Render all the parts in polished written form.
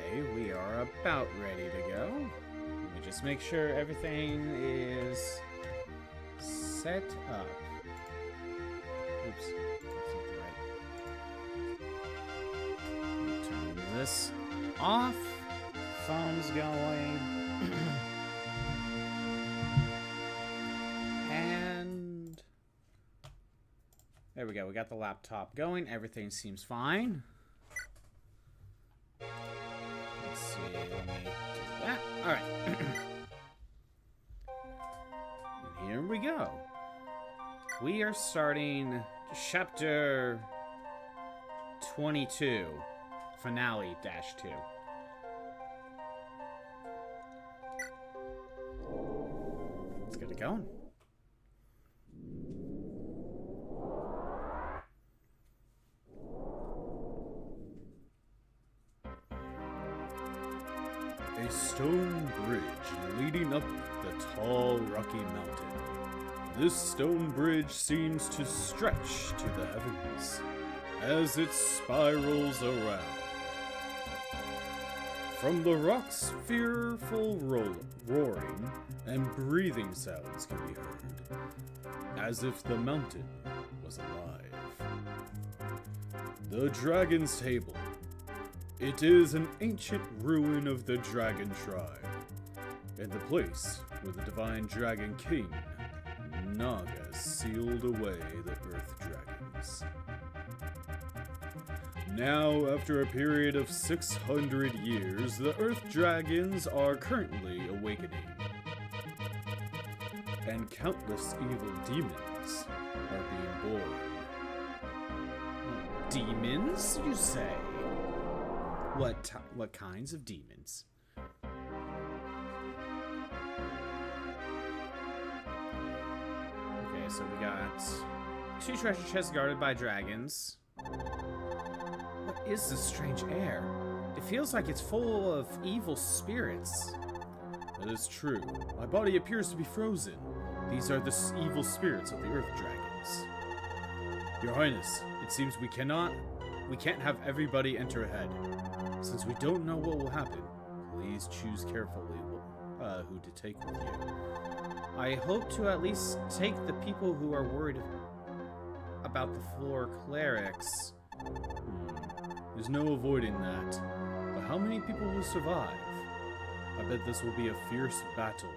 Okay, we are about ready to go. Let me just make sure everything is set up. Oops, that's not right. Turn this off. Phone's going. And there we go. We got the laptop going. Everything seems fine. Let's see. Let me do that. All right. And here we go. We are starting chapter 22, finale -2. Let's get it going. A stone bridge leading up the tall, rocky mountain. This stone bridge seems to stretch to the heavens as it spirals around. From the rocks, fearful roaring and breathing sounds can be heard, as if the mountain was alive. The Dragon's Table. It is an ancient ruin of the Dragon Tribe, and the place where the divine Dragon King, Naga, sealed away the Earth Dragons. Now, after a period of 600 years, the Earth Dragons are currently awakening, and countless evil demons are being born. Demons, you say? What kinds of demons? Okay, so we got 2 treasure chests guarded by dragons. What is this strange air? It feels like it's full of evil spirits. That is true. My body appears to be frozen. These are the evil spirits of the Earth Dragons. Your Highness, it seems we can't have everybody enter ahead. Since we don't know what will happen, please choose carefully who to take with you. I hope to at least take the people who are worried about the floor clerics. There's no avoiding that. But how many people will survive? I bet this will be a fierce battle.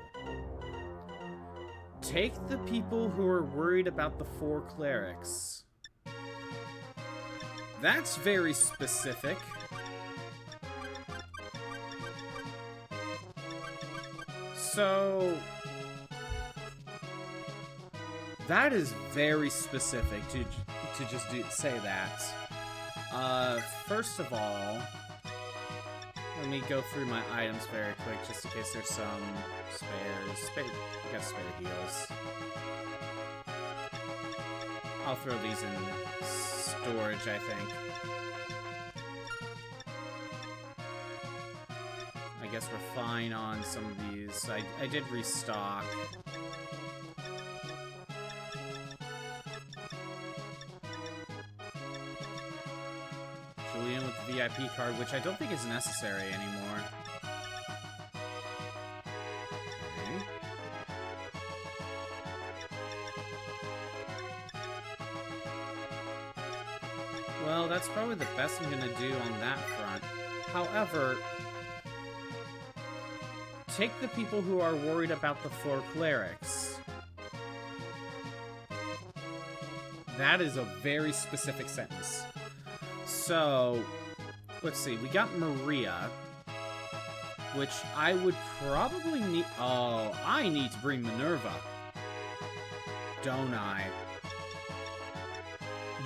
Take the people who are worried about the 4 clerics. That's very specific. So that is very specific to just say that. First of all, let me go through my items very quick, just in case there's some spares. I got spare heals. I'll throw these in storage, I think. I guess we're fine on some of these. I did restock. Julian with the VIP card, which I don't think is necessary anymore. Okay. Well, that's probably the best I'm gonna do on that front. However, take the people who are worried about the 4 clerics. That is a very specific sentence. So, let's see. We got Maria, which I would probably need... Oh, I need to bring Minerva. Don't I?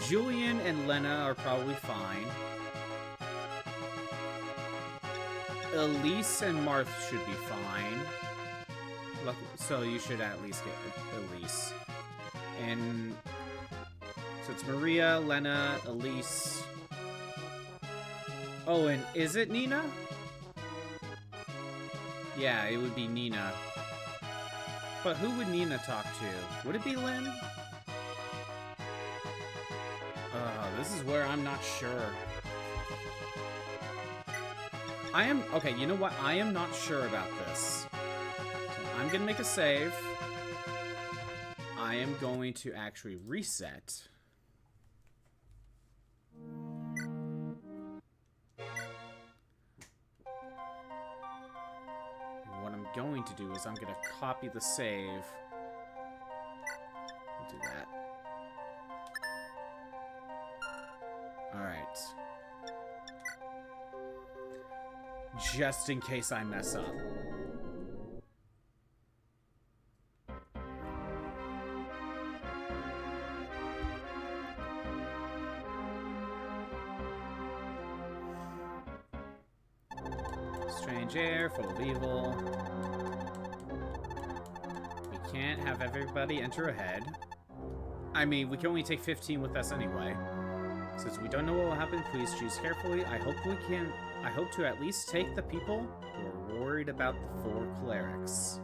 Julian and Lena are probably fine. Elise and Marth should be fine. So you should at least get Elise. And so it's Maria, Lena, Elise. Oh, and is it Nina? Yeah, it would be Nina. But who would Nina talk to? Would it be Lynn? This is where I'm not sure. I am... Okay, you know what? I am not sure about this. So I'm gonna make a save. I am going to actually reset. What I'm going to do is I'm going to copy the save. Do that. Alright. Just in case I mess up. Strange air, full of evil. We can't have everybody enter ahead. I mean, we can only take 15 with us anyway. Since we don't know what will happen, please choose carefully. I hope to at least take the people who are worried about the 4 clerics.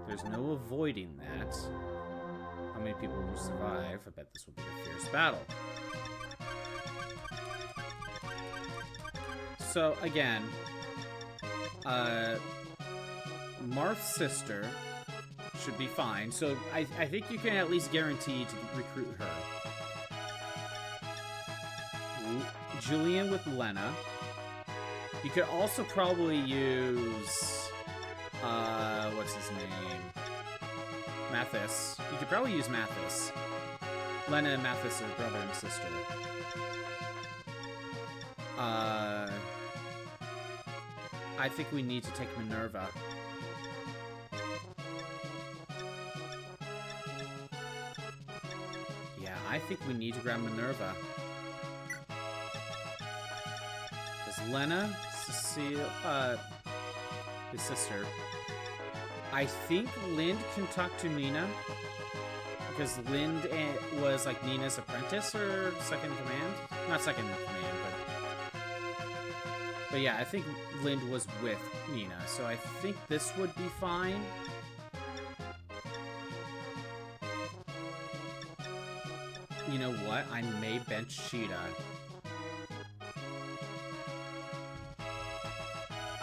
There's no avoiding that. How many people will survive? I bet this will be a fierce battle. So, again, Marth's sister should be fine. So, I think you can at least guarantee to recruit her. Julian with Lena. You could also probably use, what's his name? Mathis. You could probably use Mathis. Lena and Mathis are brother and sister. I think we need to take Minerva. Yeah, I think we need to grab Minerva. Because Lena, Cecile, his sister. I think Lind can talk to Nina. Because Lind was like Nina's apprentice or second in command? Not second in command, but yeah, I think Lind was with Nina, so I think this would be fine. You know what? I may bench Sheeta.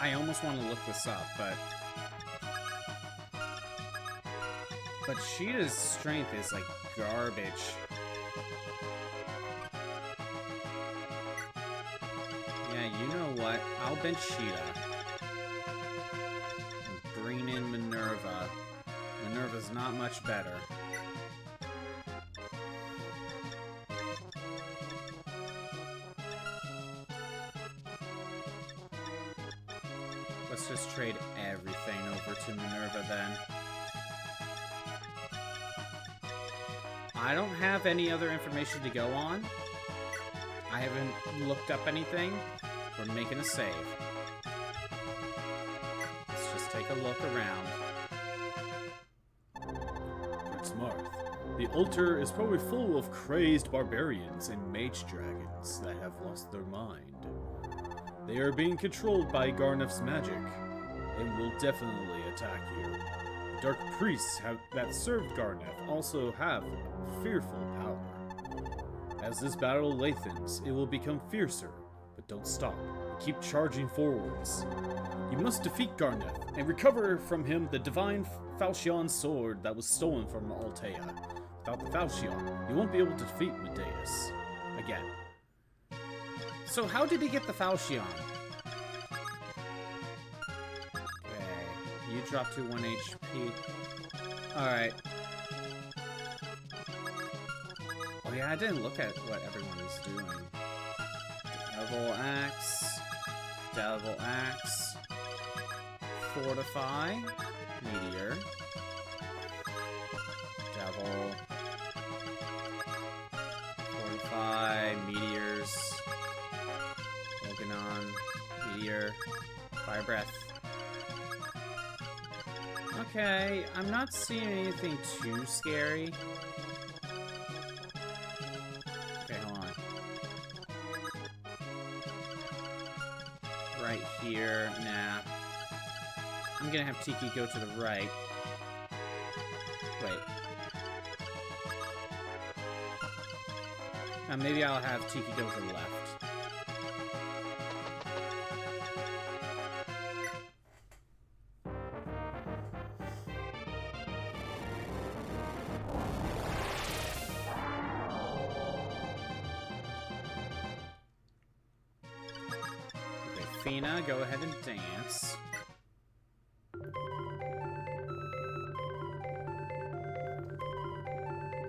I almost want to look this up, but Sheeta's strength is like garbage. Yeah, you know what? I'll bench Sheeta. And bring in Minerva. Minerva's not much better. Let's just trade everything over to Minerva then. I don't have any other information to go on. I haven't looked up anything. We're making a save. Let's just take a look around. Prince Marth. The altar is probably full of crazed barbarians and mage dragons that have lost their mind. They are being controlled by Garneff's magic, and will definitely attack you. The dark priests that served Garneff also have fearful power. As this battle lengthens, it will become fiercer, but don't stop. Keep charging forwards. You must defeat Garneff and recover from him the divine Falchion sword that was stolen from Altea. Without the Falchion, you won't be able to defeat Medeus again. So how did he get the Falchion? Okay, you drop to 1 HP. Alright. Oh yeah, I didn't look at what everyone is doing. Devil Axe. Devil Axe. Fortify. Meteor. Devil. Fortify. Meteors. Organon. Meteor. Fire Breath. Okay, I'm not seeing anything too scary. Okay, hold on. Right here, nah. I'm gonna have Tiki go to the right. Wait. Now maybe I'll have Tiki go to the left. Fina, go ahead and dance.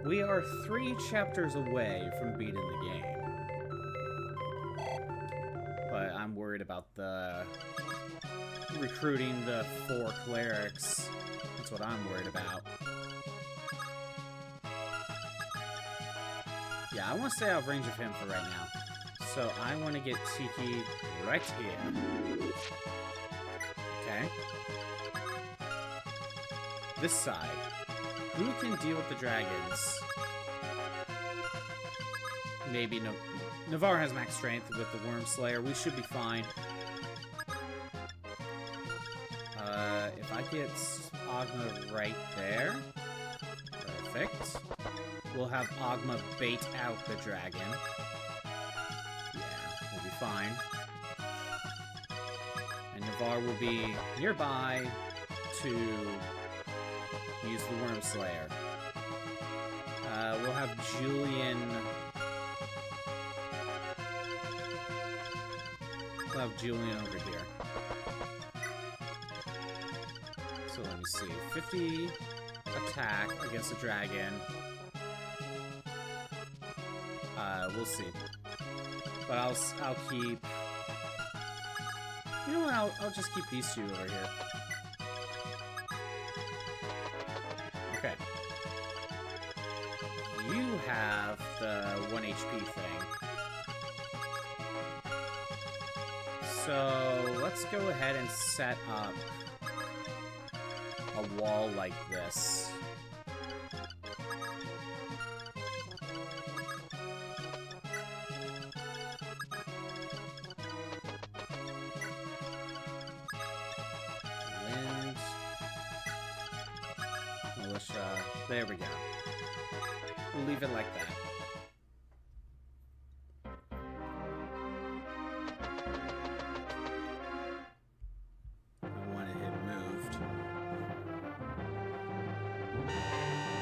We are 3 chapters away from beating the game. But I'm worried about the recruiting the 4 clerics. That's what I'm worried about. Yeah, I want to stay out of range of him for right now. So I want to get Tiki right here. Okay. This side. Who can deal with the dragons? Maybe no. Navarre has max strength with the Worm Slayer. We should be fine. If I get Ogma right there. Perfect. We'll have Ogma bait out the dragon. Yeah, we'll be fine. And Navarre will be nearby to use the Worm Slayer. We'll have Julian... We'll have Julian over here. So let me see. 50 attack against the dragon. We'll see. But I'll keep... You know what? I'll just keep these 2 over here. Okay. You have the 1 HP thing. So let's go ahead and set up a wall like this. Wind. Militia. There we go. We'll leave it like that.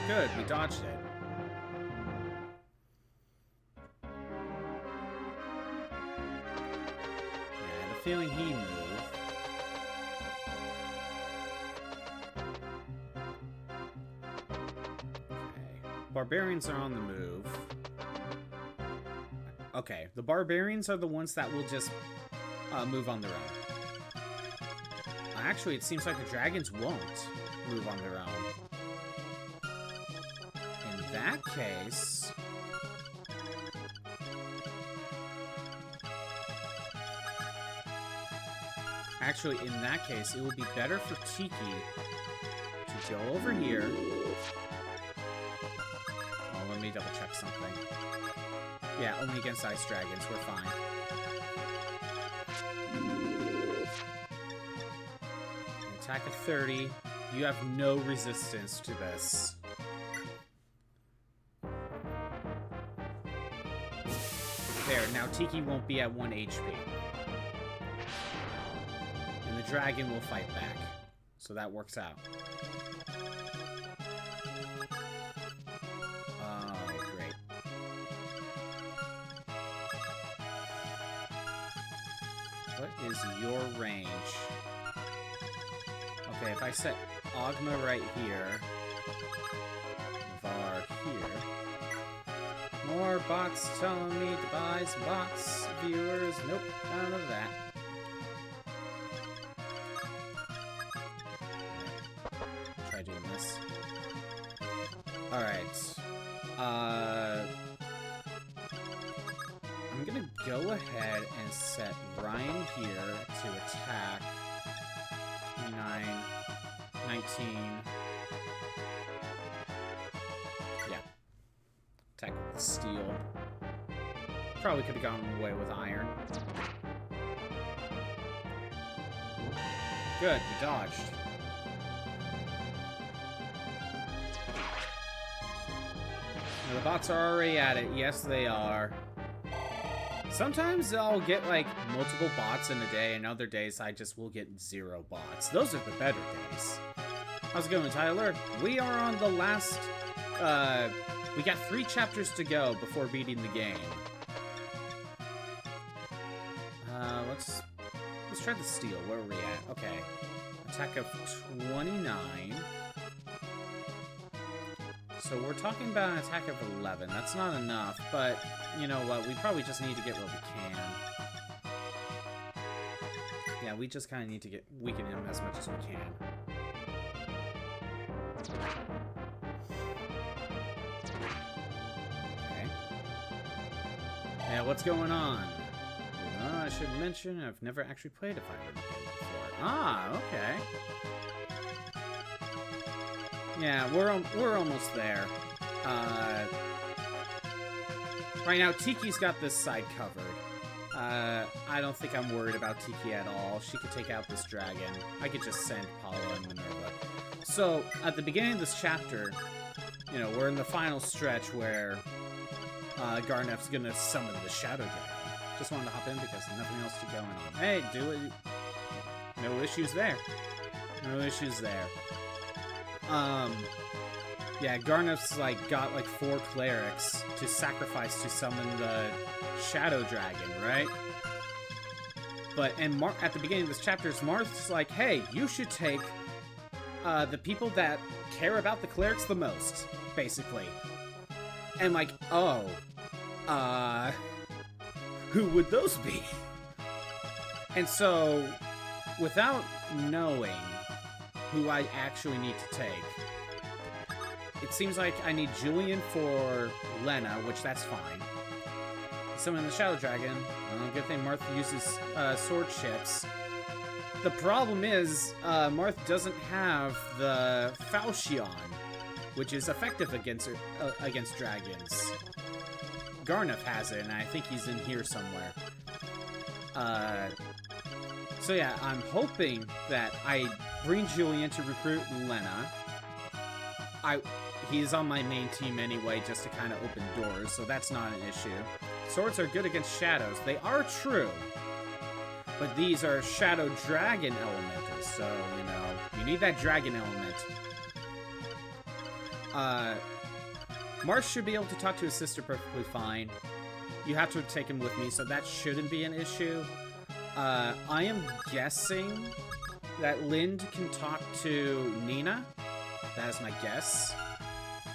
Good, we dodged it. Yeah, I had a feeling he moved. Okay. Barbarians are on the move. Okay, the barbarians are the ones that will just move on their own. Actually, it seems like the dragons won't move on their own. In that case... Actually, in that case, it would be better for Tiki to go over here. Oh, let me double check something. Yeah, only against ice dragons, we're fine. An attack of 30. You have no resistance to this. There, now Tiki won't be at 1 HP. And the dragon will fight back. So that works out. Oh, great. What is your range? Okay, if I set Ogma right here, Var here. More bots telling me to buy some bots. Viewers, nope, none of that. Try doing this. Alright. I'm gonna go ahead and set Ryan here to attack 29, 19. Yeah. Attack with steel. Probably could have gone away with iron. Good, we dodged. Now, the bots are already at it. Yes, they are. Sometimes I'll get, like, multiple bots in a day, and other days I just will get 0 bots. Those are the better days. How's it going, Tyler? We are on the last, we got 3 chapters to go before beating the game. Let's let's try the steel. Where are we at? Okay. Attack of 29. So we're talking about an attack of 11. That's not enough, but you know what? We probably just need to get what we can. Yeah, we just kind of need to weaken him as much as we can. Okay. Yeah, what's going on? I should mention I've never actually played a fighting game before. Ah, okay. Yeah, we're almost there. Right now, Tiki's got this side covered. I don't think I'm worried about Tiki at all. She could take out this dragon. I could just send Paula and Minerva. So, at the beginning of this chapter, you know, we're in the final stretch where Garnef's gonna summon the Shadow Dragon. Just wanted to hop in because nothing else to going on. Hey, do it. No issues there. No issues there. Yeah, Garnef's got 4 clerics to sacrifice to summon the Shadow Dragon, right? But at the beginning of this chapter, Marth's like, hey, you should take the people that care about the clerics the most, basically. And oh, who would those be? And so, without knowing who I actually need to take, it seems like I need Julian for Lena, which that's fine. Summon the Shadow Dragon. Good thing Marth uses sword chips. The problem is, Marth doesn't have the Falchion, which is effective against dragons. Garnef has it, and I think he's in here somewhere. So yeah, I'm hoping that I bring Julian to recruit Lena. He's on my main team anyway, just to kind of open doors, so that's not an issue. Swords are good against shadows. They are true. But these are Shadow Dragon elementals, so, you know, you need that dragon element. Marsh should be able to talk to his sister perfectly fine. You have to take him with me, so that shouldn't be an issue. I am guessing that Lind can talk to Nina. That is my guess.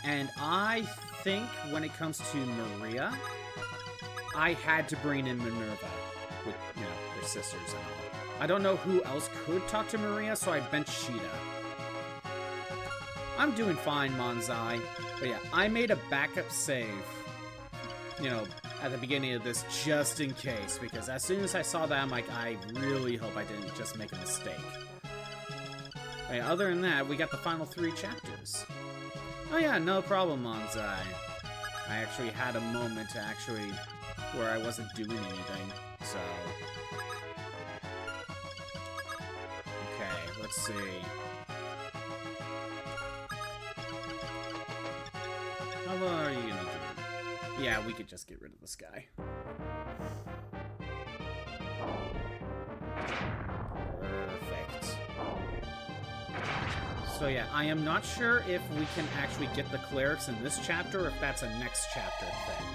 And I think when it comes to Maria, I had to bring in Minerva with, you know, their sisters and all. I don't know who else could talk to Maria, so I benched Sheeta. I'm doing fine, Monzai. But yeah, I made a backup save, you know, at the beginning of this just in case, because as soon as I saw that, I'm like, I really hope I didn't just make a mistake. But yeah, other than that, we got the final 3 chapters. Oh yeah, no problem, Monzai. I actually had a moment to where I wasn't doing anything, so... Okay, let's see. How are you gonna do? Yeah, we could just get rid of this guy. Perfect. So yeah, I am not sure if we can actually get the clerics in this chapter, or if that's a next chapter thing.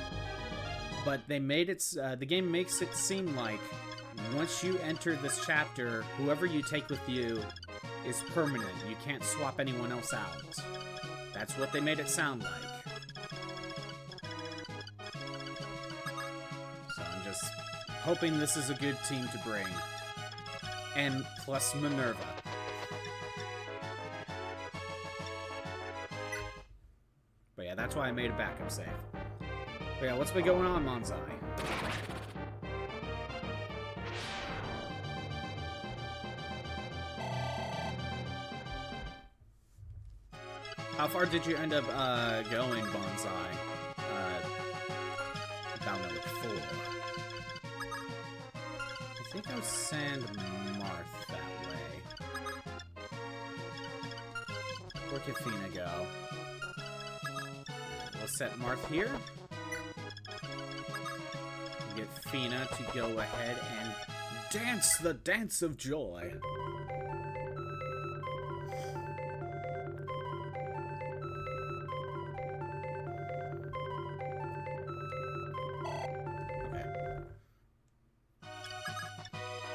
But they made it, the game makes it seem like once you enter this chapter, whoever you take with you is permanent. You can't swap anyone else out. That's what they made it sound like. So I'm just hoping this is a good team to bring. And plus Minerva. But yeah, that's why I made a backup save. But yeah, what's been going on, Monzai? How far did you end up going, Bonsai? About number 4. I think I'll send Marth that way. Where can Fina go? We'll set Marth here. We'll get Fina to go ahead and dance the dance of joy.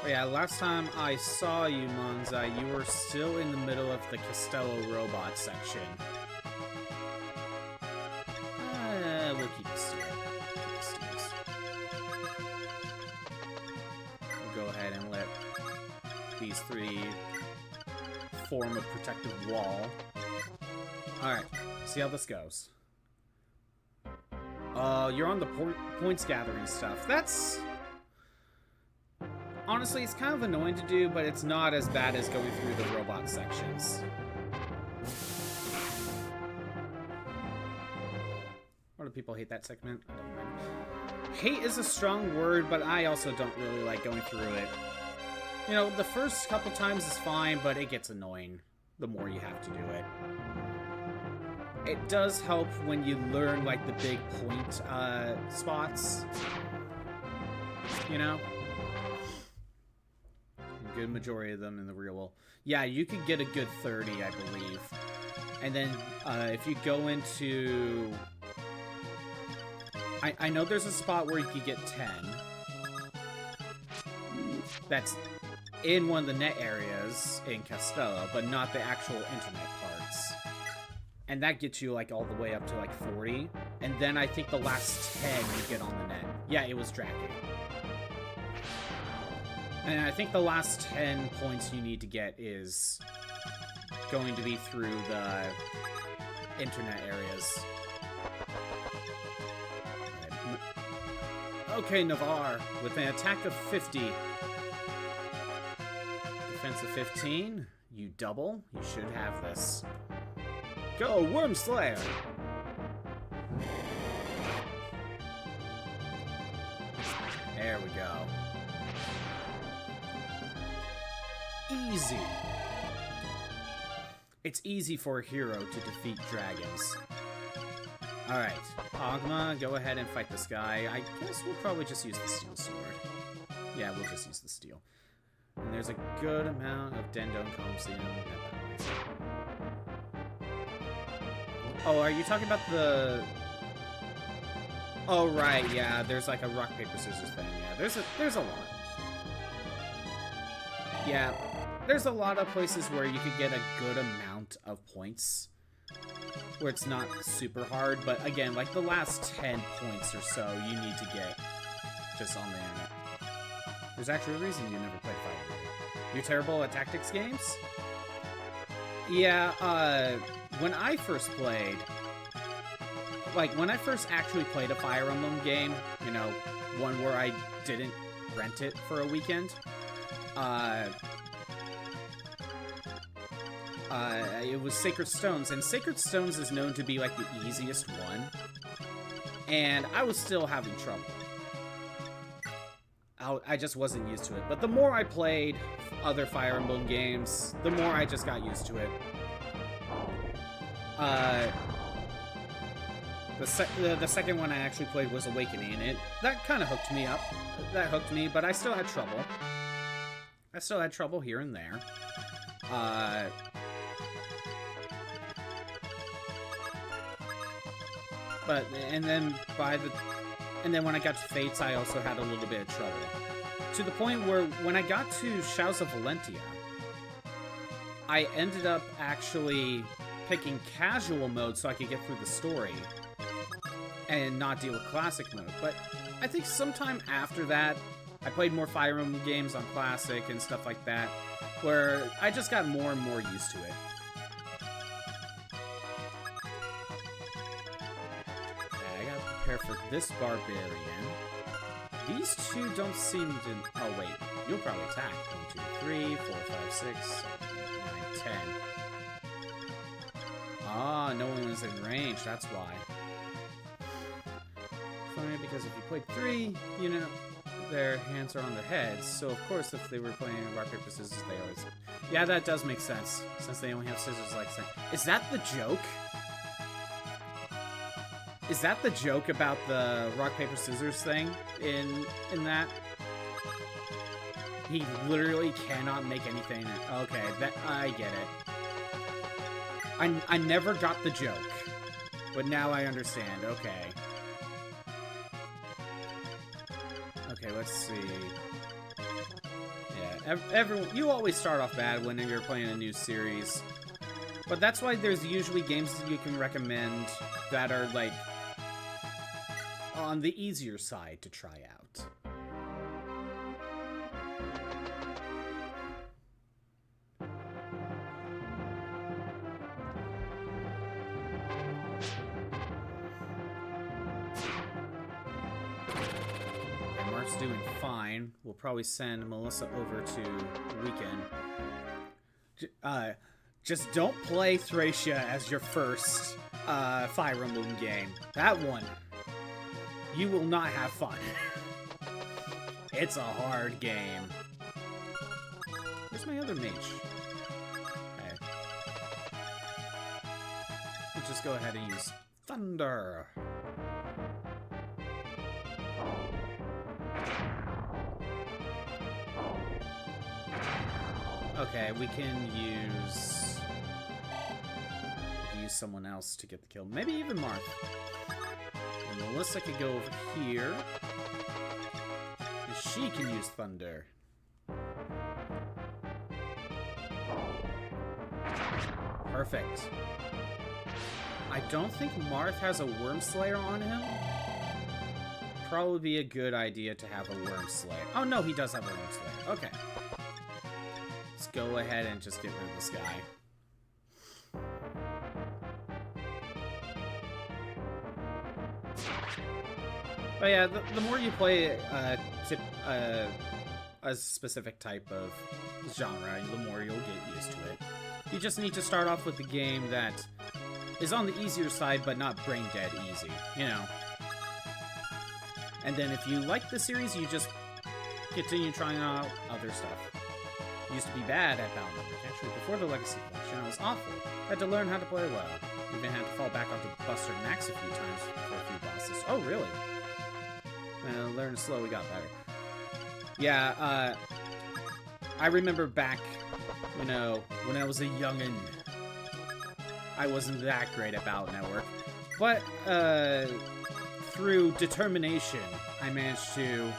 But yeah, last time I saw you, Monza, you were still in the middle of the Costello robot section. We'll keep the steel. Keep the steels. We'll go ahead and let these three form a protective wall. Alright, see how this goes. You're on the points gathering stuff. That's... Honestly, it's kind of annoying to do, but it's not as bad as going through the robot sections. Or do people hate that segment? I don't mind. Hate is a strong word, but I also don't really like going through it. You know, the first couple times is fine, but it gets annoying the more you have to do it. It does help when you learn, like, the big point spots. You know? A good majority of them in the real world. Yeah, you could get a good 30, I believe. And then, if you go into... I know there's a spot where you could get 10. That's in one of the net areas in Costello, but not the actual internet parts. And that gets you, like, all the way up to, like, 40. And then I think the last 10 you get on the net. Yeah, it was tracking. And I think the last 10 points you need to get is going to be through the internet areas. Okay, Navarre, with an attack of 50. Defense of 15. You double. You should have this. Go, Worm Slayer! There we go. Easy. It's easy for a hero to defeat dragons. Alright, Ogma, go ahead and fight this guy. I guess we'll probably just use the steel sword. Yeah, we'll just use the steel. And there's a good amount of Dendon Comsium. Oh, are you talking about the... Oh, right, yeah, there's like a rock, paper, scissors thing. Yeah, there's a lot. Yeah, there's a lot of places where you could get a good amount of points. Where it's not super hard, but again, like the last 10 points or so you need to get just on the internet. There's actually a reason you never played Fire Emblem. You're terrible at tactics games? Yeah, when I first played, like when I first actually played a Fire Emblem game, you know, one where I didn't rent it for a weekend, it was Sacred Stones, and Sacred Stones is known to be like the easiest one, and I was still having trouble. I just wasn't used to it, but the more I played other Fire Emblem games, the more I just got used to it. The second one I actually played was Awakening, and that kind of hooked me up. That hooked me, but I still had trouble. I still had trouble here and there. And then when I got to Fates, I also had a little bit of trouble. To the point where when I got to Shouts of Valentia, I ended up actually picking casual mode so I could get through the story and not deal with classic mode. But I think sometime after that, I played more Fire Emblem games on classic and stuff like that, where I just got more and more used to it. Prepare for this barbarian. These two don't seem to... Oh, wait. You'll probably attack. 1, 2, 3, 4, 5, 6, 7, 8, 9, 10. Ah, no one was in range. That's why. Funny, because if you played 3, you know, their hands are on their heads. So, of course, if they were playing rock, paper, scissors, they always... Yeah, that does make sense, since they only have scissors like that. Is that the joke? Is that the joke about the rock, paper, scissors thing in that? He literally cannot make anything. Okay, that I get it. I never got the joke, but now I understand. Okay. Okay, let's see. You always start off bad when you're playing a new series. But that's why there's usually games that you can recommend that are, like, on the easier side to try out. Doing fine. We'll probably send Melissa over to Weekend. Just don't play Thracia as your first Fire Emblem game. That one, you will not have fun. It's a hard game. Where's my other mage? Okay. We'll just go ahead and use Thunder. Okay, we can use someone else to get the kill. Maybe even Marth. And Melissa could go over here. And she can use Thunder. Perfect. I don't think Marth has a Worm Slayer on him. Probably be a good idea to have a Worm Slayer. Oh no, he does have a Worm Slayer. Okay. Let's go ahead and just get rid of this guy. But yeah, the more you play a specific type of genre, the more you'll get used to it. You just need to start off with a game that is on the easier side, but not brain dead easy, you know. And then if you like the series, you just continue trying out other stuff. Used to be bad at Battle Network, actually. Before the Legacy Collection, I was awful. I had to learn how to play well. Even had to fall back onto Buster Max a few times for a few bosses. Oh, really? Well, learn slowly got better. Yeah, I remember back, you know, when I was a youngin', I wasn't that great at Battle Network. But, through determination, I managed to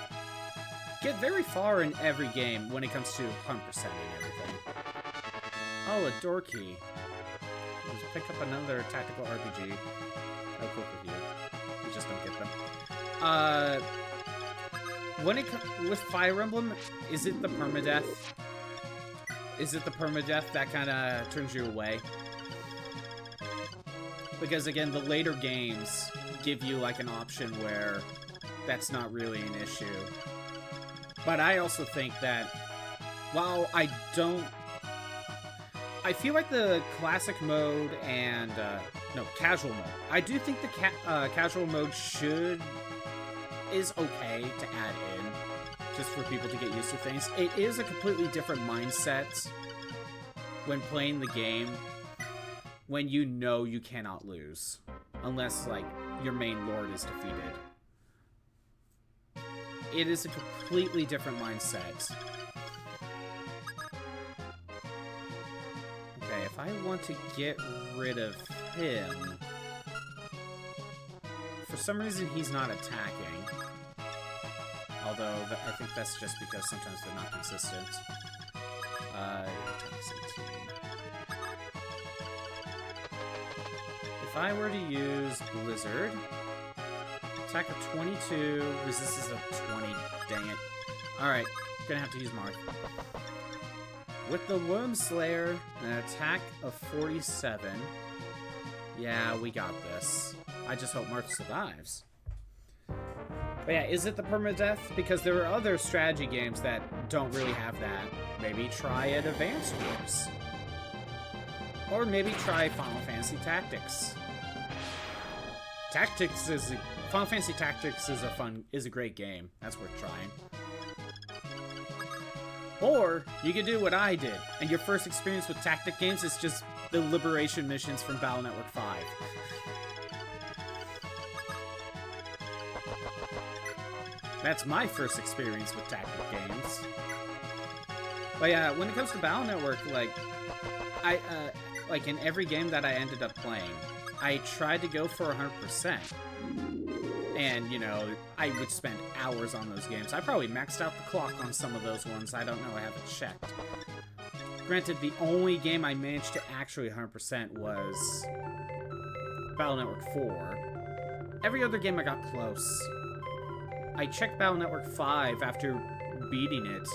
get very far in every game when it comes to 100% and everything. Oh, a door key. Let's pick up another tactical RPG. I'll quick review. You just don't get them. When it with Fire Emblem, is it the permadeath? Is it the permadeath that kind of turns you away? Because again, the later games give you like an option where that's not really an issue. But I also think that while I feel like the classic mode and casual mode. I do think the casual mode is okay to add in, just for people to get used to things. It is a completely different mindset when playing the game, when you know you cannot lose, unless like your main lord is defeated. It is a completely different mindset. Okay, if I want to get rid of him, for some reason he's not attacking. Although I think that's just because sometimes they're not consistent. If I were to use Blizzard, attack of 22, resistance of 20, dang it. Alright, gonna have to use Marth. With the Worm Slayer, an attack of 47. Yeah, we got this. I just hope Marth survives. But yeah, is it the permadeath? Because there are other strategy games that don't really have that. Maybe try an Advance Wars. Or maybe try Final Fantasy Tactics. Final Fantasy Tactics is a great game. That's worth trying. Or you could do what I did, and your first experience with tactic games is just the Liberation missions from Battle Network 5. That's my first experience with tactic games. But yeah, when it comes to Battle Network, like in every game that I ended up playing, I tried to go for 100%. And, you know, I would spend hours on those games. I probably maxed out the clock on some of those ones. I don't know. I haven't checked. Granted, the only game I managed to actually 100% was Battle Network 4. Every other game I got close. I checked Battle Network 5 after beating it,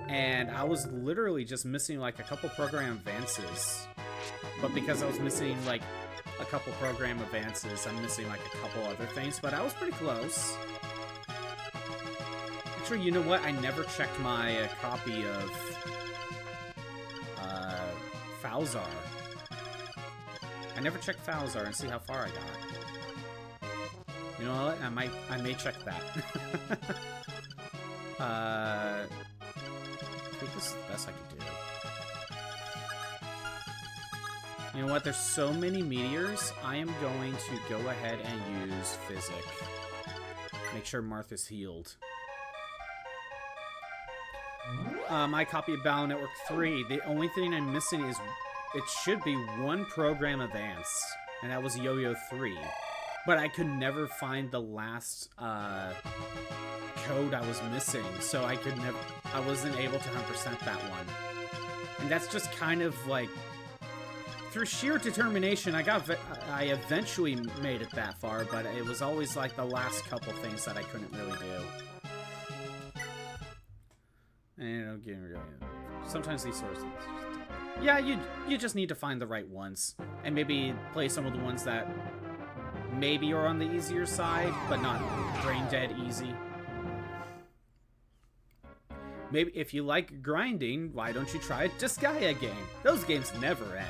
and I was literally just missing like a couple program advances. But because I was missing like a couple program advances, I'm missing like a couple other things, but I was pretty close. Actually, you know what? I never checked my copy of Falzar. I never checked Falzar and see how far I got. You know what? I may check that. I think this is the best I could do. You know what? There's so many meteors. I am going to go ahead and use Physic. Make sure Martha's healed. My copy of Battle Network 3, the only thing I'm missing is it should be one program advance, and that was Yo-Yo 3. But I could never find the last code I was missing, so I wasn't able to 100% that one. And that's just kind of like, through sheer determination, I eventually made it that far, but it was always like the last couple things that I couldn't really do. And sometimes these sorts of things. Yeah, you just need to find the right ones, and maybe play some of the ones that maybe are on the easier side, but not brain dead easy. Maybe if you like grinding, why don't you try a Disgaea game? Those games never end.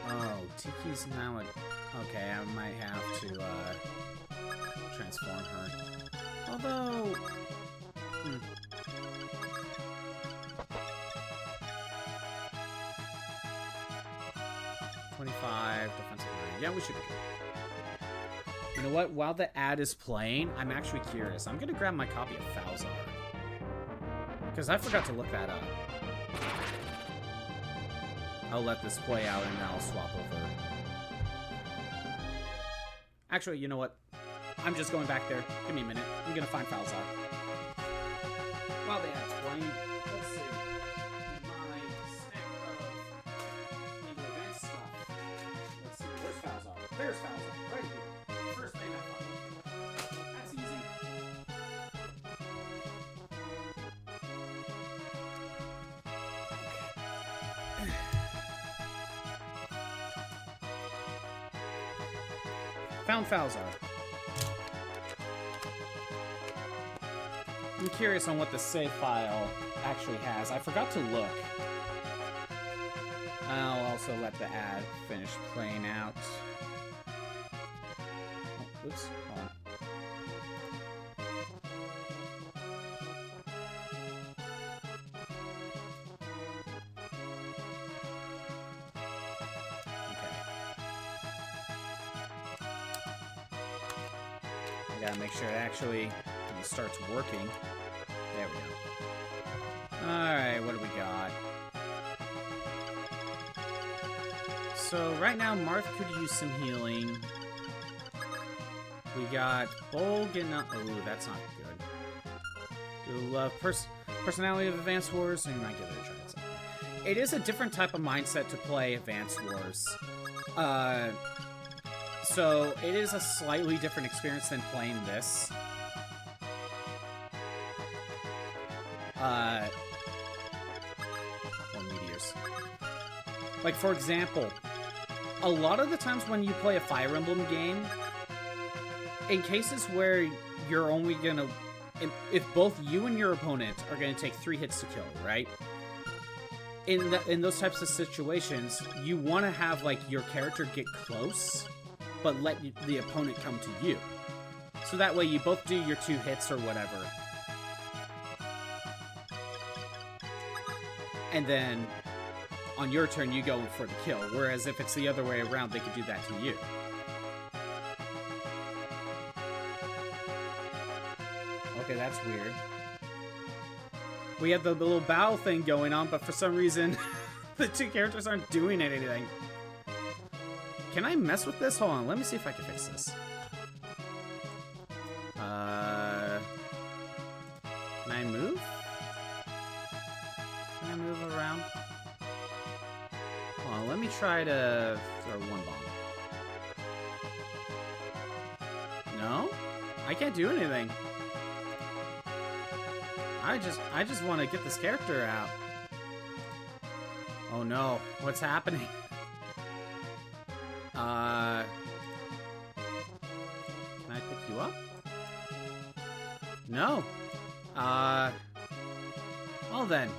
Oh, Tiki's now a... Okay, I might have to transform her. Although... 25, defensive 9. Yeah, we should be good. You know what? While the ad is playing, I'm actually curious. I'm gonna grab my copy of Falzar. Because I forgot to look that up. I'll let this play out and then I'll swap over. Actually, you know what? I'm just going back there. Give me a minute. I'm gonna find Falzar. While the ad's playing, let's see. My stack of English advanced stuff. Let's see. Where's Falzar? There's Falzar. Right here. First thing I found. That's easy. Found Falzar. I'm curious on what the save file actually has. I forgot to look. I'll also let the ad finish playing out. Oh, oops, hold on. Gotta make sure it actually starts working. There we go. Alright, what do we got? So right now, Marth could use some healing. We got Bolgan. Oh, that's not good. Do love personality of Advance Wars, and you might give it a try. It is a different type of mindset to play Advance Wars. So, it is a slightly different experience than playing this. Or meteors. Like, for example, a lot of the times when you play a Fire Emblem game, in cases where you're only gonna... If both you and your opponent are gonna take 3 hits to kill, right? In those types of situations, you want to have, like, your character get close, but let the opponent come to you. So that way you both do your 2 hits or whatever. And then, on your turn, you go for the kill. Whereas if it's the other way around, they could do that to you. Okay, that's weird. We have the little bow thing going on, but for some reason, the 2 characters aren't doing anything. Can I mess with this? Hold on, let me see if I can fix this. Can I move? Can I move around? Hold on, let me try to throw one bomb. No? I can't do anything. I just want to get this character out. Oh no, what's happening? Can I pick you up? No. Well then.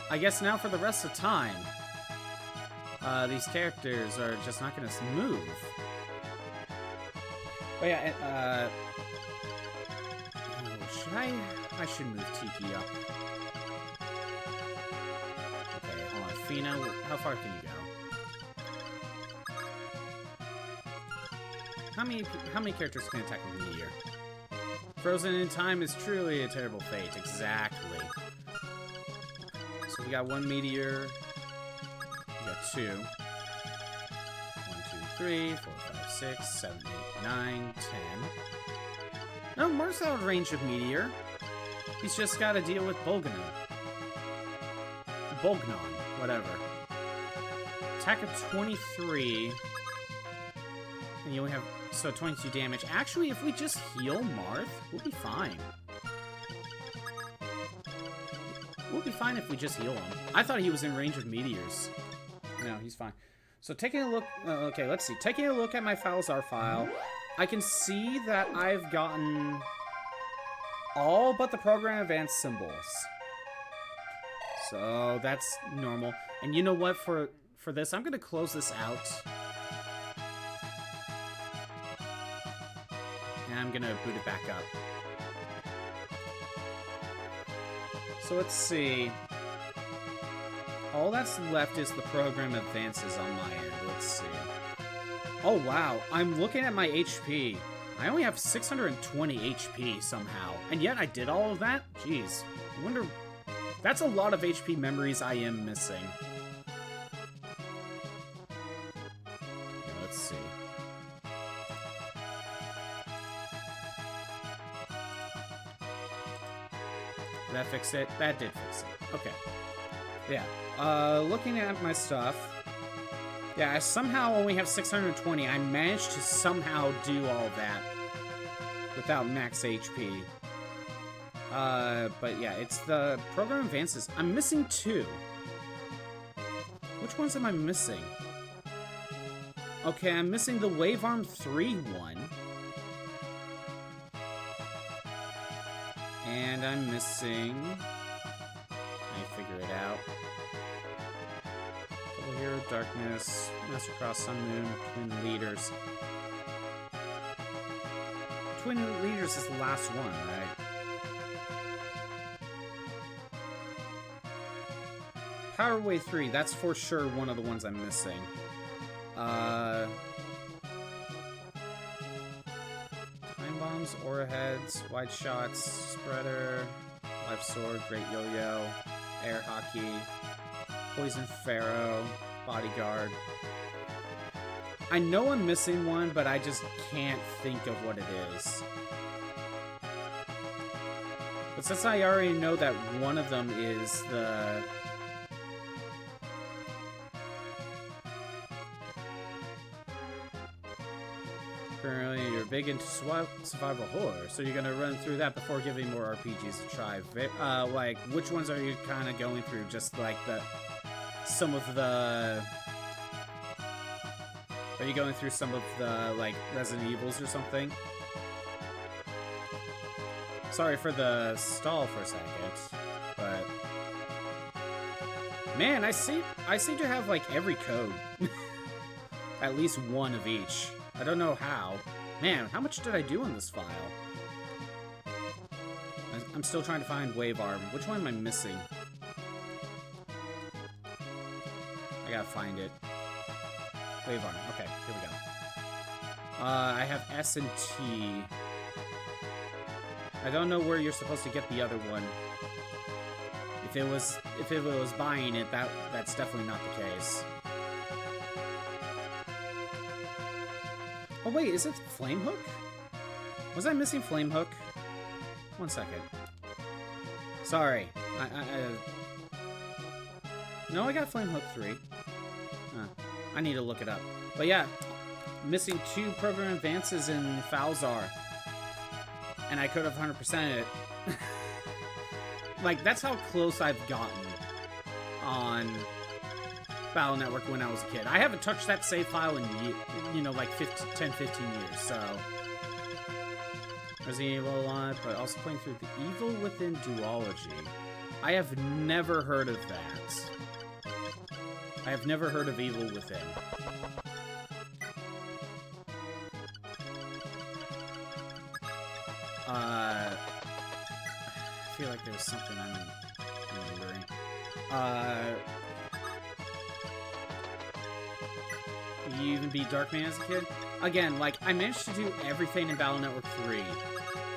I guess now for the rest of time, these characters are just not gonna move. But yeah, should I should move Tiki up. Okay, hold on. Fina, how far can you go? How many characters can attack with Meteor? Frozen in time is truly a terrible fate. Exactly. So we got one Meteor. We got two. 1, 2, 3, 4, 5, 6, 7, 8, 9, 10. No, Marth's out of range of Meteor. He's just got to deal with Bolgnon, whatever. Attack of 23. And you only have, so 22 damage. Actually, if we just heal Marth, we'll be fine. We'll be fine if we just heal him. I thought he was in range of meteors. No, he's fine. So taking a look, okay, let's see. Taking a look at my Falzar file, I can see that I've gotten all but the program advanced symbols. So that's normal. And you know what, for this, I'm gonna close this out. And I'm gonna boot it back up. So let's see. All that's left is the program advances on my end. Let's see. Oh wow, I'm looking at my HP. I only have 620 HP somehow. And yet I did all of that? Jeez. I wonder... That's a lot of HP memories I am missing. Okay, let's see. Did that fix it? That did fix it. Okay. Yeah. Looking at my stuff. Yeah, I somehow only have 620. I managed to somehow do all that without max HP. But yeah, it's the program advances. I'm missing 2. Which ones am I missing? Okay, I'm missing the Wave Arm 3 one. And I'm missing... I figure it out. Double Hero Darkness, Master Cross Sun Moon, Twin Leaders. Twin Leaders is the last one, right? Power Wave 3, that's for sure one of the ones I'm missing. Time Bombs, Aura Heads, Wide Shots, Spreader, Life Sword, Great Yo-Yo, Air Hockey, Poison Pharaoh, Bodyguard. I know I'm missing one, but I just can't think of what it is. But since I already know that one of them is the... Currently, you're big into survival horror, so you're gonna run through that before giving more RPGs a try. Like, which ones are you kind of going through? Just like some of the... Are you going through some of the, like, Resident Evils or something? Sorry for the stall for a second, but... Man, I seem to have, like, every code. At least one of each. I don't know how. Man, how much did I do in this file? I'm still trying to find Wave Arm. Which one am I missing? I gotta find it. Wave Arm. Okay, here we go. I have S and T. I don't know where you're supposed to get the other one. If it was buying it, that's definitely not the case. Oh wait, is it Flame Hook? Was I missing Flame Hook? 1 second. Sorry. No, I got Flame Hook 3. I need to look it up. But yeah, missing 2 program advances in Falzar. And I could have 100%ed it. Like, that's how close I've gotten on Battle Network when I was a kid. I haven't touched that save file in, you know, like 10, 15 years, so... Resident Evil Alive, but also playing through the Evil Within duology. I have never heard of that. I have never heard of Evil Within. I feel like there's something I'm remembering. You even beat Darkman as a kid? Again, like, I managed to do everything in Battle Network 3,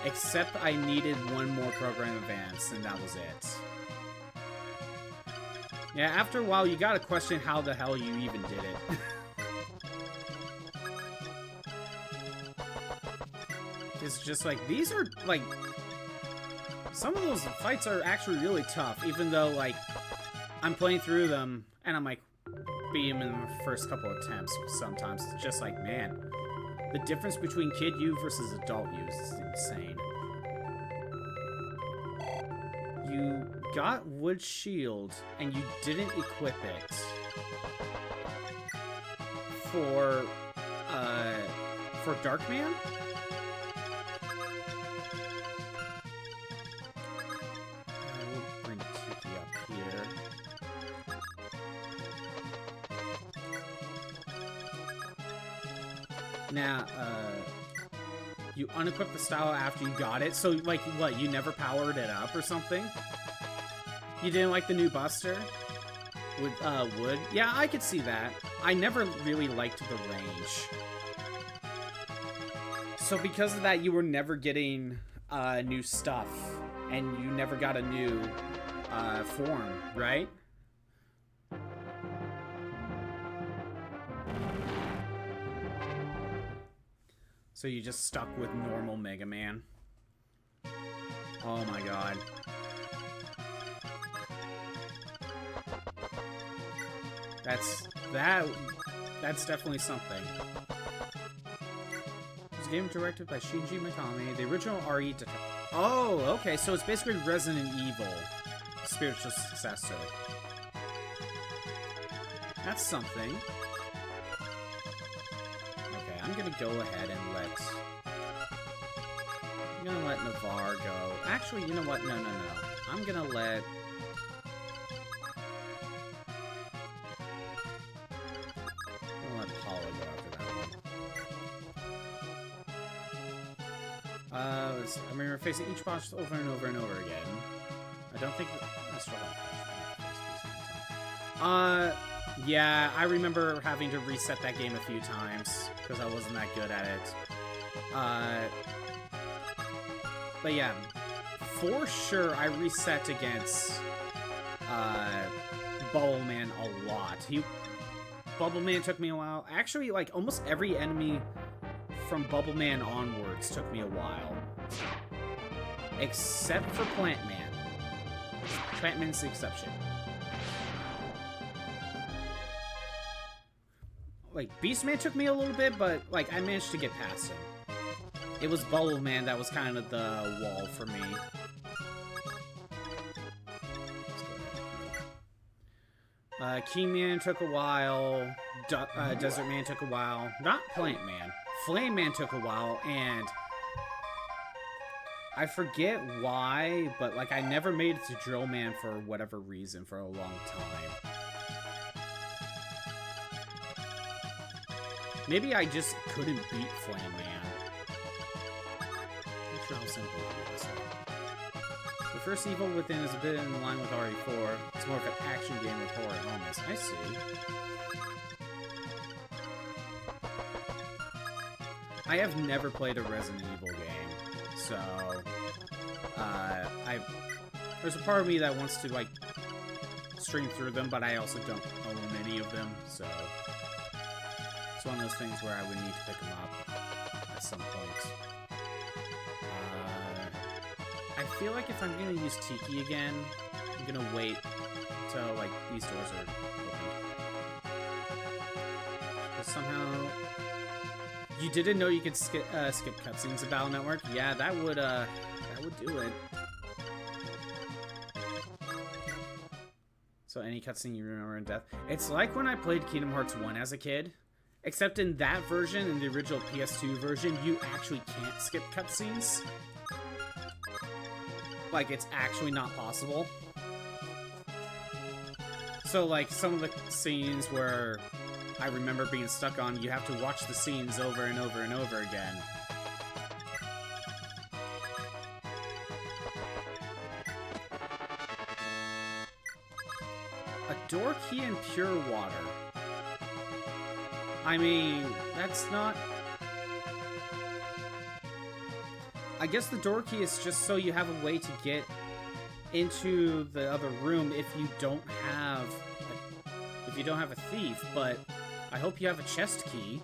except I needed 1 more program advance, and that was it. Yeah, after a while, you gotta question how the hell you even did it. It's just like, these are, like... Some of those fights are actually really tough, even though, like, I'm playing through them, and I'm like, beat him in the first couple attempts. Sometimes it's just like, man, the difference between kid you versus adult you is insane. You got Wood Shield, and you didn't equip it for Darkman? Now, you unequip the style after you got it, so, like, what, you never powered it up or something? You didn't like the new Buster? With, Wood? Yeah, I could see that. I never really liked the range. So because of that, you were never getting, new stuff, and you never got a new, form, right? So you just stuck with normal Mega Man. Oh my god. That's definitely something. This game directed by Shinji Mikami. The original RE Oh, okay, so it's basically Resident Evil. Spiritual successor. That's something. I'm gonna go ahead and let Navarre go. Actually, you know what? No. I'm gonna let Paula go after that one. I mean, we're facing each boss over and over and over again. I don't think yeah, I remember having to reset that game a few times because I wasn't that good at it. But yeah, for sure I reset against Bubble Man a lot. Bubble Man took me a while. Actually, like, almost every enemy from Bubble Man onwards took me a while. Except for Plant Man. Plant Man's the exception. Like, Beast Man took me a little bit, but, like, I managed to get past him. It was Bubble Man that was kind of the wall for me. Key Man took a while. Desert Man took a while. Not Plant Man. Flame Man took a while, and I forget why, but, like, I never made it to Drill Man for whatever reason for a long time. Maybe I just couldn't beat Flame Man. I'm not sure how simple it is. The first Evil Within is a bit in line with RE4. It's more of an action game with horror elements. I see. I have never played a Resident Evil game, so there's a part of me that wants to, like, stream through them, but I also don't own any of them, so it's one of those things where I would need to pick them up at some point. I feel like if I'm gonna use Tiki again, I'm gonna wait until, like, these doors are open. But somehow... You didn't know you could skip cutscenes in Battle Network? Yeah, that would do it. So any cutscene you remember in death. It's like when I played Kingdom Hearts 1 as a kid. Except in that version, in the original PS2 version, you actually can't skip cutscenes. Like, it's actually not possible. So, like, some of the scenes where I remember being stuck on, you have to watch the scenes over and over and over again. A door key and pure water. I mean, that's not... I guess the door key is just so you have a way to get into the other room if you don't have a thief, but I hope you have a chest key.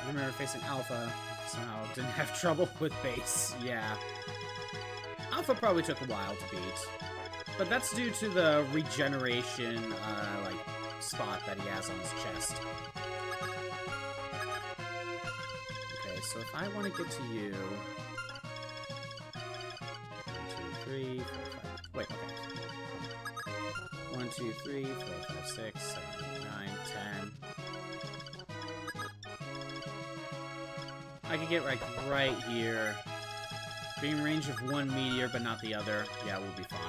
Remember facing Alpha, somehow didn't have trouble with base. Yeah. Alpha probably took a while to beat. But that's due to the regeneration, like, spot that he has on his chest. Okay, so if I want to get to you... 1, 2, 3, 4, 5... Wait, okay. 1, 2, 3, 4, 5, 6, 7, 8, 9, 10... I could get, like, right here. Being range of one meteor, but not the other. Yeah, we'll be fine.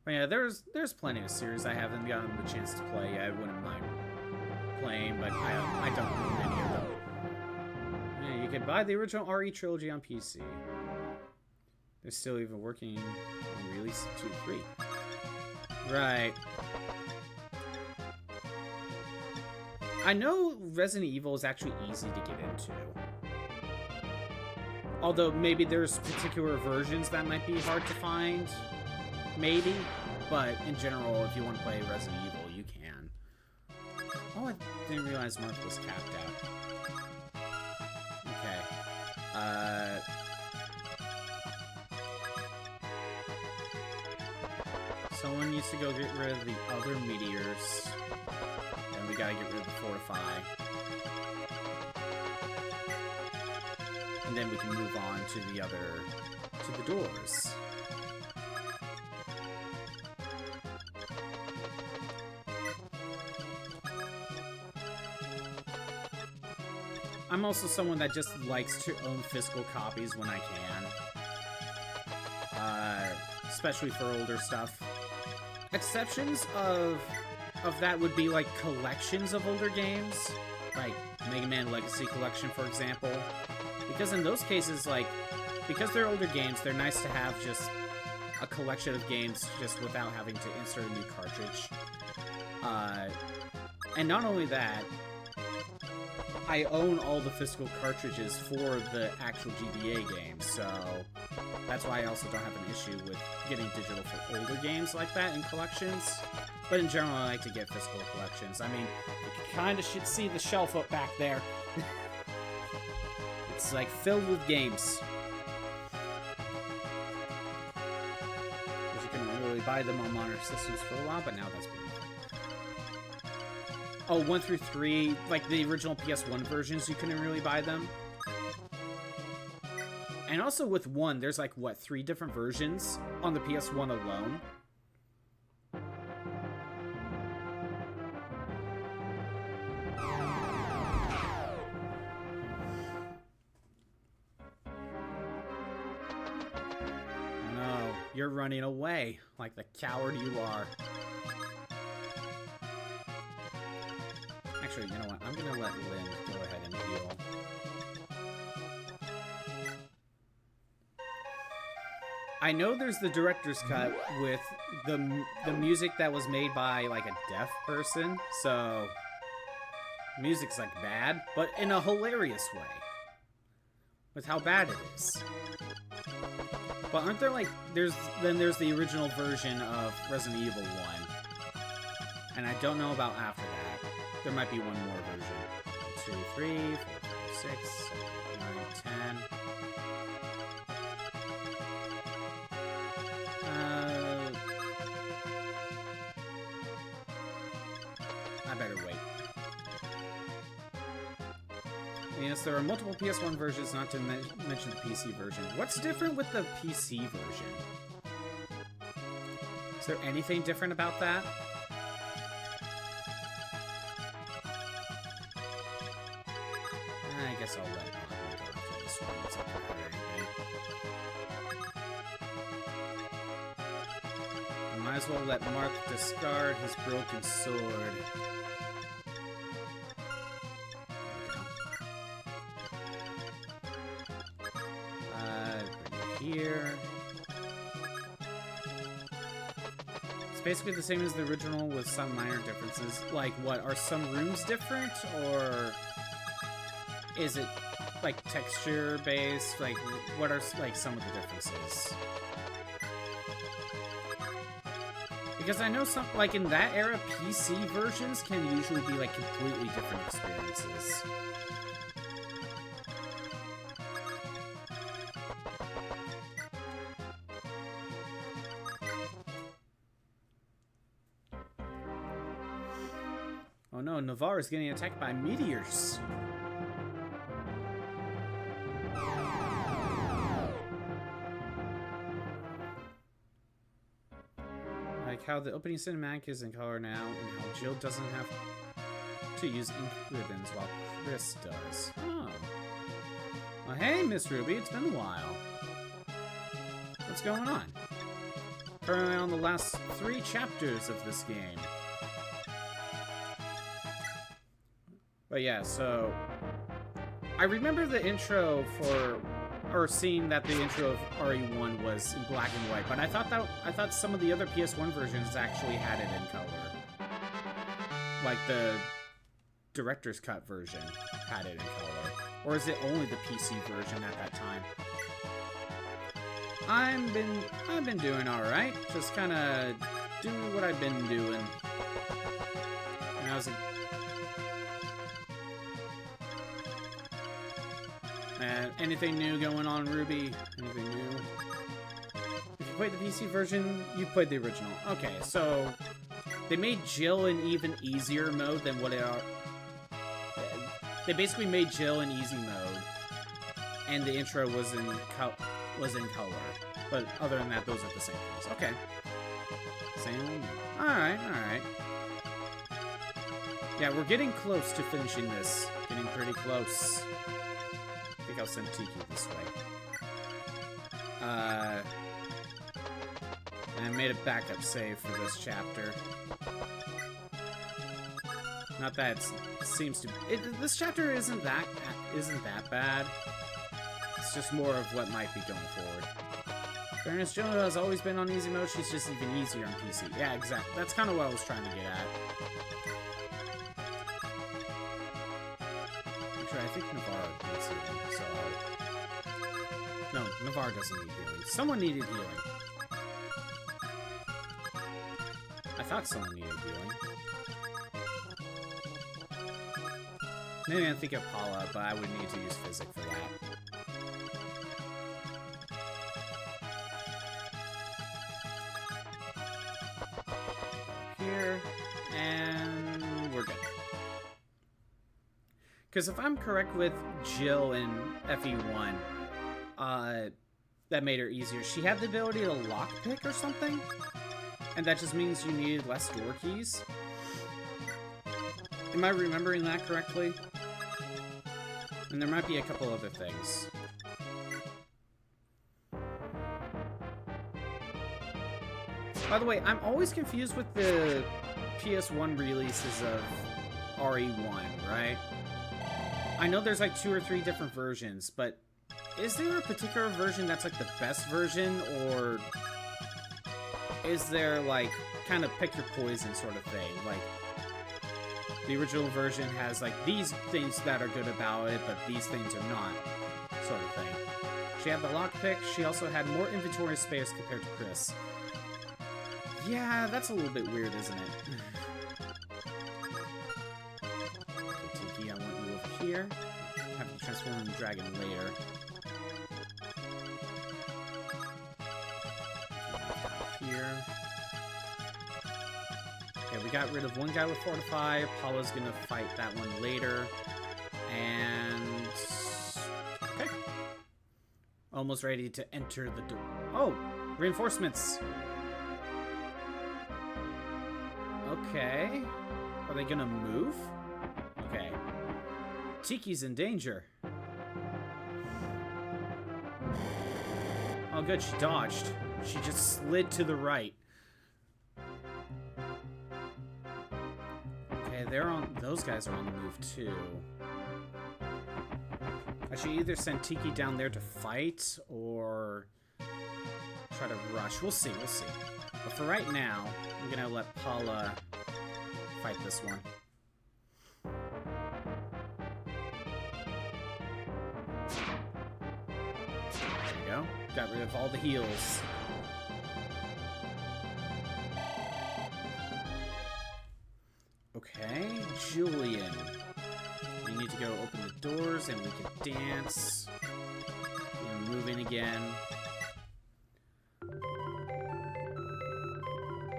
But yeah, there's plenty of series I haven't gotten the chance to play. I wouldn't mind playing, but I don't own any of them. Yeah, you can buy the original RE trilogy on PC. They're still even working on release 2, 3. Right. I know Resident Evil is actually easy to get into. Although maybe there's particular versions that might be hard to find. Maybe. But in general, if you want to play Resident Evil, you can. Oh, I didn't realize Marth was capped out. Okay. Someone needs to go get rid of the other meteors. And we gotta get rid of the Fortify. And then we can move on to the doors. I'm also someone that just likes to own physical copies when I can. Especially for older stuff. Exceptions of that would be like collections of older games, like Mega Man Legacy Collection, for example. Because in those cases, like, because they're older games, they're nice to have just a collection of games just without having to insert a new cartridge. And not only that, I own all the physical cartridges for the actual GBA games, so that's why I also don't have an issue with getting digital for older games like that in collections. But in general, I like to get physical collections. I mean, you kind of should see the shelf up back there. It's like filled with games. Because you couldn't really buy them on modern systems for a while, but now that's been... Oh, 1 through 3, like the original PS1 versions, you couldn't really buy them. And also with 1, there's like, what, 3 different versions on the PS1 alone? No, you're running away like the coward you are. Actually, you know what? I'm gonna let Lynn go ahead and heal. I know there's the director's cut with the music that was made by like a deaf person, so music's like bad, but in a hilarious way. With how bad it is. But aren't there like there's the original version of Resident Evil 1. And I don't know about after that. There might be one more version. 2, 3, 4, 5, 6, 7, 8, 9, 10. I better wait. Yes, there are multiple PS1 versions, not to mention the PC version. What's different with the PC version? Is there anything different about that? I guess I'll let Mark go after this one. It's not gonna hurt anything. Might as well let Mark discard his broken sword. Here. It's basically the same as the original with some minor differences. Like, what, are some rooms different, or is it, like, texture-based? Like, what are, like, some of the differences? Because I know some, like, in that era, PC versions can usually be, like, completely different experiences. Oh no, Navarre is getting attacked by meteors. Like how the opening cinematic is in color now, and how Jill doesn't have to use ink ribbons while Chris does. Oh. Well, hey, Miss Ruby, it's been a while. What's going on? Currently on the last 3 chapters of this game. But yeah, so I remember the intro for, or seeing that the intro of RE1 was in black and white, but I thought some of the other PS1 versions actually had it in color. Like the director's cut version had it in color. Or is it only the PC version at that time? I've been doing alright. Just kinda doing what I've been doing. And I was anything new going on, Ruby? Anything new? If you played the PC version, you played the original. Okay, so they made Jill in even easier mode than what it are. They basically made Jill in easy mode, and the intro was in color. But other than that, those are the same things. Okay. Same. All right. Yeah, we're getting close to finishing this. Getting pretty close. I think I'll send Tiki this way. And I made a backup save for this chapter. Not that it seems to. This chapter isn't that bad. It's just more of what might be going forward. Fairness, Jill has always been on easy mode. She's just even easier on PC. Yeah, exactly. That's kind of what I was trying to get at. Actually, I think Navarre needs healing, so no, Navarre doesn't need healing. Someone needed healing. I thought someone needed healing. Maybe I think of Paula, but I would need to use Physic for that. Here, and we're good. Because if I'm correct with Jill in FE1, that made her easier. She had the ability to lockpick or something, and that just means you needed less door keys. Am I remembering that correctly? And there might be a couple other things. By the way, I'm always confused with the PS1 releases of RE1, right? I know there's like 2 or 3 different versions, but is there a particular version that's like the best version, or is there like kind of pick your poison sort of thing? Like, the original version has like these things that are good about it, but these things are not, sort of thing. She had the lockpick. She also had more inventory space compared to Chris. Yeah, that's a little bit weird, isn't it? here. Have to transform into a dragon later. Here. Okay, we got rid of one guy with Fortify. Paula's gonna fight that one later. And... okay. Almost ready to enter the door. Oh! Reinforcements! Okay. Are they gonna move? Okay. Tiki's in danger. Oh good, she dodged. She just slid to the right. Okay, those guys are on the move too. I should either send Tiki down there to fight or try to rush. We'll see, we'll see. But for right now, I'm gonna let Paula fight this one. There we go. Got rid of all the heals. Okay, Julian. We need to go open the doors and we can dance. And move in again.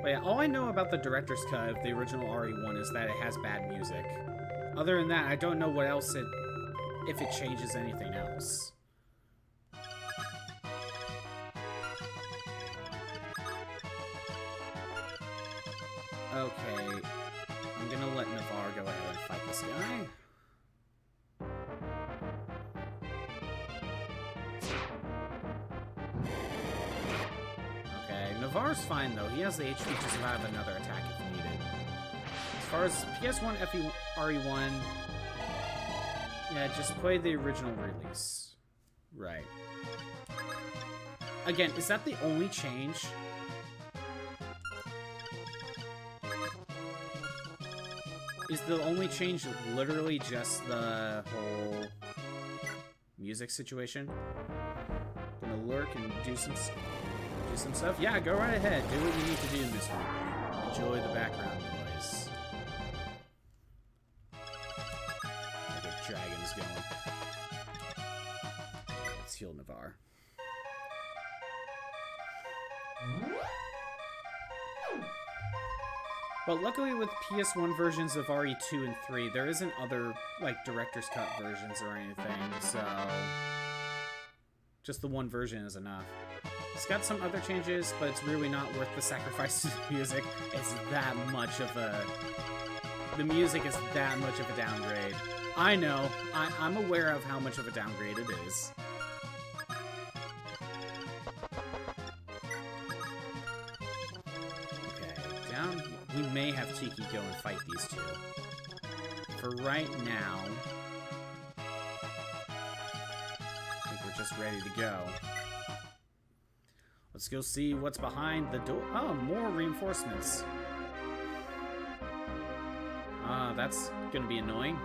But yeah, all I know about the director's cut of the original RE1 is that it has bad music. Other than that, I don't know what else if it changes anything else. Okay, I'm gonna let Navarre go ahead and fight this guy. Navarre's fine, though. He has the HP to survive another attack if needed. As far as PS1 RE1, yeah, just play the original release. Right. Again, is that the only change? Is the only change literally just the whole music situation? Gonna lurk and do some stuff? Yeah, go right ahead. Do what you need to do in this movie. Enjoy the background noise. Like a dragon's going. Let's heal Navarre. But luckily with PS1 versions of RE2 and 3, there isn't other, like, director's cut versions or anything, so... just the one version is enough. It's got some other changes, but it's really not worth the sacrifice to the music. It's that much of a... the music is that much of a downgrade. I know. I'm aware of how much of a downgrade it is. Okay, down here. We may have Tiki go and fight these two. For right now... I think we're just ready to go. Let's go see what's behind the door. Oh, more reinforcements. That's gonna be annoying.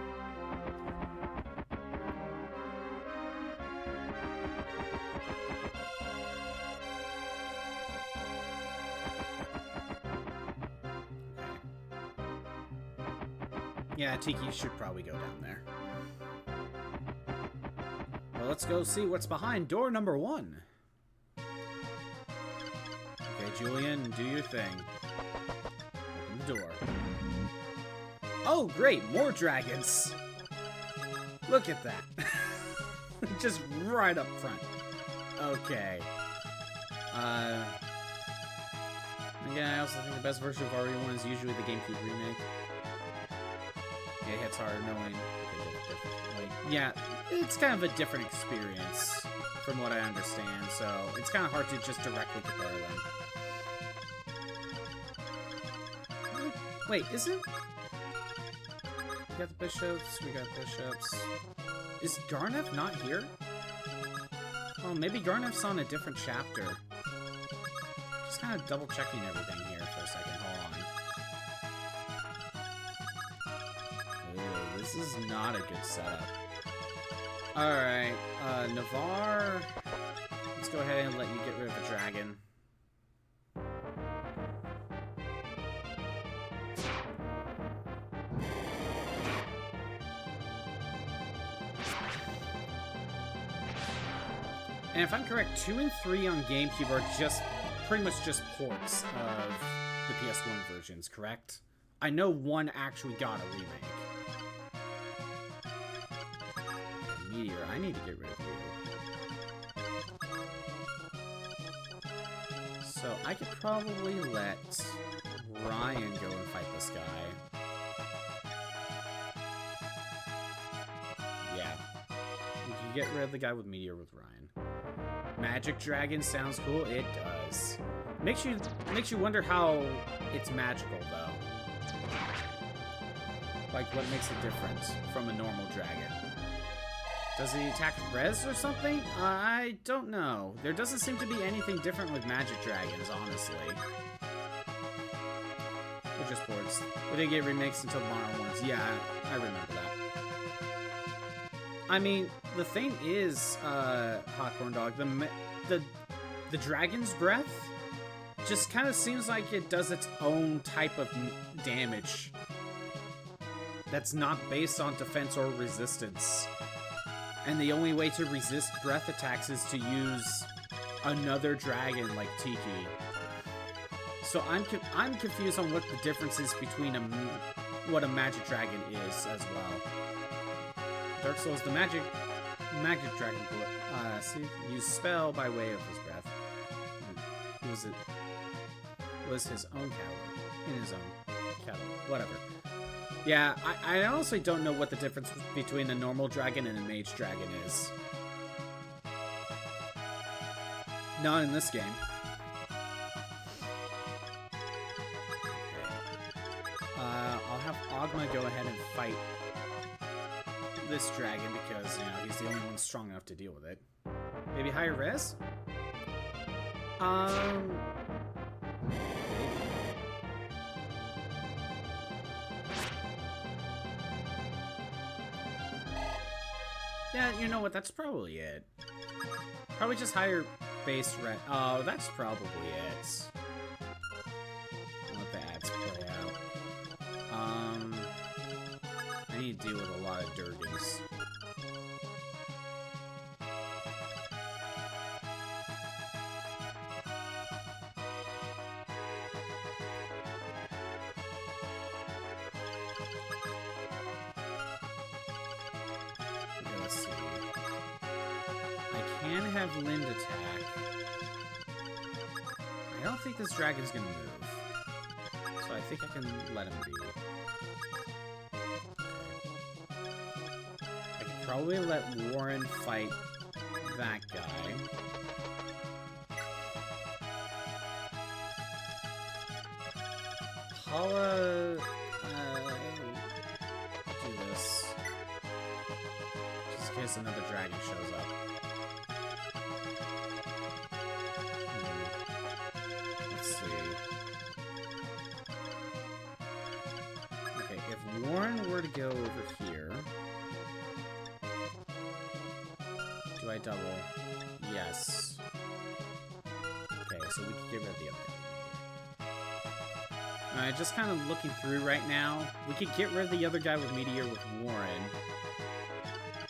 Yeah, Tiki should probably go down there. Well, let's go see what's behind door number 1. Julian, do your thing. Open the door. Oh, great! More dragons! Look at that. Just right up front. Okay. Again, I also think the best version of RE1 is usually the GameCube remake. Yeah, it hits harder knowing they did it differently. Yeah, it's kind of a different experience from what I understand, so it's kind of hard to just directly compare them. Wait, isn't... we got the bishops, we got bishops. Is Garnef not here? Oh, maybe Garnef's on a different chapter. Just kind of double checking everything here for a second. Hold on. Ooh, this is not a good setup. Alright, Navarre. Let's go ahead and let you get rid of the dragon. And if I'm correct, 2 and 3 on GameCube are just pretty much just ports of the PS1 versions, correct? I know 1 actually got a remake. Meteor, I need to get rid of you. So I could probably let Ryan go and fight this guy. Yeah. We can get rid of the guy with Meteor with Ryan. Magic Dragon sounds cool. It does. Makes you wonder how it's magical, though. Like, what makes it different from a normal dragon? Does he attack res or something? I don't know. There doesn't seem to be anything different with magic dragons, honestly. They're just boards. They didn't get remakes until modern ones. Yeah, I remember that. I mean, the thing is, Hot Corn Dog, the dragon's breath just kind of seems like it does its own type of damage that's not based on defense or resistance. And the only way to resist breath attacks is to use another dragon like Tiki. So I'm confused on what the difference is between what a magic dragon is as well. Dark Souls, the magic dragon use spell by way of his breath. Was his own cattle in his own cattle, whatever. Yeah, I honestly don't know what the difference between a normal dragon and a mage dragon is. Not in this game. I'll have Ogma go ahead and fight this dragon because, you know, he's the only one strong enough to deal with it. Maybe higher res? Yeah, you know what? That's probably it. Probably just higher base rate. Oh, that's probably it. I'll let the ads play out. I need to deal with a lot of Durgans. Have Lind attack. I don't think this dragon's gonna move. So I think I can let him be. I could probably let Warren fight that guy. Paula... do this. Just in case another dragon shows up. Warren were to go over here. Do I double? Yes. Okay, so we can get rid of the other guy. Alright, just kind of looking through right now. We could get rid of the other guy with Meteor with Warren.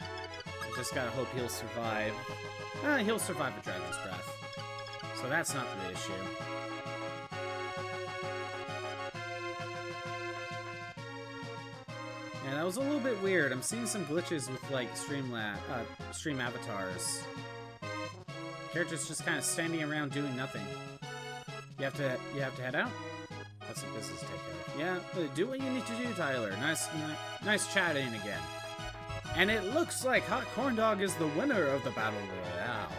I just gotta hope he'll survive. He'll survive a Dragon's Breath. So that's not the issue. Yeah, that was a little bit weird. I'm seeing some glitches with, like, stream avatars. Characters just kind of standing around doing nothing. You have to head out? That's some business to take care of. Yeah, do what you need to do, Tyler. Nice chatting again. And it looks like Hot Corn Dog is the winner of the Battle Royale.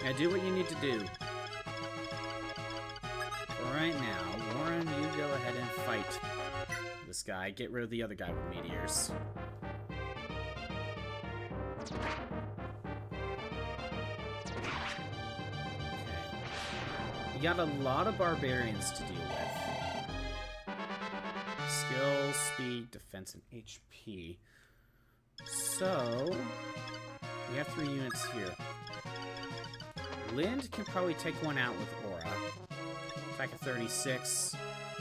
Yeah, do what you need to do. For right now, Warren, you go ahead and fight this guy. Get rid of the other guy with meteors. Okay. We got a lot of barbarians to deal with. Skill, speed, defense, and HP. So, we have 3 units here. Lind can probably take one out with Aura. Attack of 36.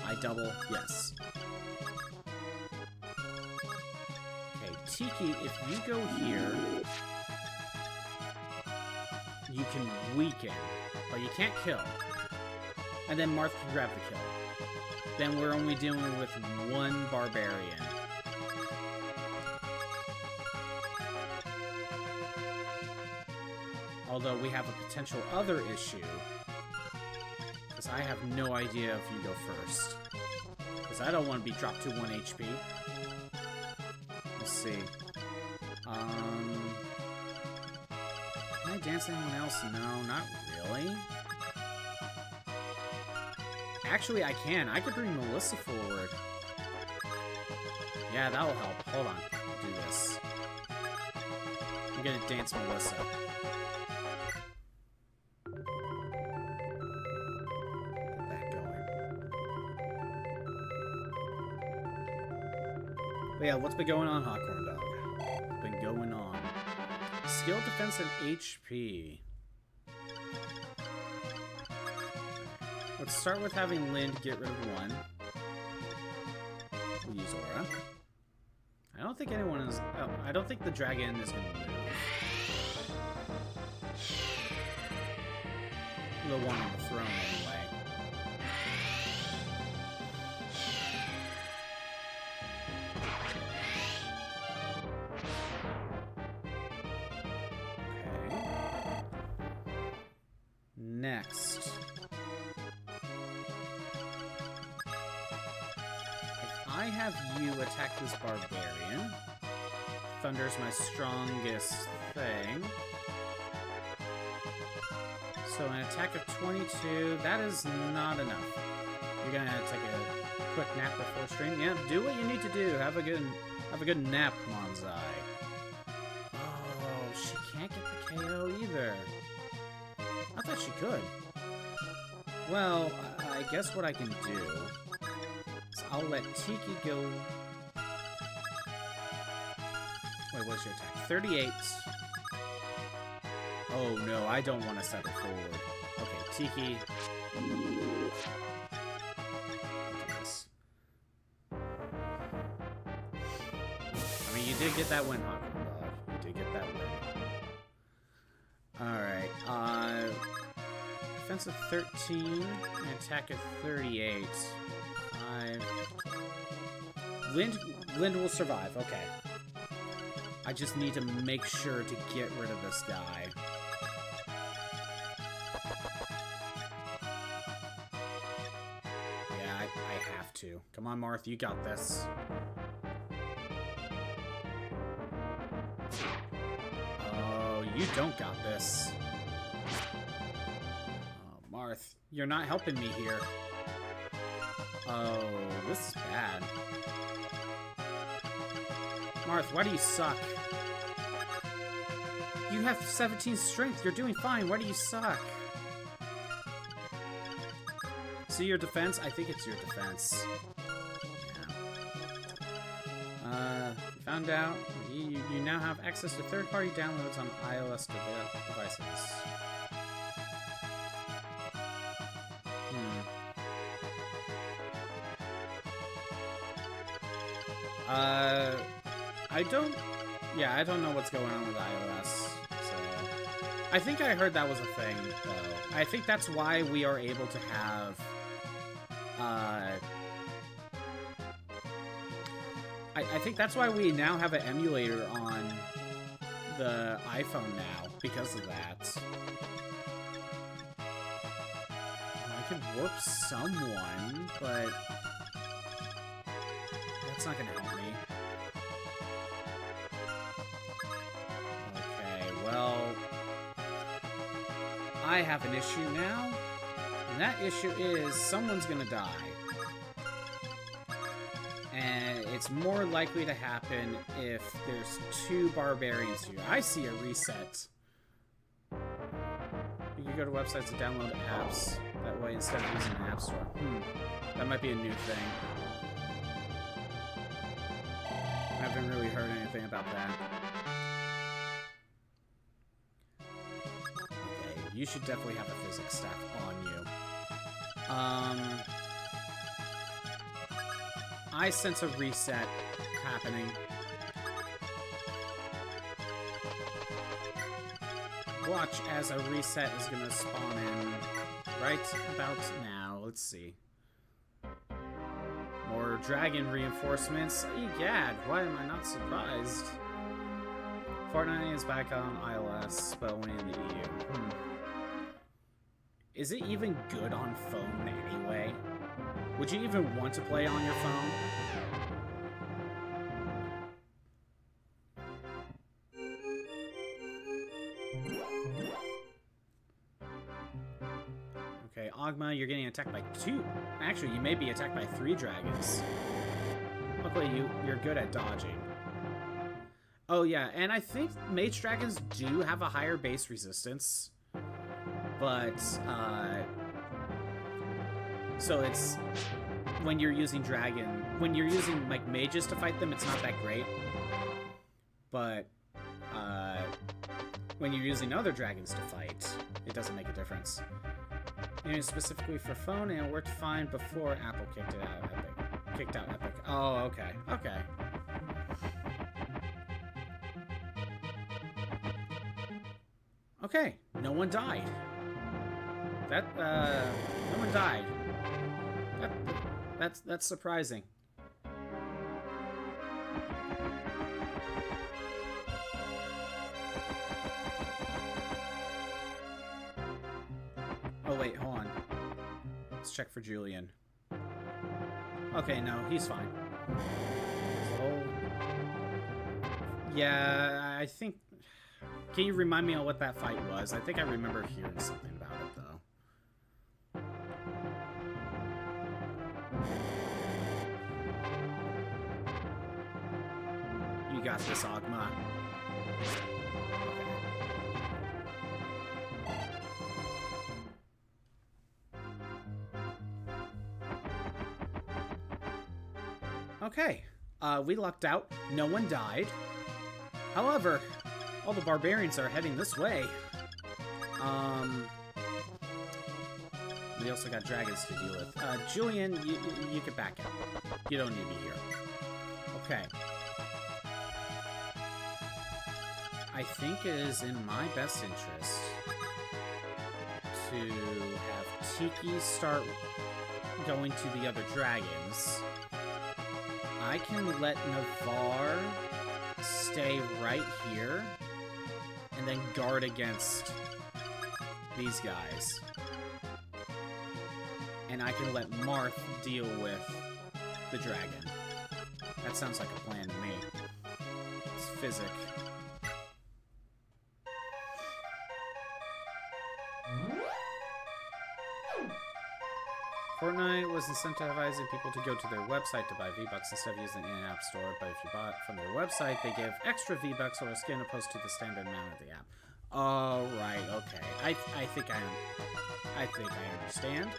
I double, yes. Okay, Tiki, if you go here, you can weaken, but you can't kill. And then Marth can grab the kill. Then we're only dealing with one barbarian. Although we have a potential other issue. Because I have no idea if you go first. Because I don't want to be dropped to 1 HP. Let's see. Can I dance anyone else? No, not really. Actually, I can. I could bring Melissa forward. Yeah, that'll help. Hold on. I'll do this. I'm gonna dance Melissa. Get that going. But yeah, what's been going on, Hawkhorn Dog? What's been going on? Skill, defense, and HP. Let's start with having Lind get rid of one. We'll use Aura. I don't think anyone is... Oh, I don't think the dragon is going to move. The one on the throne, anyway. Okay. Next. I have you attack this barbarian. Thunder's my strongest thing. So an attack of 22, that is not enough. You're gonna take a quick nap before stream. Yeah, do what you need to do. Have a good nap, Monzai. Oh, she can't get the KO either. I thought she could. Well, I guess what I can do. I'll let Tiki go... Wait, what's your attack? 38. Oh no, I don't want to set her forward. Okay, Tiki. Do this. I mean, you did get that win, Hawkman Dog. You did get that win. Alright, defense of 13, and attack of 38. Lind will survive, okay. I just need to make sure to get rid of this guy. Yeah, I have to. Come on, Marth, you got this. Oh, you don't got this. Oh, Marth, you're not helping me here. Oh, this is bad. Marth, why do you suck? You have 17 strength. You're doing fine. Why do you suck? See your defense? I think it's your defense. Yeah. Found out you now have access to third-party downloads on iOS devices. I don't know what's going on with iOS, so... I think I heard that was a thing, though. I think that's why we are able to have, I think that's why we now have an emulator on the iPhone now, because of that. I could warp someone, but... that's not gonna help me. Well, I have an issue now, and that issue is someone's gonna die. And it's more likely to happen if there's 2 barbarians here. I see a reset. You can go to websites to download apps. That way, instead of using an app store. That might be a new thing. I haven't really heard anything about that. You should definitely have a physics staff on you. I sense a reset happening. watch as a reset is gonna spawn in right about now. Let's see. More dragon reinforcements. Egad, why am I not surprised? Fortnite is back on iOS, but only in the EU. Is it even good on phone anyway? Would you even want to play on your phone? Okay, Ogma, you're getting attacked by 2. Actually, you may be attacked by 3 dragons. Luckily, you're good at dodging. Oh yeah, and I think mage dragons do have a higher base resistance. But, so it's, when you're using like mages to fight them, it's not that great. But, when you're using other dragons to fight, it doesn't make a difference. And specifically for phone, and it worked fine before Apple kicked it out. Kicked out Epic. Oh, okay. Okay. Okay. No one died. No one died. That's surprising. Oh wait, hold on. Let's check for Julian. Okay, no, he's fine. So, yeah, I think... Can you remind me of what that fight was? I think I remember hearing something about it, though. You got this, Ogma. Okay, we lucked out. No one died. However, all the barbarians are heading this way. We also got dragons to deal with. Julian, you can back out. You don't need me here. Okay. I think it is in my best interest to have Tiki start going to the other dragons. I can let Navarre stay right here and then guard against these guys. And I can let Marth deal with the dragon. That sounds like a plan to me. It's physic. Fortnite was incentivizing people to go to their website to buy V-Bucks instead of using the in-app store, but if you bought from their website, they give extra V-Bucks or a skin opposed to the standard amount of the app. Oh, right, okay. I think I understand.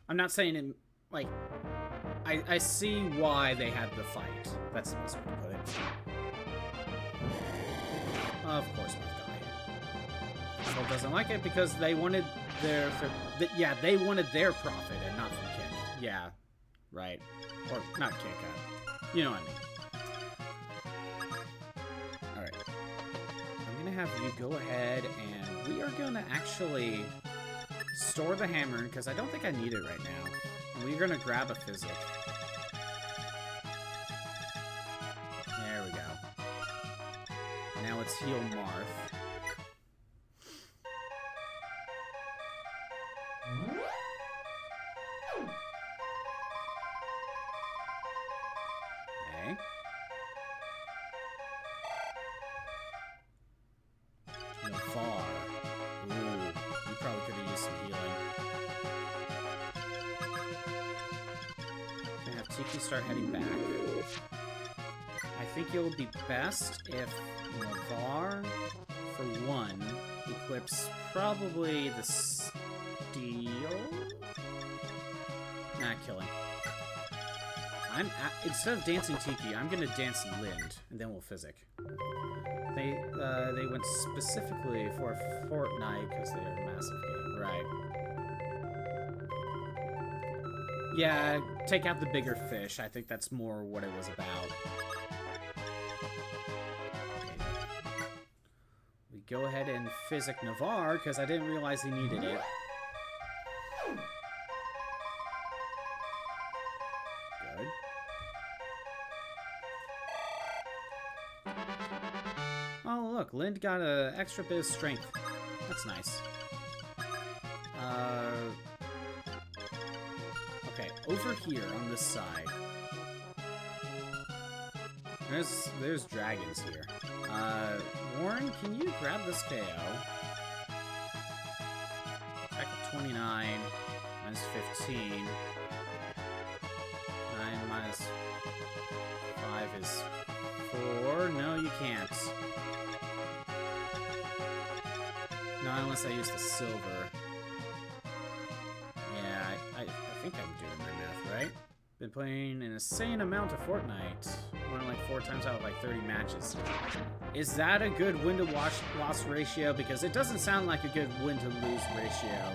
I'm not saying it, like, I see why they had the fight. That's the best way to put it. Of course, my guy. Apple doesn't like it because they wanted they wanted their profit and not from Kick. Yeah, right. Or not Kick. You know what I mean. Alright. I'm gonna have you go ahead and we are gonna actually store the hammer because I don't think I need it right now. And we're gonna grab a physic. There we go. Now let's heal Marth. Okay. Navarre. Ooh, you probably could have used some healing. Gonna have Tiki start heading back. I think it would be best if Navarre, for one, equips probably the steel. Nah, killing. Instead of dancing Tiki, I'm gonna dance Lind, and then we'll physic. They went specifically for Fortnite because they are a massive game, right? Yeah, take out the bigger fish. I think that's more what it was about. Okay. go ahead and Physic Navarre, because I didn't realize he needed it. Good. Oh, look, Lind got an extra bit of strength. That's nice. Okay, over here on this side. There's dragons here. Warren, can you grab this KO? Attack at 29, minus 15. 9 minus 5 is 4. No, you can't. Not unless I use the silver. Yeah, I think I'm doing my math right. Been playing an insane amount of Fortnite. Won like 4 times out of like 30 matches. Is that a good win to loss ratio? Because it doesn't sound like a good win to lose ratio.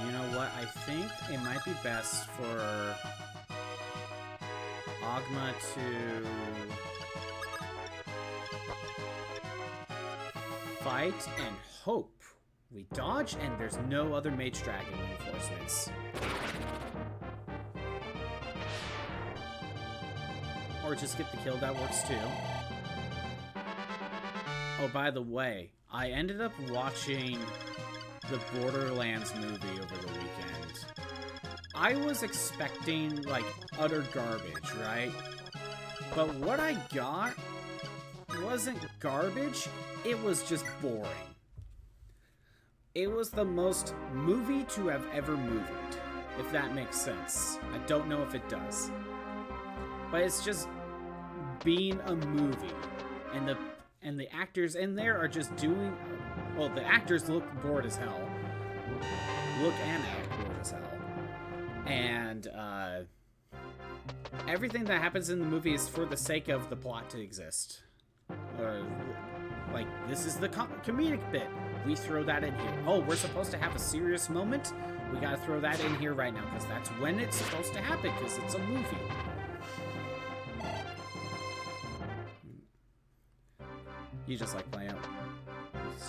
You know what? I think it might be best for Ogma to fight and hope we dodge and there's no other Mage Dragon reinforcements. Or just get the kill, that works too. Oh, by the way, I ended up watching the Borderlands movie over the weekend. I was expecting, like, utter garbage, right? But what I got wasn't garbage, it was just boring. It was the most movie to have ever moved, if that makes sense. I don't know if it does. But it's just being a movie, and the actors in there are just doing... Well, the actors look bored as hell. Look and act bored as hell. And, everything that happens in the movie is for the sake of the plot to exist. Like, this is the comedic bit. We throw that in here. Oh, we're supposed to have a serious moment? We gotta throw that in here right now, because that's when it's supposed to happen, because it's a movie. You just like playing out.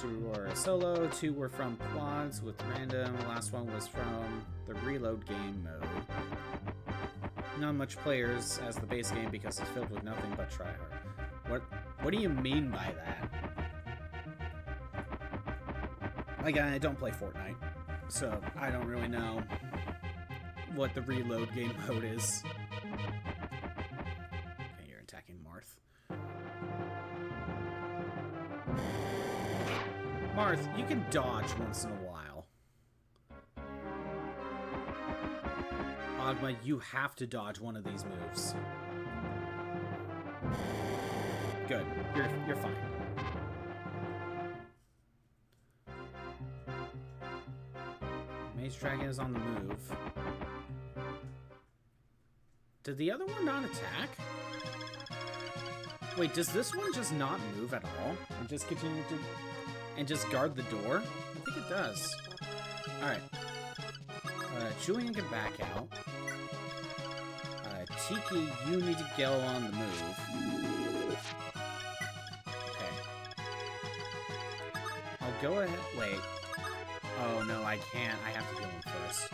2 were solo, 2 were from quads with random, the last one was from the reload game mode. Not much players as the base game because it's filled with nothing but tryhard. What do you mean by that? Again, I don't play Fortnite, so I don't really know what the reload game mode is. Okay, you're attacking Marth. Marth, you can dodge once in a while. Ogma, you have to dodge one of these moves. Good. You're fine. Mage Dragon is on the move. Did the other one not attack? Wait, does this one just not move at all? And just continue to... And just guard the door? I think it does. Alright. Julian can back out. Tiki, you need to go on the move. Okay. I'll go ahead... Wait. Oh, no, I can't. I have to heal him first.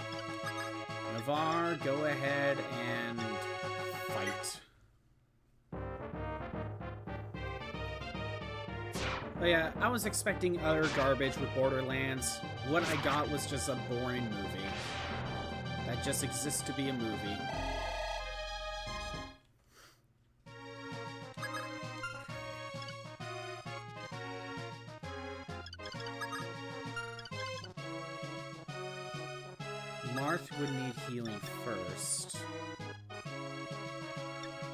Navarre, go ahead and fight. But yeah, I was expecting utter garbage with Borderlands. What I got was just a boring movie. That just exists to be a movie. Marth would need healing first.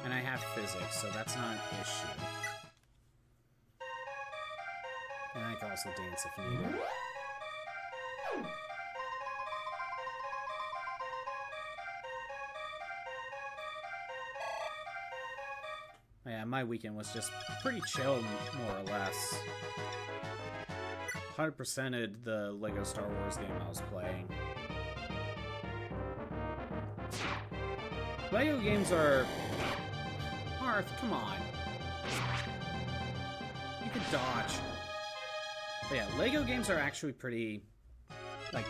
And I have physics, so that's not an issue. And I can also dance if needed. Yeah, my weekend was just pretty chill, more or less. 100%ed the Lego Star Wars game I was playing. Lego games are... Marth, come on. You can dodge. But yeah, Lego games are actually pretty... like...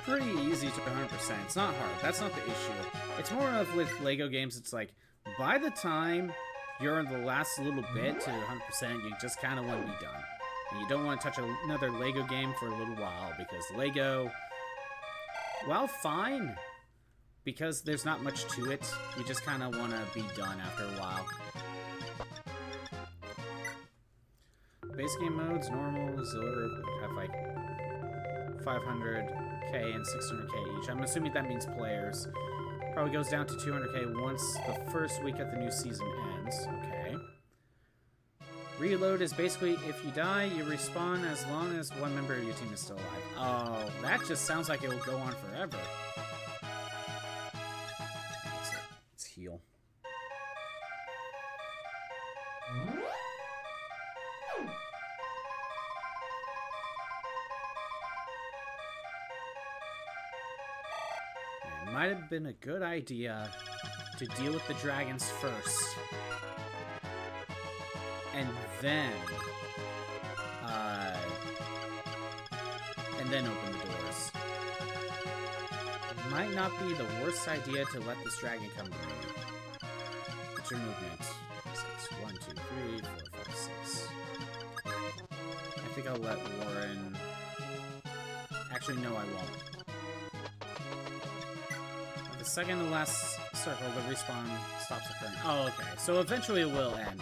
pretty easy to 100%. It's not hard. That's not the issue. It's more of with Lego games, it's like, by the time you're in the last little bit to 100%, you just kind of want to be done. And you don't want to touch another Lego game for a little while, because Lego, well, fine, because there's not much to it. You just kind of want to be done after a while. Base game modes, normal, zero, have like 500k and 600k each. I'm assuming that means players. Probably goes down to 200k once the first week of the new season ends. Okay. Reload is basically if you die, you respawn as long as one member of your team is still alive. Oh, that just sounds like it will go on forever. Let's heal. It might have been a good idea to deal with the dragons first. And then open the doors. It might not be the worst idea to let this dragon come to me. What's your movement? 6. 1, 2, 3, 4, 5, 6. I think I'll let Warren... Actually, no, I won't. At the second to last circle, the respawn stops occurring. Oh, okay. So eventually it will end.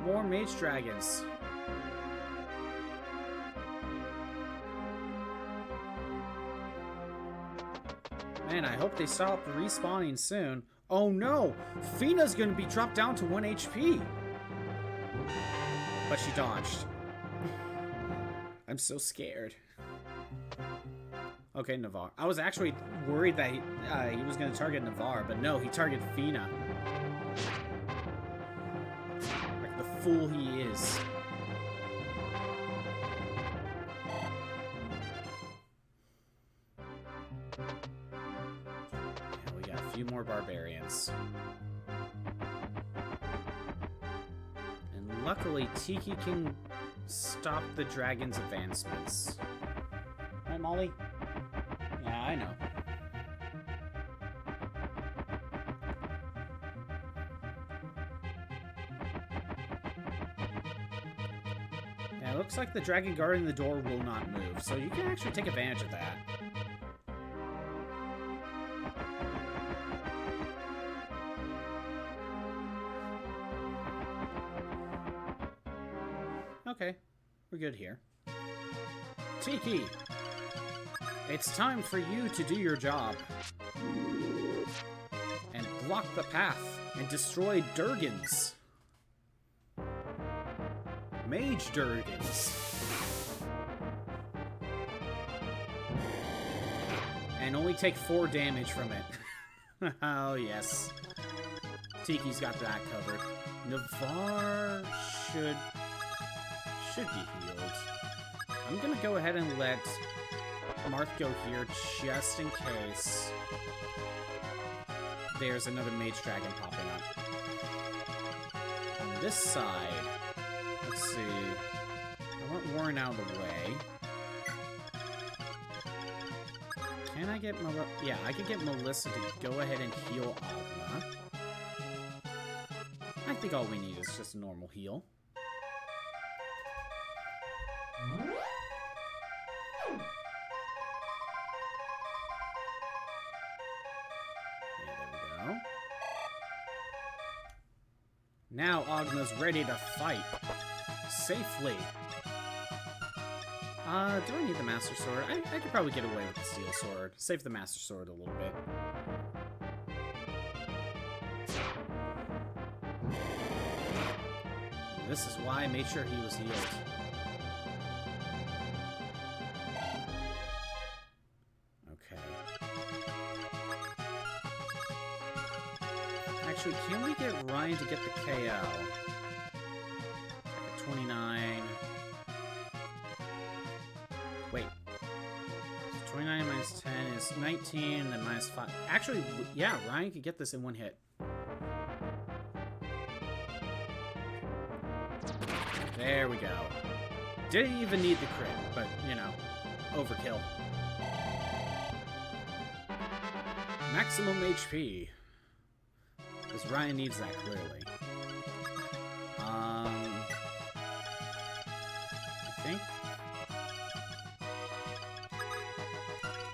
More mage dragons. Man, I hope they stop respawning soon. Oh no! Fina's gonna be dropped down to 1 HP! But she dodged. I'm so scared. Okay, Navarre. I was actually worried that he was gonna target Navarre, but no, he targeted Fina. Fool he is. Yeah, we got a few more barbarians. And luckily, Tiki can stop the dragon's advancements. Right, Molly? Yeah, I know. It looks like the dragon guarding the door will not move, so you can actually take advantage of that. Okay, we're good here. Tiki! It's time for you to do your job. And block the path and destroy Durgans. Mage Durgans. And only take 4 damage from it. Oh, yes. Tiki's got that covered. Navarre should be healed. I'm gonna go ahead and let Marth go here just in case there's another mage dragon popping up. On this side, let's see. I want Warren out of the way. Can I get yeah, I can get Melissa to go ahead and heal Agna. I think all we need is just a normal heal. Yeah, there we go. Now Agna's ready to fight. Safely. Do I need the Master Sword? I could probably get away with the Steel Sword. Save the Master Sword a little bit. This is why I made sure he was healed. Okay. Actually, can we get get the KO. 29. Wait. So 29 minus 10 is 19, and then minus 5. Actually, yeah, Ryan could get this in one hit. There we go. Didn't even need the crit, but, you know, overkill. Maximum HP. Because Ryan needs that, clearly. I think...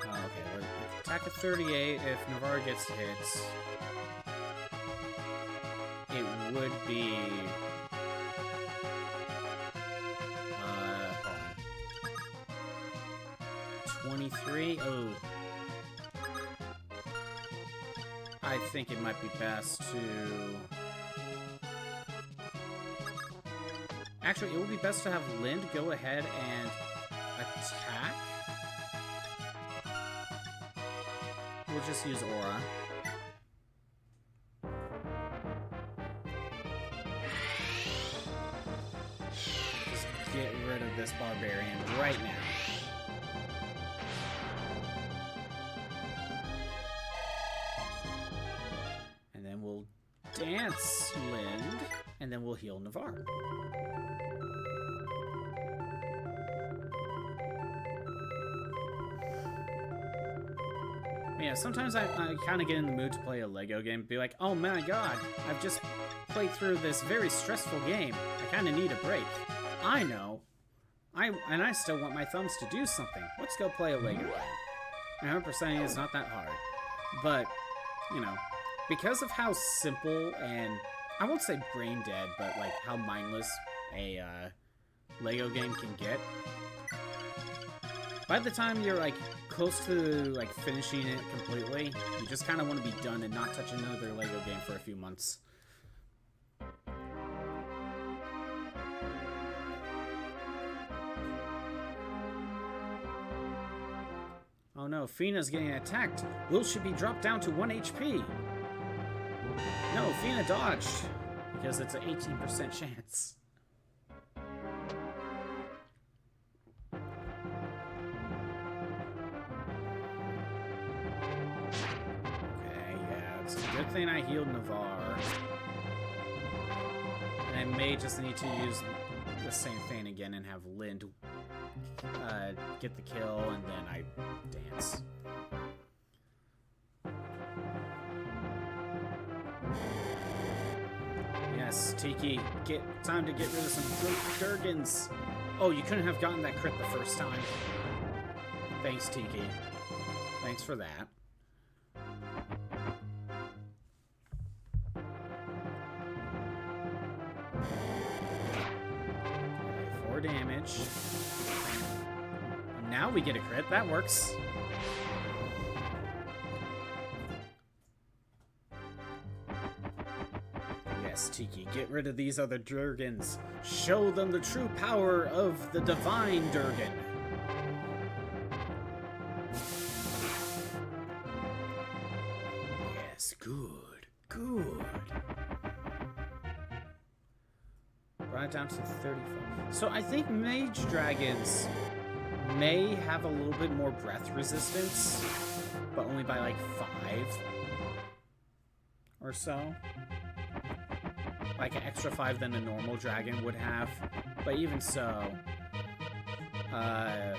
okay, attack of 38. If Navarre gets hits, it would be... hold on. 23? Oh. I think it might be best to... Actually, it would be best to have Lind go ahead and attack. We'll just use Aura. Just get rid of this Barbarian right now. And then we'll dance Lind, and then we'll heal Navarre. Yeah, sometimes I kind of get in the mood to play a Lego game and be like, oh my god, I've just played through this very stressful game. I kind of need a break. I know. And I still want my thumbs to do something. Let's go play a Lego game. 100% it's not that hard. But, you know, because of how simple and, I won't say brain dead, but like how mindless a Lego game can get, by the time you're like close to like finishing it completely, you just kind of want to be done and not touch another Lego game for a few months. Oh no, Fina's getting attacked. Will should be dropped down to 1 HP. No, Fina dodged because it's an 18% chance. Good thing I healed Navarre. And I may just need to use the same thing again and have Lind get the kill, and then I dance. Yes, Tiki, time to get rid of some Durgans. Oh, you couldn't have gotten that crit the first time. Thanks, Tiki. Thanks for that. 4 damage. Now we get a crit. That works. Yes, Tiki, get rid of these other Durgans. Show them the true power of the divine Durgan. Yes, good. Good. Brought it down to 35. So I think Mage Dragons may have a little bit more breath resistance, but only by like 5 or so. Like an extra 5 than a normal dragon would have. But even so, I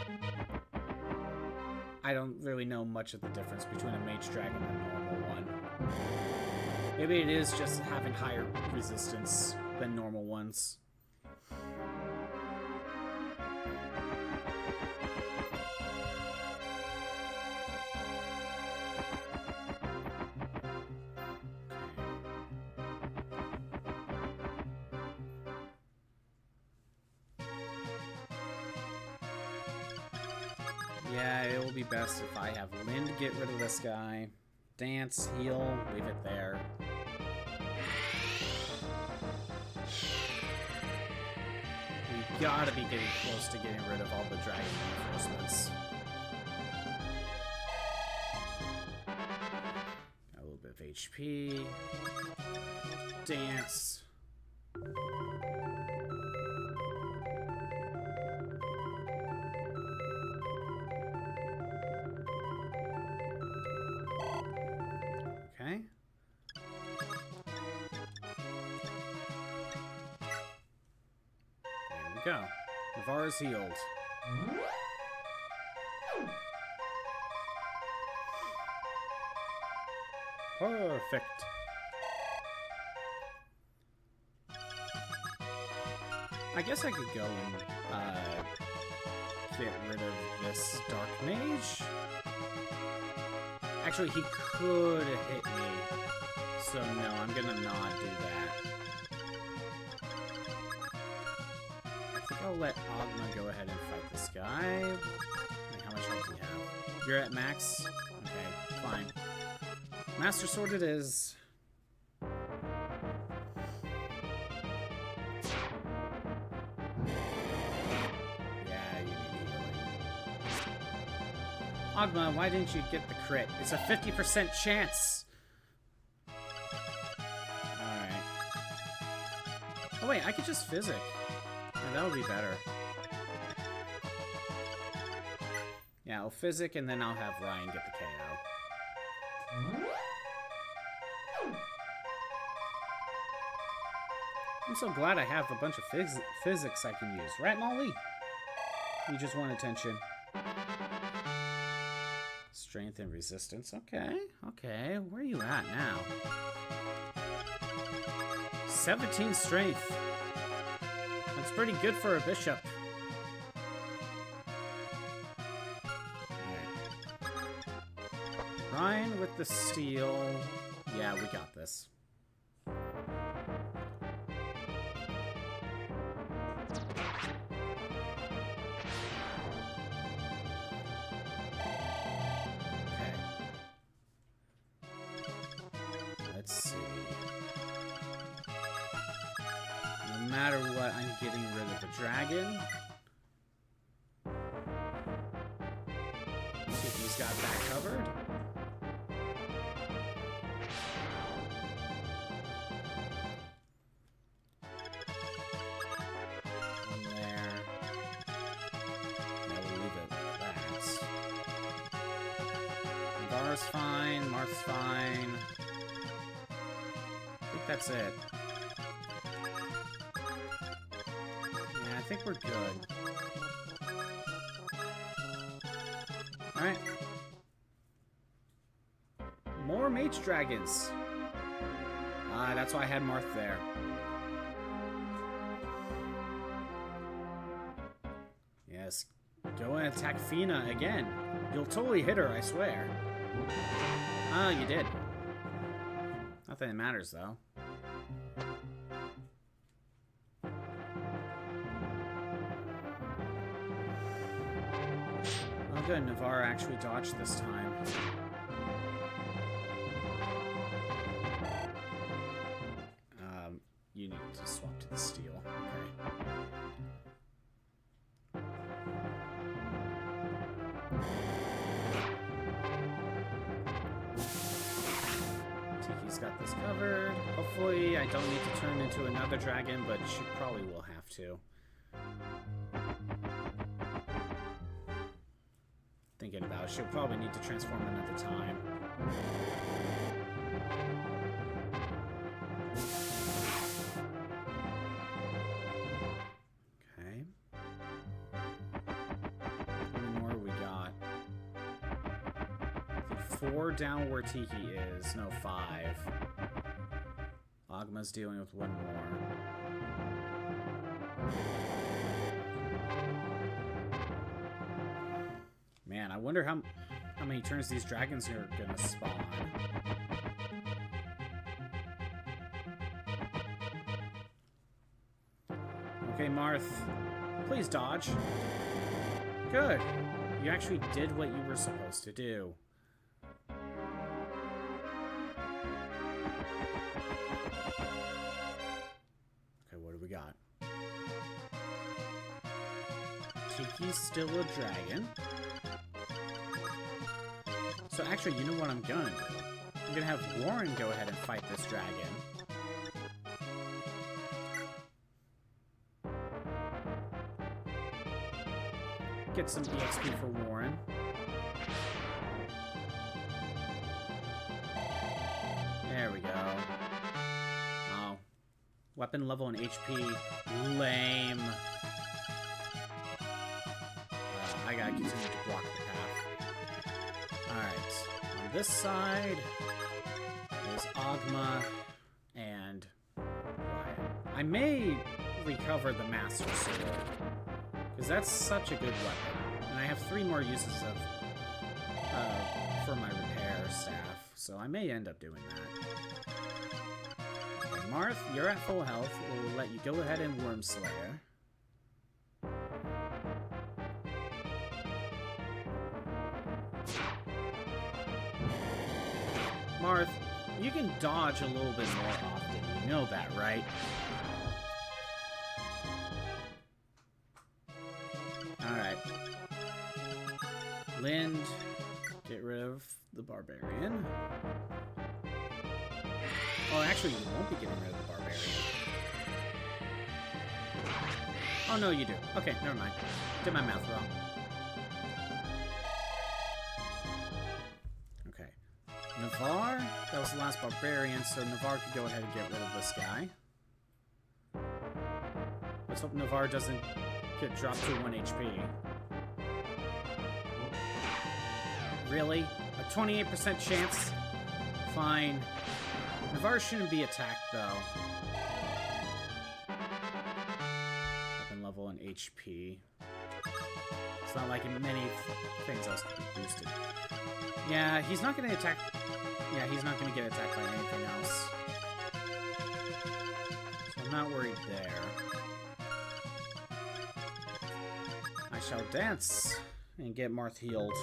don't really know much of the difference between a Mage Dragon and a normal one. Maybe it is just having higher resistance than normal ones. Yeah, it will be best if I have Lind get rid of this guy. Dance, heal, leave it there. We gotta be getting close to getting rid of all the dragon reinforcements. A little bit of HP. dance. Okay. There we go. Navarre is healed. Perfect. I guess I could go and get rid of this Dark Mage. Actually, he could hit me. So no, I'm gonna not do that. I think I'll let Ogma go ahead and fight this guy. Wait, how much health do you have? You're at max? Okay, fine. Master Sword it is. Ogma, why didn't you get the crit? It's a 50% chance! Alright. Oh wait, I could just physic. Yeah, that would be better. Yeah, I'll physic and then I'll have Ryan get the KO. I'm so glad I have a bunch of physics I can use. Right, Molly? You just want attention. Strength and resistance. Okay, okay. Where are you at now? 17 strength. That's pretty good for a bishop. Alright. Ryan with the steel. Yeah, we got this. No matter what, I'm getting rid of the dragon. He's got that covered. One there. Yeah, we'll leave it like that. Navarre's fine, Marth's fine. I think that's it. I think we're good. Alright. More mage dragons. That's why I had Marth there. Yes. Go and attack Fina again. You'll totally hit her, I swear. Ah, you did. Not that it matters, though. Good, Navarre actually dodged this time. You need to swap to the steel. Okay. Tiki's got this covered. Hopefully I don't need to turn into another dragon, but she probably will have to. Thinking about it, she'll probably need to transform another time. Okay. How many more we got? I think 4 down where Tiki is. No, 5. Ogma's dealing with 1 more. Man, I wonder how many turns these dragons are gonna spawn. Okay, Marth, please dodge. Good. You actually did what you were supposed to do. Okay, what do we got? Tiki's still a dragon. So actually, you know what I'm gonna do? I'm gonna have Warren go ahead and fight this dragon. get some EXP for Warren. There we go. Oh. Weapon level and HP. Lame. I gotta continue to block the path. Alright. On this side is Ogma and Ryan. I may recover the Master Sword, because that's such a good weapon. And I have 3 more uses of for my repair staff, so I may end up doing that. Okay, Marth, you're at full health. We'll let you go ahead and Worm Slayer. Marth, you can dodge a little bit more often. You know that, right? Alright. Lind, get rid of the Barbarian. Oh, actually, you won't be getting rid of the Barbarian. Oh, no, you do. Okay, never mind. Did my math wrong. Okay. Navarre, that was the last Barbarian, so Navarre could go ahead and get rid of this guy. Let's hope Navarre doesn't get dropped to 1 HP. Really? A 28% chance? Fine. Navarre shouldn't be attacked, though. Weapon level and HP. It's not like in many things else could be boosted. Yeah, he's not going to attack... Yeah, he's not going to get attacked by anything else. So I'm not worried there. I shall dance and get Marth healed.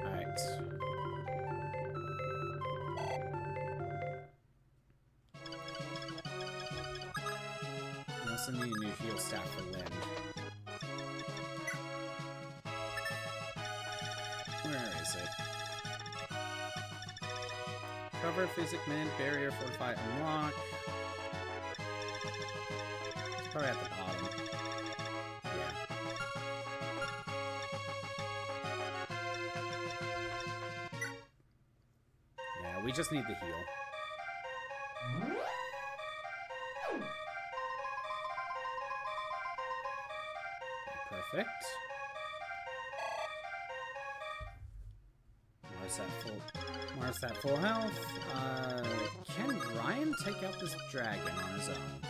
Alright. I also need a new heal staff for Lind. Where is it? Cover, Physic, Mend, Barrier, Fortify, Unlock. It's probably at the bottom. Yeah. Yeah, we just need the heal. Perfect. Mars at full health. Can Ryan take out this dragon on his own?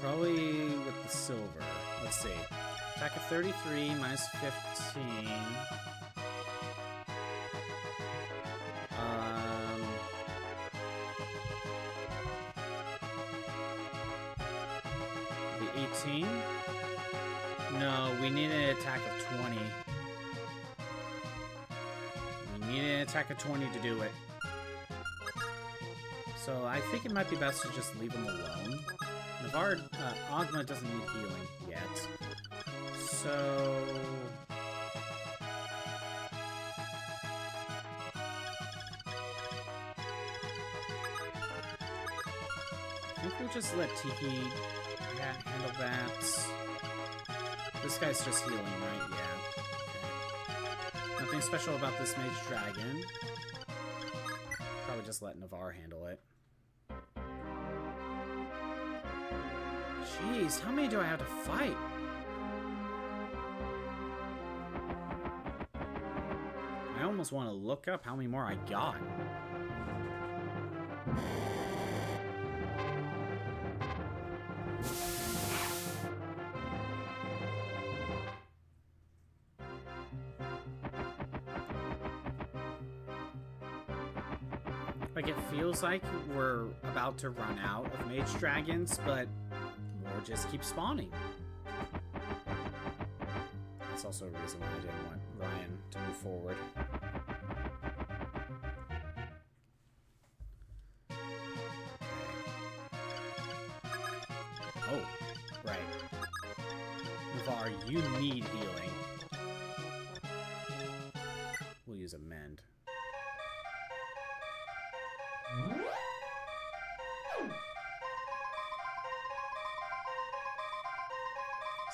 Probably with the silver. Let's see. Attack of 33 minus 15. The 18. No, we need an attack of 20. We need an attack of 20 to do it. So I think it might be best to just leave him alone. Navarre, Ogma doesn't need healing yet. So... I think we'll just let Tiki handle that. This guy's just healing, right? Yeah. Okay. Nothing special about this mage dragon. Probably just let Navarre handle it. Jeez, how many do I have to fight? I almost want to look up how many more I got. Like, it feels like we're about to run out of mage dragons, but more just keep spawning. That's also a reason why I didn't want Ryan to move forward. Oh, right. Navarre, you need healing. We'll use a mend.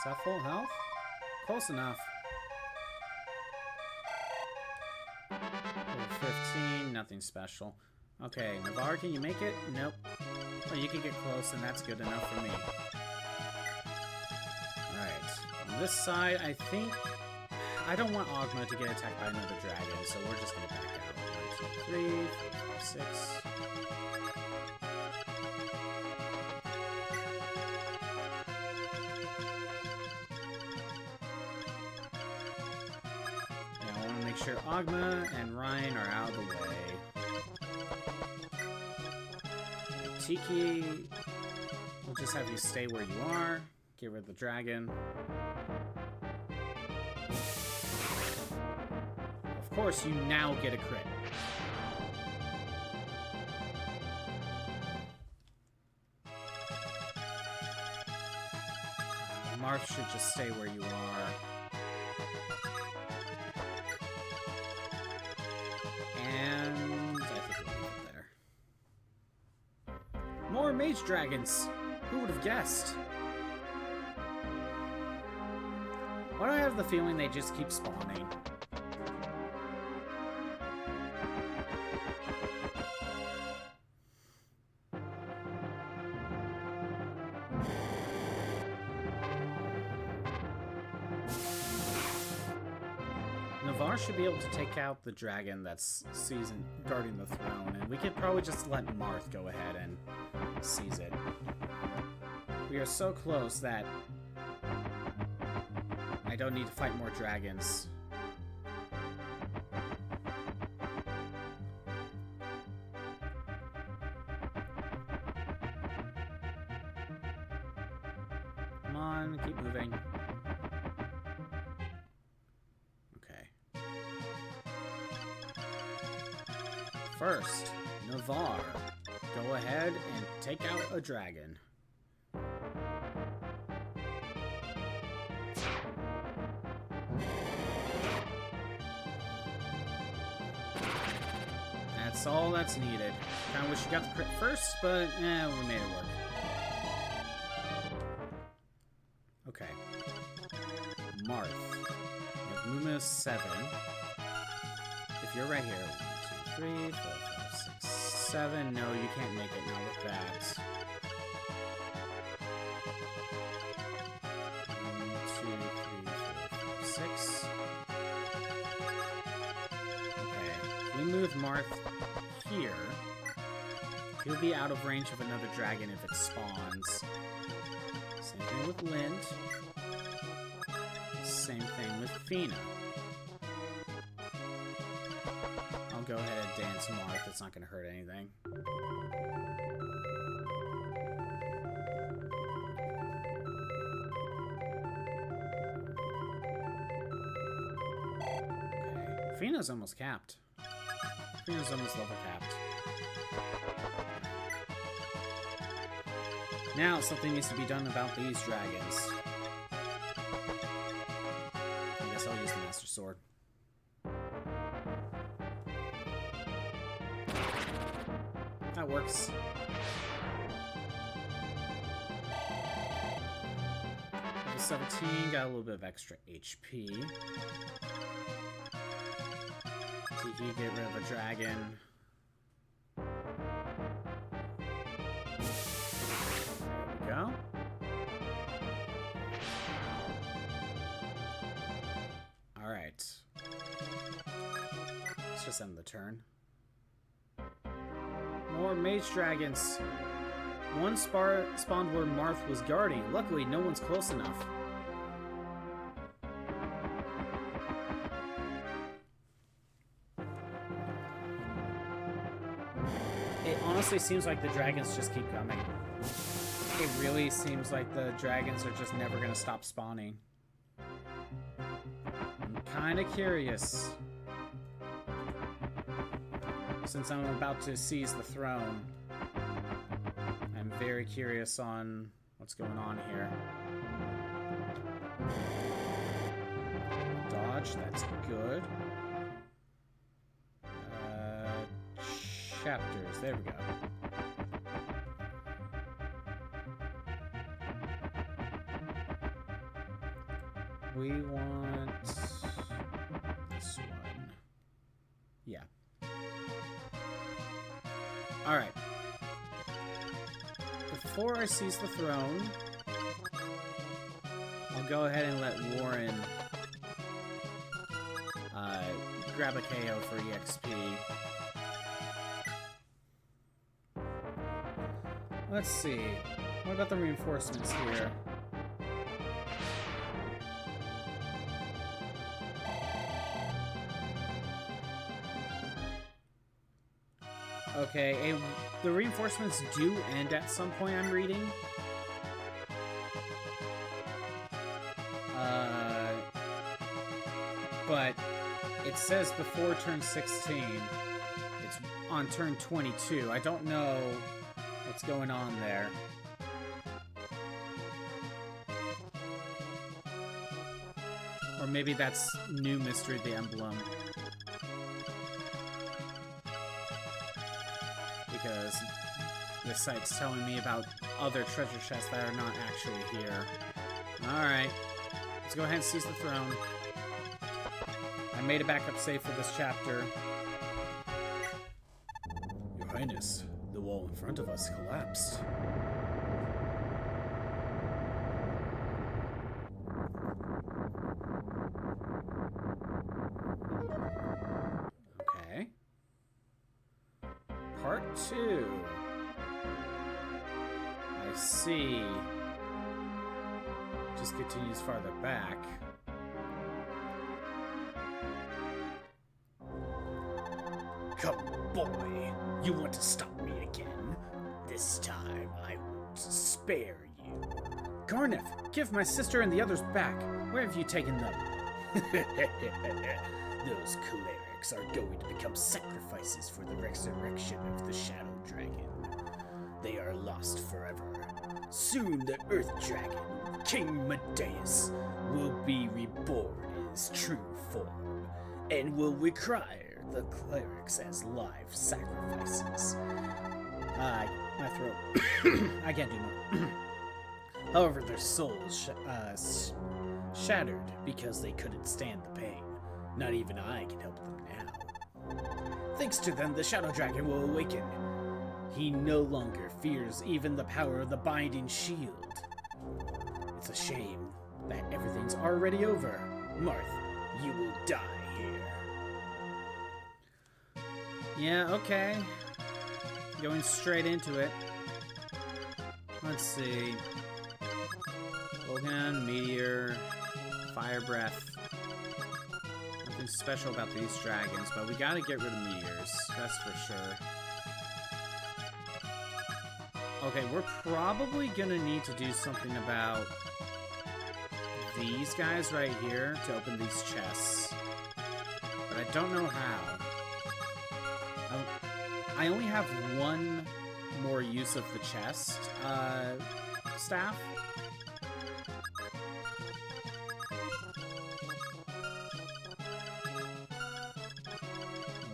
Is that full health? Close enough. Level 15, nothing special. Okay, Navarre, can you make it? Nope. Oh, you can get close, and that's good enough for me. Alright. On this side, I think... I don't want Ogma to get attacked by another dragon, so we're just gonna back out. 1, 2, 3, 4, 5, 6. Yeah, I want to make sure Ogma and Ryan are out of the way. Tiki, we'll just have you stay where you are. Get rid of the dragon. Of course, you now get a crit. Marth should just stay where you are. And I think we'll leave it there. More mage dragons! Who would have guessed? Why do I have the feeling they just keep spawning? Navarre should be able to take out the dragon that's guarding the throne, and we could probably just let Marth go ahead and seize it. We are so close that I don't need to fight more dragons. Come on, keep moving. First, Navarre, go ahead and take out a dragon. That's all that's needed. Kinda wish you got the crit first, but we made it work. Okay. Marth. We have Muma's 7. If you're right here. 3, 4, 5, 6, 7. No, you can't make it now with that. 1, 2, 3, 4, 5, 6. Okay. If we move Marth here, he'll be out of range of another dragon if it spawns. Same thing with Lind. Same thing with Fina. Go ahead and dance Marth. It's not going to hurt anything. Okay. Fina's almost capped. Fina's almost level capped. Now something needs to be done about these dragons. I guess I'll use the Master Sword. That works. Level 17, got a little bit of extra HP. Tiki, get rid of a dragon. There we go. Alright. Let's just end the turn. More mage dragons. One spawned where Marth was guarding. Luckily, no one's close enough. It honestly seems like the dragons just keep coming. It really seems like the dragons are just never going to stop spawning. I'm kind of curious. Since I'm about to seize the throne, I'm very curious on what's going on here. Dodge, that's good. Chapters, there we go. We want this one. Yeah. Alright. Before I seize the throne, I'll go ahead and let Warren grab a KO for EXP. Let's see. What about the reinforcements here? Okay, the reinforcements do end at some point, I'm reading. But it says before turn 16. It's on turn 22. I don't know what's going on there. Or maybe that's new Mystery of the Emblem. Because this site's telling me about other treasure chests that are not actually here. Alright. Let's go ahead and seize the throne. I made a backup save for this chapter. Your Highness, the wall in front of us collapsed. Okay. Part 2. I see. Just continues farther back. Come, boy. You want to stop me again? This time I won't spare you. Garneth, give my sister and the others back. Where have you taken them? Those clerics are going to become sacrifices for the resurrection of the Shadow Dragon. They are lost forever. Soon the Earth Dragon, King Medeus, will be reborn in his true form, and will require the clerics as live sacrifices. My throat. I can't do more. However, their souls shattered because they couldn't stand the pain. Not even I can help them now. Thanks to them, the Shadow Dragon will awaken. He no longer fears even the power of the Binding Shield. It's a shame that everything's already over. Marth, you will die here. Yeah, okay. Going straight into it. Let's see. Volcan, Meteor, Fire Breath. Nothing special about these dragons, but we gotta get rid of meteors. That's for sure. Okay, we're probably gonna need to do something about these guys right here to open these chests. But I don't know how. I only have one more use of the chest staff.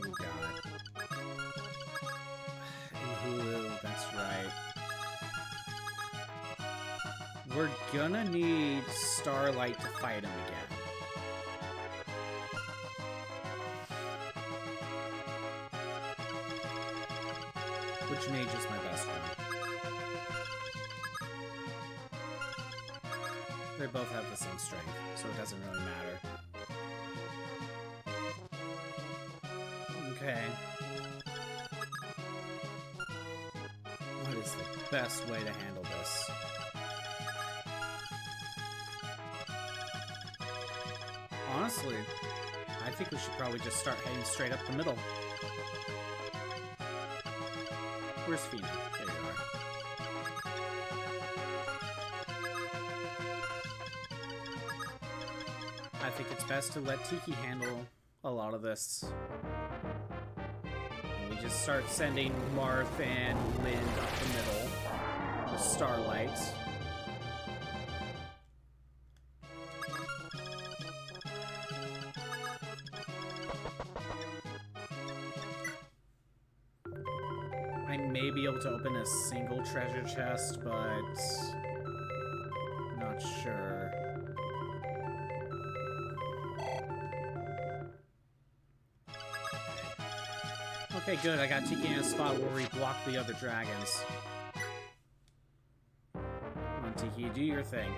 Oh god. And Hulu, that's right. We're gonna need Starlight to fight him again. Which mage is my best one? They both have the same strength, so it doesn't really matter. Okay. What is the best way to handle this? Honestly, I think we should probably just start heading straight up the middle. Where's Fina? There you are. I think it's best to let Tiki handle a lot of this. And we just start sending Marth and Lind up the middle with Starlight. I may be able to open a single treasure chest, but not sure. Okay, good. I got Tiki in a spot where we block the other dragons. Come on, Tiki, do your thing.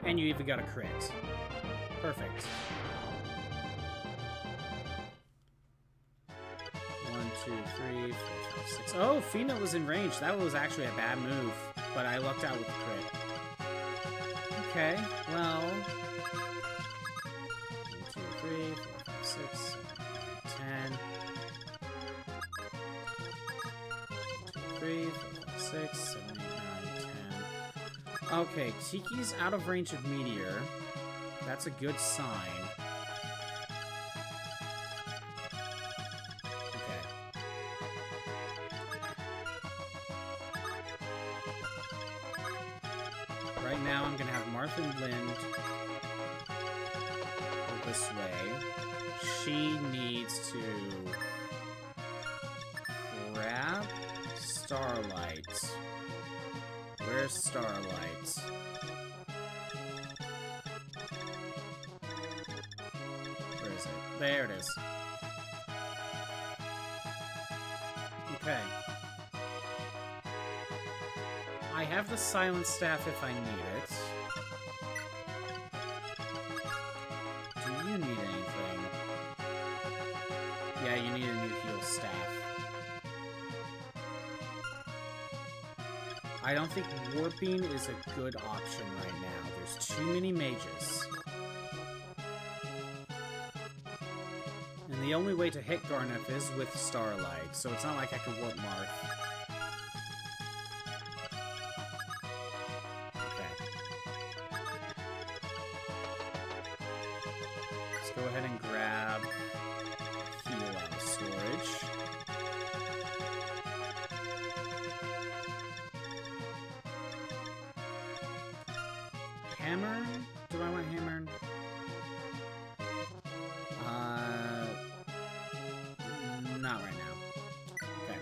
And you even got a crit. Perfect. 1, 2, 3, 4, 5, 6. Oh, Fina was in range. That was actually a bad move, but I lucked out with the crit. Okay, well... 1, 2, 3, 4, 5, 6, 7, 10. 2, 3, 4, 5, 6, 7, 8, 9, 10. Okay, Tiki's out of range of Meteor. That's a good sign. Okay. Right now, I'm gonna have Martha and Lind go this way. She needs to grab Starlight. Where's Starlight? Where is it? There it is. Okay. I have the Silent Staff if I need it. Do you need anything? Yeah, you need a new heal staff. I don't think warping is a good option right now. There's too many mages. And the only way to hit Garneth is with Starlight, so it's not like I could warp Marth. Okay. Let's go ahead and grab heal out of storage. Hammer? Do I want hammer? Not right now. Okay.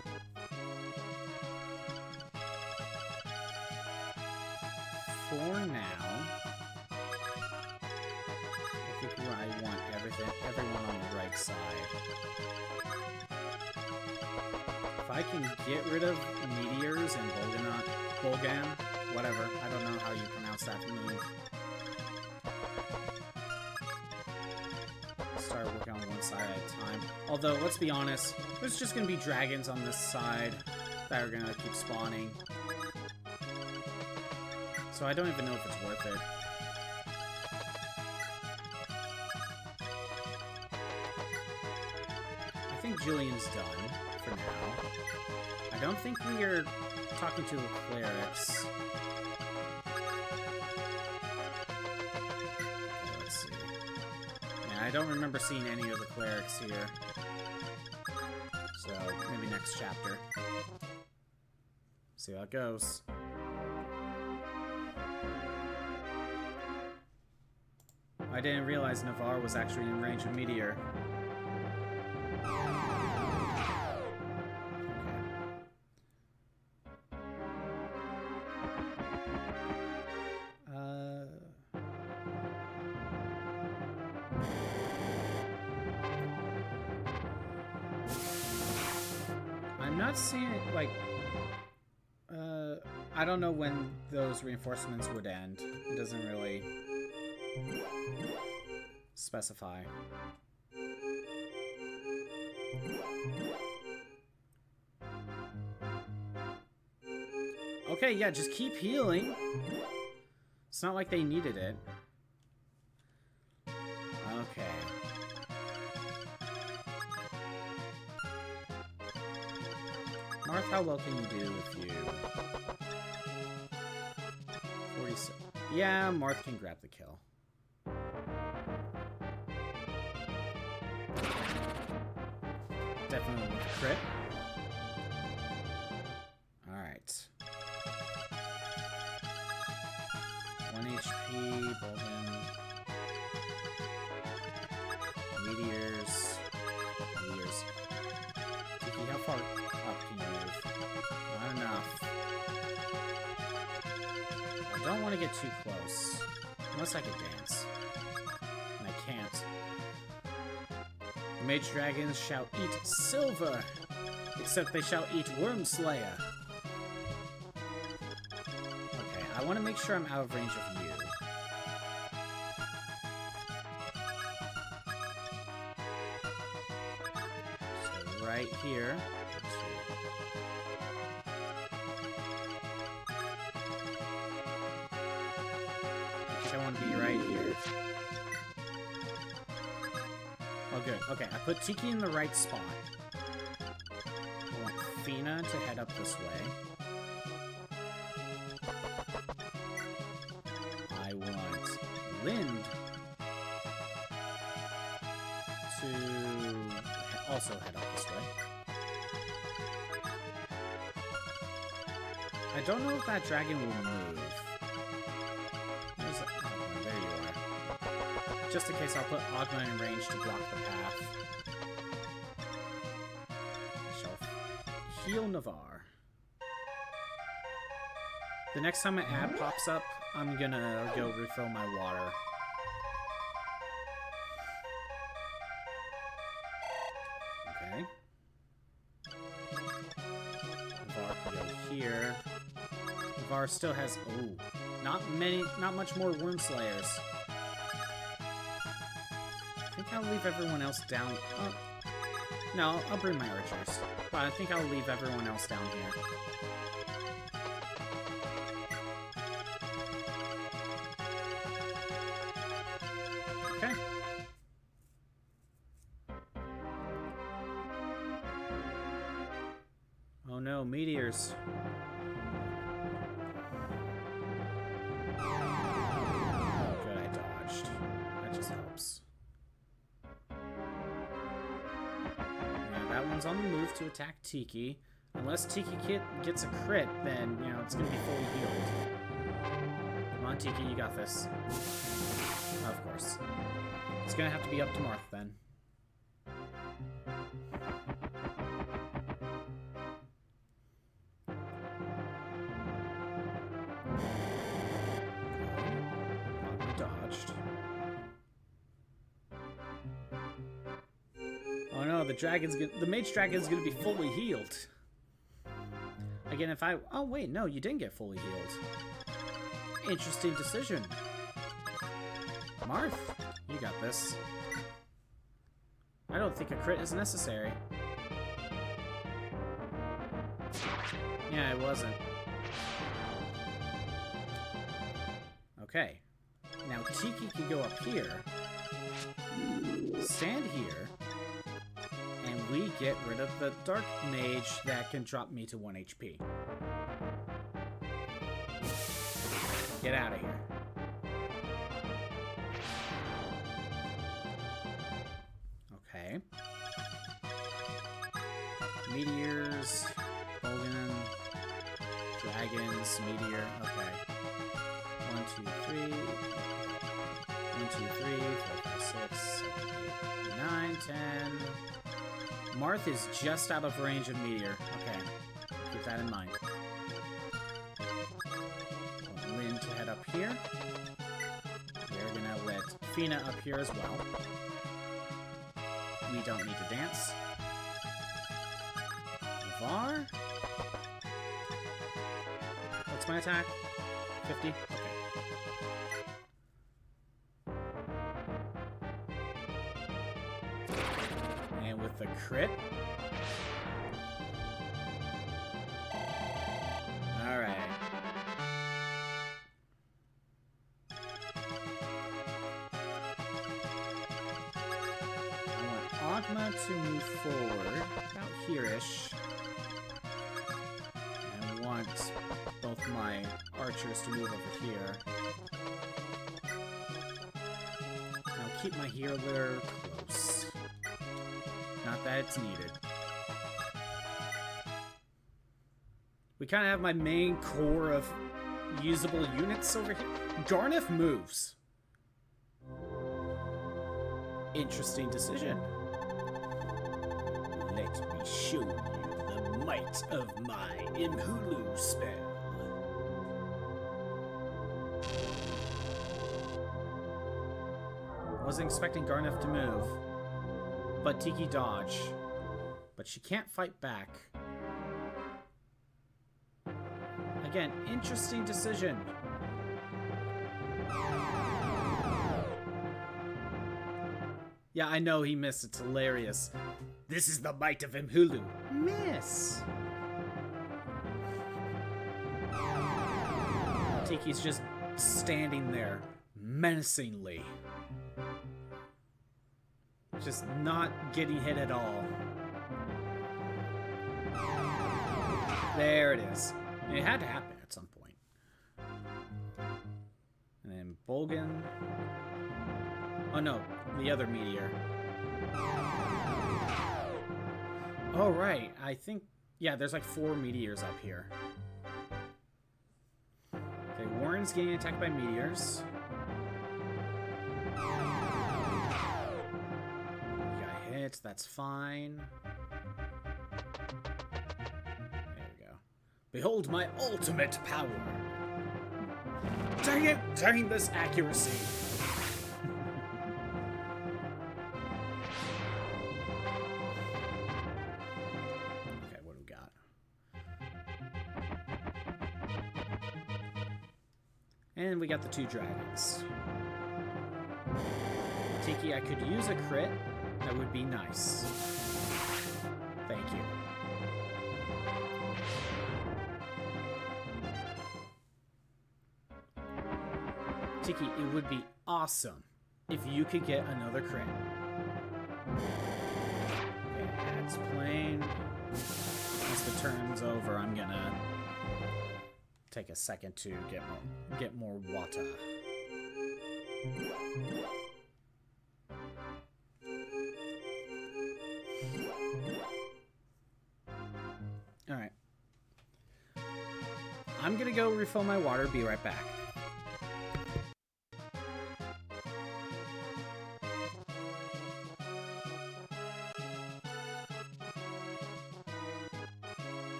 For now, I think I want everyone on the right side. If I can get rid of meteors and Bolgan, whatever, I don't know how you pronounce that move. Start working on one side at a time. Although, let's be honest, there's just gonna be dragons on this side that are gonna keep spawning. So I don't even know if it's worth it. I think Jillian's done for now. I don't think we are talking to the clerics. I don't remember seeing any of the clerics here. So, maybe next chapter. See how it goes. I didn't realize Navarre was actually in range of Meteor. I'm not seeing it, like, I don't know when those reinforcements would end. It doesn't really specify. Okay, yeah, just keep healing. It's not like they needed it. Okay. Marth, how well can you do if you... 46. Yeah, Marth can grab the kill. Definitely with a crit. Alright. 1 HP, Bolden. Meteors. Tiki, how far up can you move? Not enough. I don't want to get too close. Unless I could dance. And I can't. mage dragons shall eat silver, except they shall eat Worm Slayer. Okay, I want to make sure I'm out of range of you. So right here. I want to be right here. Oh, good. Okay, I put Tiki in the right spot. I want Fina to head up this way. I want Lind to also head up this way. I don't know if that dragon will move. Just in case, I'll put Ogma in range to block the path. I shall heal Navarre. The next time an ad pops up, I'm gonna go refill my water. Okay. Navarre can go here. Navarre still has... Oh, not much more Worm Slayers. I think I'll leave everyone else down. No, I'll bring my archers. But I think I'll leave everyone else down here. Okay. Oh no, meteors. Good, I dodged. That just helps. That one's on the move to attack Tiki. Unless Tiki gets a crit, then, you know, it's going to be fully healed. Come on, Tiki, you got this. Of course. It's going to have to be up to Marth, then. Ogma dodged. Oh no, the mage dragon's gonna be fully healed. Again, if I... Oh wait, no, you didn't get fully healed. Interesting decision. Marth, you got this. I don't think a crit is necessary. Yeah, it wasn't. Okay. Now Tiki can go up here. Stand here. And we get rid of the Dark Mage that can drop me to 1 HP. Get out of here. Okay. Meteors, Bogan, Dragons, Meteor. Okay. 1, 2, 3. 1, 2, 3, 4, 5, 6, 7, 8, 9, 10. Marth is just out of range of Meteor. Okay. Keep that in mind. Want Lynn to head up here. We're gonna let Fina up here as well. We don't need to dance. Navarre? What's my attack? 50? Okay. And with the crit. Alright. I want Ogma to move forward, about here-ish. And I want both my archers to move over here. I'll keep my healer close. Not that it's needed. We kind of have my main core of usable units over here. Garneth moves. Interesting decision. Let me show you the might of my Imhulu spell. Wasn't expecting Garneth to move. but Tiki dodge. But she can't fight back. Again, interesting decision. Yeah, I know he missed. It's hilarious. This is the might of Mhulu. Miss. Tiki's just standing there menacingly. Just not getting hit at all. There it is. It had to happen at some point. And then Bolgan. Oh no, the other meteor. Oh right, I think... Yeah, there's like 4 meteors up here. Okay, Warren's getting attacked by meteors. You got hit, that's fine. There we go. Behold my ultimate power! Dang it! Dang this accuracy! Okay, what do we got? And we got the 2 dragons. Tiki, I could use a crit. That would be nice. Thank you. Tiki, it would be awesome if you could get another crit. Okay, that's plain. Once the turn's over, I'm gonna take a second to get more water. All right. I'm gonna go refill my water. Be right back.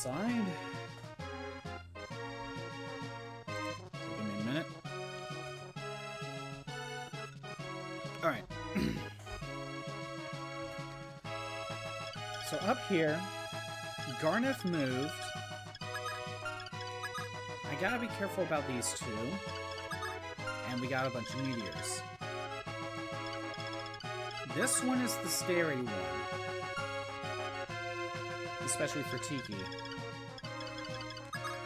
outside. Give me a minute. Alright. So up here, Garneth moved. I gotta be careful about these two. And we got a bunch of meteors. This one is the scary one. Especially for Tiki.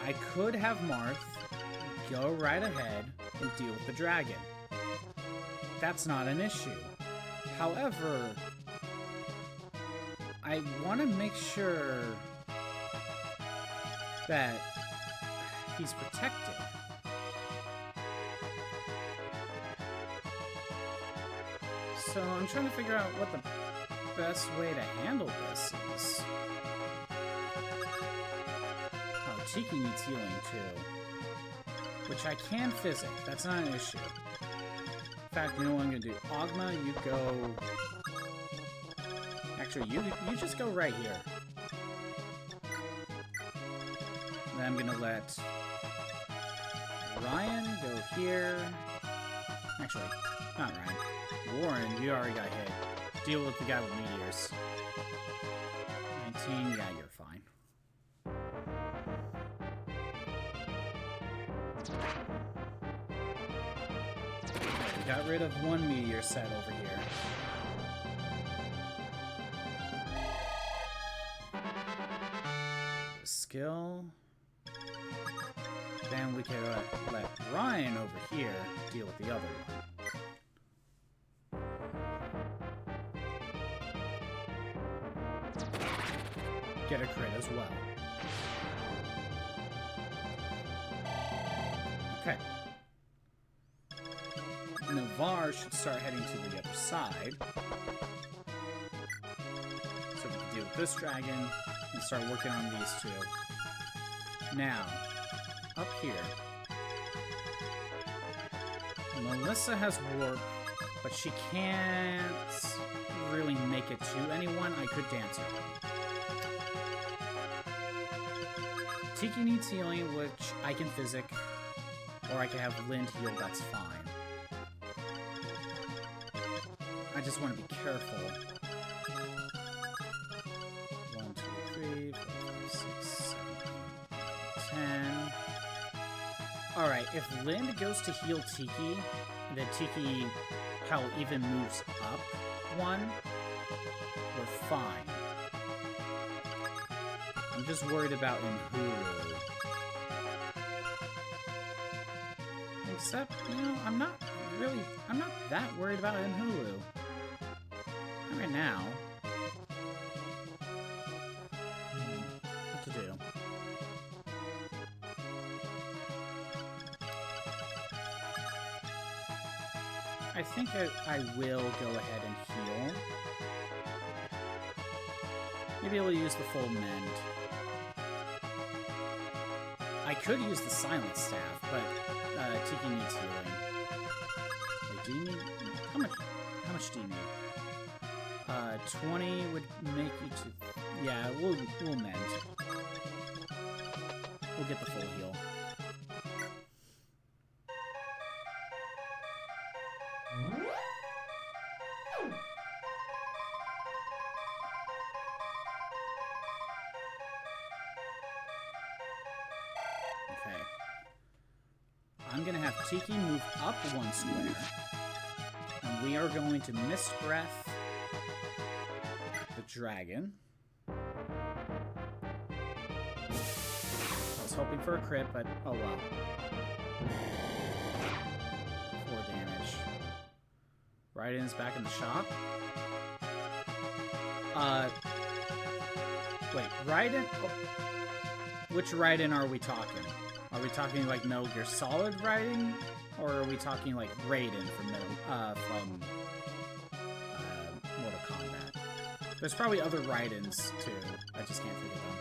I could have Marth go right ahead and deal with the dragon. That's not an issue. However, I want to make sure that he's protected. So I'm trying to figure out what the best way to handle this is. Oh, Tiki needs healing too. Which I can physic. That's not an issue. In fact, you know what I'm going to do? Ogma, you go... Actually, you just go right here. Then I'm going to let Ryan go here. Actually, not Ryan. Warren, you already got hit. Deal with the guy with meteors. 19, yeah, you're fine. We got rid of one meteor set over here. Skill. Then we can let Ryan over here deal with the other one. Get a crit as well. Okay. Navarre should start heading to the other side. So we can deal with this dragon and start working on these two. Now, up here, Melissa has warp, but she can't really make it to anyone. I could dance her. Tiki needs healing, which I can physic, or I can have Lind heal, that's fine. I just want to be careful. 1, 2, 3, 4, 5, 6, 7, 8, 10. Alright, if Lind goes to heal Tiki, then Tiki, hell, even moves up one, we're fine. I'm just worried about Nhuru. Except, you know, I'm not that worried about Nhuru. Not right now. What to do? I think I will go ahead and heal. Maybe I'll use the full mend. I could use the silent staff, but Tiki needs healing. Wait, do you need... How much do you need? 20 would make you to... Yeah, we'll mend. We'll get the full heal. Okay. I'm gonna have Tiki move up one square. And we are going to Mist Breath the dragon. I was hoping for a crit, but oh well. 4 damage. Raiden's back in the shop. Wait, Raiden? Oh. Which Raiden are we talking? Are we talking like Metal Gear Solid Raiden? Or are we talking like Raiden from Mortal Kombat? There's probably other Raidens too. I just can't think of them.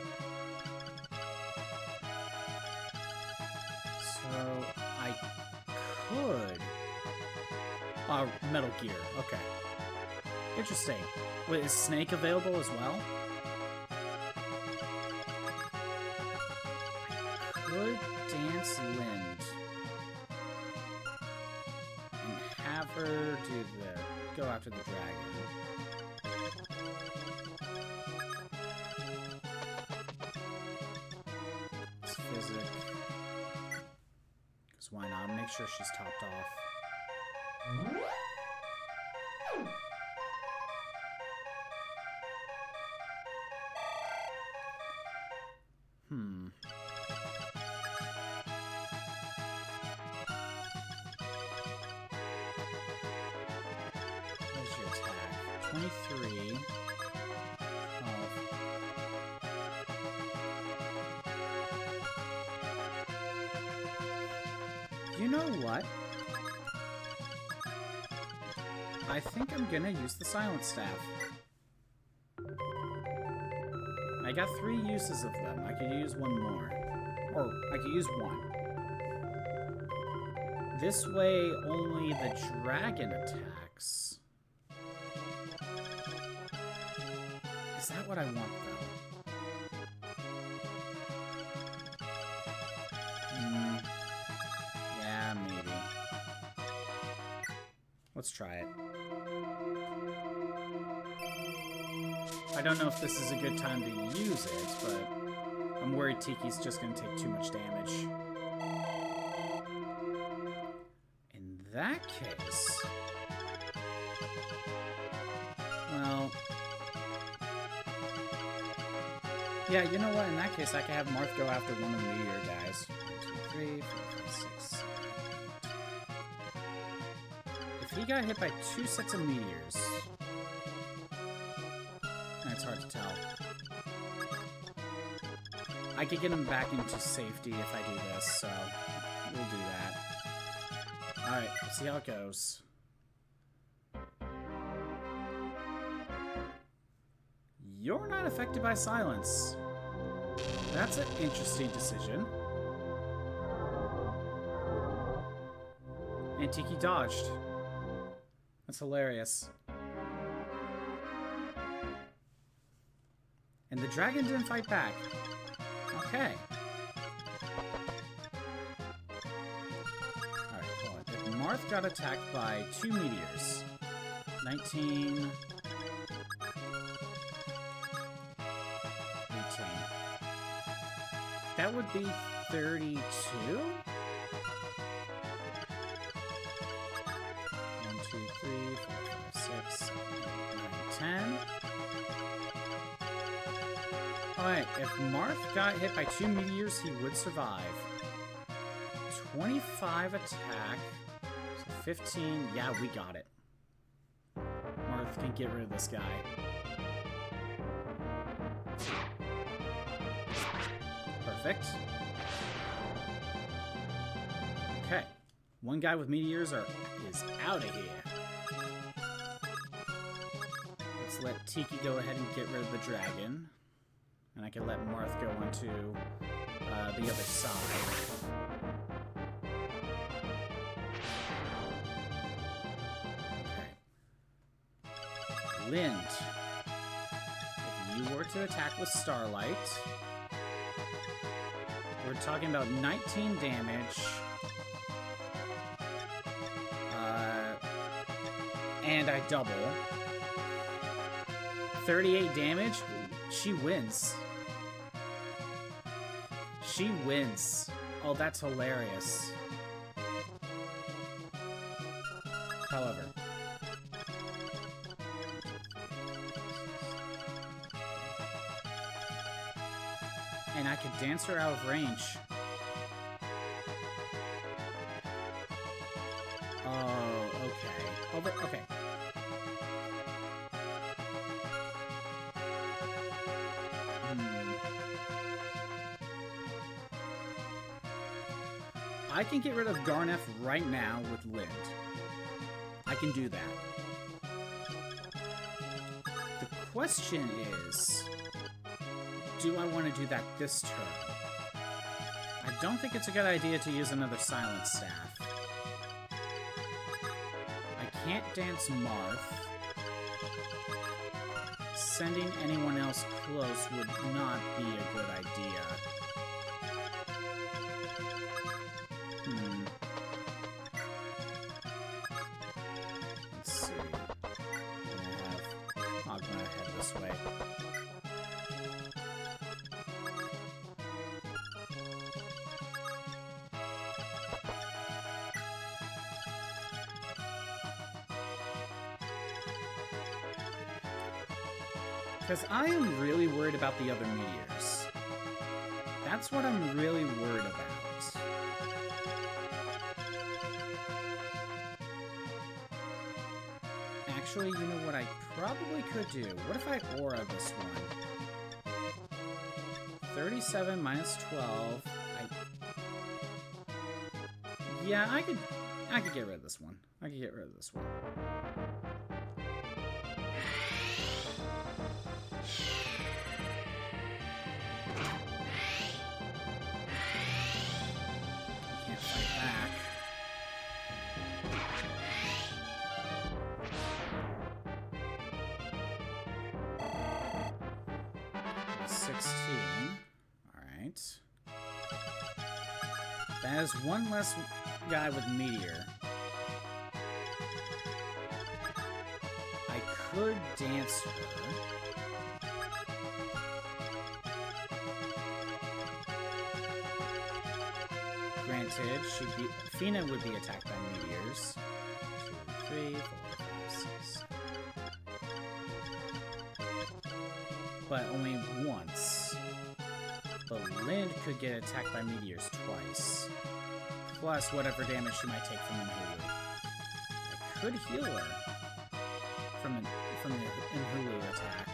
So I could. Metal Gear. Okay. Interesting. Wait, is Snake available as well? could dance Lind and have her do go after the dragon. It's physic. Because why not? Make sure she's topped off. What is your attack? 23. You know what? I think I'm gonna use the Silence Staff. I got 3 uses of them. I could use one more. Or, I could use one. This way, only the dragon attacks. Is that what I want, though? Yeah, maybe. Let's try it. I don't know if this is a good time to use it, but I'm worried Tiki's just going to take too much damage. In that case... Well... Yeah, you know what? In that case, I can have Marth go after one of the meteor guys. 1, 2, 3, 4, 5, 6. If he got hit by 2 sets of meteors... It's hard to tell. I could get him back into safety if I do this, so we'll do that. Alright, let's see how it goes. You're not affected by silence. That's an interesting decision. And Tiki dodged. That's hilarious. And the dragon didn't fight back. Okay. Alright, hold on. If Marth got attacked by 2 meteors. 19... 18. That would be 32? 1, 2, 3, 4, 5, 6, 7, 8, 9, 10. Alright, if Marth got hit by 2 meteors, he would survive. 25 attack. So 15. Yeah, we got it. Marth can get rid of this guy. Perfect. Okay. One guy with meteors is out of here. Let's let Tiki go ahead and get rid of the dragon. And I can let Marth go onto the other side. Okay. Lind. If you were to attack with Starlight, we're talking about 19 damage. And I double. 38 damage? She wins. She wins. Oh, that's hilarious. However. And I could dance her out of range. Oh, okay. Okay. I can get rid of Garnef right now with Lind. I can do that. The question is, do I want to do that this turn? I don't think it's a good idea to use another Silence Staff. I can't dance Marth. Sending anyone else close would not be a good idea. Because I am really worried about the other meteors. That's what I'm really worried about. Actually, you know what I probably could do? What if I aura this one? 37 minus 12. Yeah, I could get rid of this one. I could get rid of this one. Can't fight back. 16. Alright. That is one less guy with meteor. I could dance her. Granted, Fina would be attacked by meteors. 2, 3, 4, 5, 6. But only once. But Lind could get attacked by meteors twice. Plus whatever damage she might take from Inhulu. I could heal her from the Inhulu attack.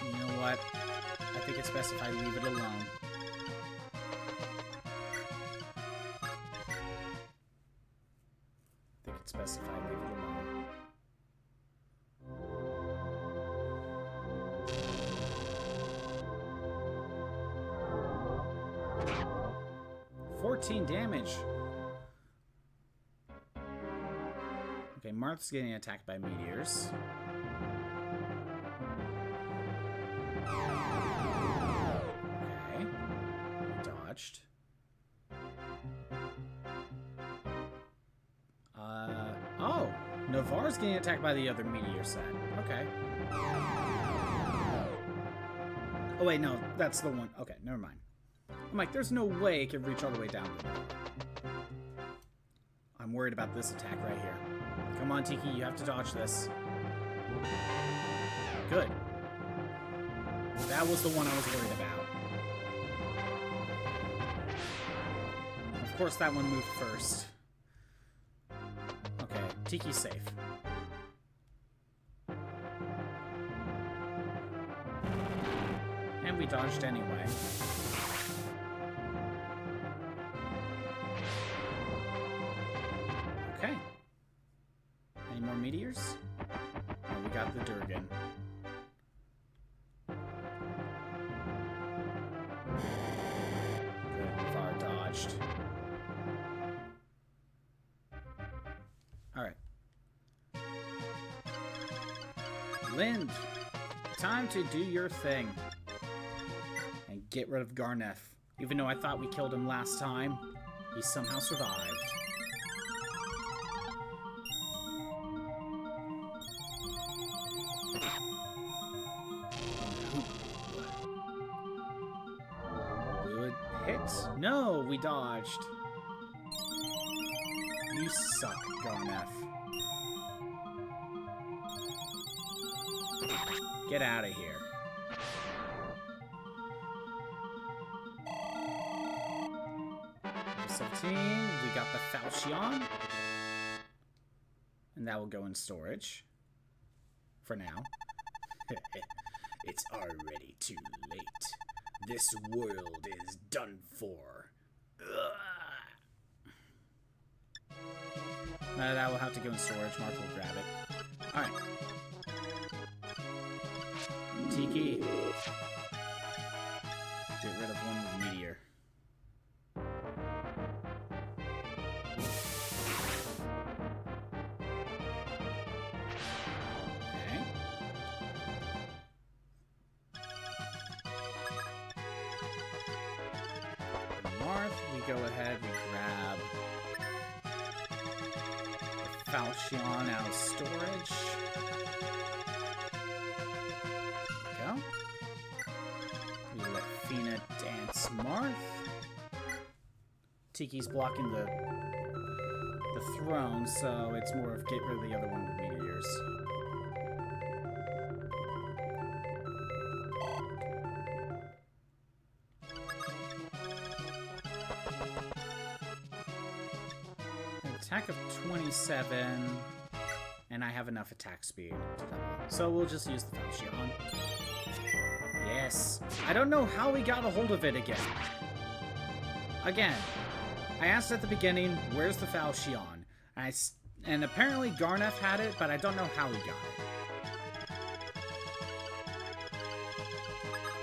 You know what? I think it's best if I leave it alone. It's best if I leave it alone. Damage. Okay, Marth's getting attacked by meteors. Okay. Dodged. Oh! Navarre's getting attacked by the other meteor set. Okay. Oh wait, no, that's the one. Okay, never mind. I'm like, there's no way it can reach all the way down to the I'm worried about this attack right here. Come on, Tiki, you have to dodge this. Good. That was the one I was worried about. Of course, that one moved first. Okay, Tiki's safe. And we dodged anyway. Okay. Any more meteors? Oh, we got the Durgan. Good, Navarre dodged. Alright. Lind, time to do your thing. And get rid of Garneth. Even though I thought we killed him last time, he somehow survived. No, we dodged. You suck, Garneth. Get out of here. Number 17, we got the Falchion. And that will go in storage. For now. It's already too late. This world is done for. That will have to go in storage. Mark will grab it. Alright. Tiki. Get rid of one with meteor. Okay. Marth, we go ahead, we grab the Falchion out of storage. There we go. We let Fina dance Marth. Tiki's blocking the the throne, so it's more of get rid of the other one with meteors. Attack of 27, and I have enough attack speed to double. So we'll just use the Falchion. Yes. I don't know how we got a hold of it again. Again, I asked at the beginning, where's the Falchion? And apparently Garneth had it, but I don't know how he got it.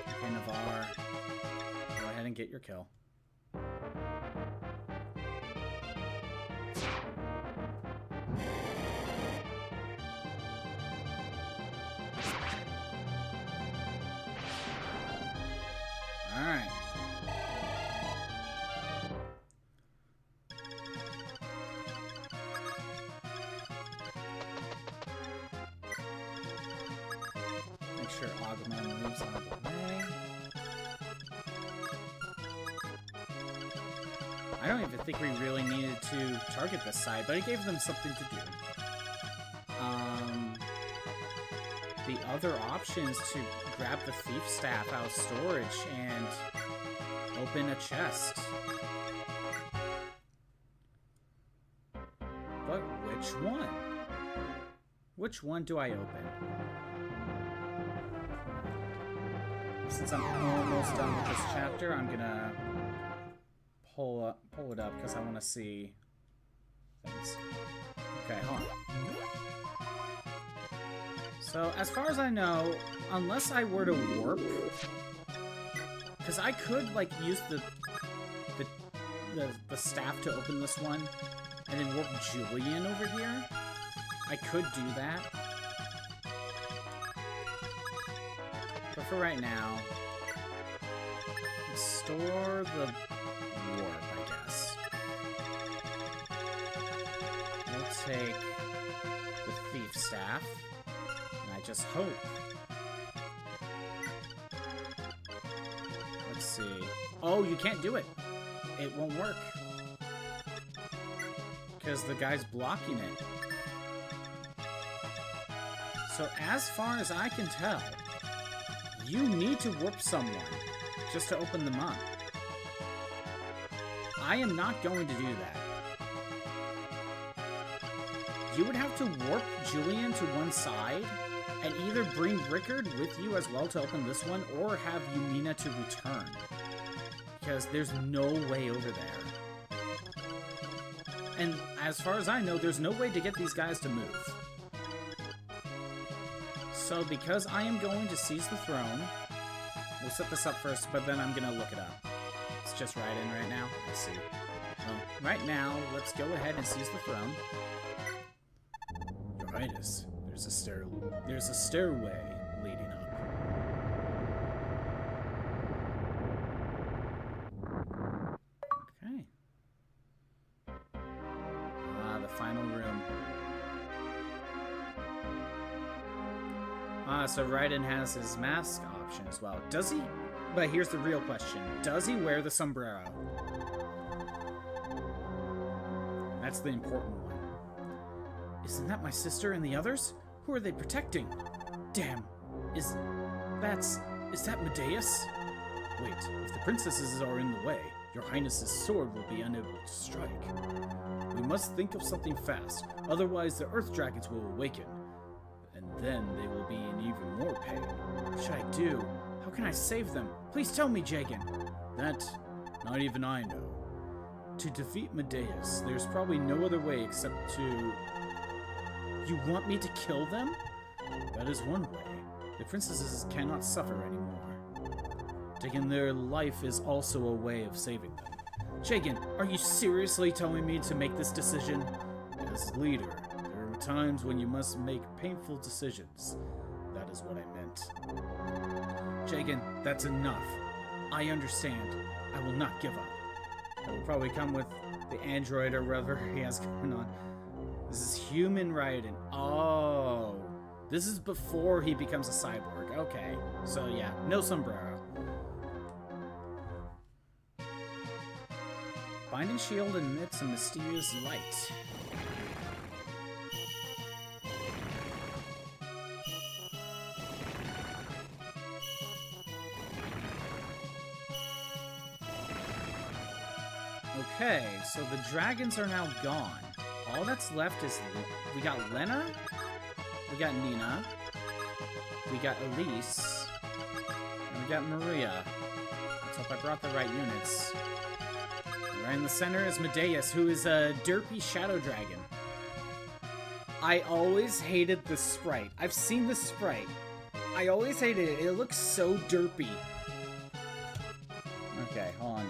Okay, Navarre, go ahead and get your kill. Alright. Make sure Agumon moves out of the way. I don't even think we really needed to target this side, but it gave them something to do. The other option is to grab the thief staff out of storage and open a chest. But which one? Which one do I open? Since I'm almost done with this chapter, I'm gonna pull it up because I want to see things. Okay, hold on. So, as far as I know, unless I were to warp, because I could, like, use the staff to open this one, and then warp Julian over here. I could do that. But for right now, store the warp, I guess. We'll take the thief staff. I just hope. Let's see. Oh, you can't do it. It won't work. Because the guy's blocking it. So as far as I can tell, you need to warp someone just to open them up. I am not going to do that. You would have to warp Julian to one side and either bring Rickard with you as well to open this one, or have Yumina to return. Because there's no way over there. And as far as I know, there's no way to get these guys to move. So because I am going to seize the throne, we'll set this up first, but then I'm going to look it up. It's just right in right now. Let's see. Right now, let's go ahead and seize the throne. Your Highness. There's a stairway leading up. Okay. The final room. So Raiden has his mask option as well. Does he? But here's the real question. Does he wear the sombrero? That's the important one. Isn't that my sister and the others? Who are they protecting? Damn. Is that Medeus? Wait, if the princesses are in the way, your highness's sword will be unable to strike. We must think of something fast, otherwise the earth dragons will awaken. And then they will be in even more pain. What should I do? How can I save them? Please tell me, Jagan. That, not even I know. To defeat Medeus, there's probably no other way except to... You want me to kill them? That is one way. The princesses cannot suffer anymore. Taking their life is also a way of saving them. Jagan, are you seriously telling me to make this decision? As leader, there are times when you must make painful decisions. That is what I meant. Jagan, that's enough. I understand. I will not give up. I will probably come with the android or whatever he has going on. This is human Raiden. Oh. This is before he becomes a cyborg. Okay. So yeah, no sombrero. Binding shield emits a mysterious light. Okay, so the dragons are now gone. All that's left is we got Lena, we got Nina, we got Elise, and we got Maria. Let's hope I brought the right units. And right in the center is Medeus, who is a derpy shadow dragon. I always hated the sprite. I've seen the sprite. I always hated it. It looks so derpy. Okay, hold on.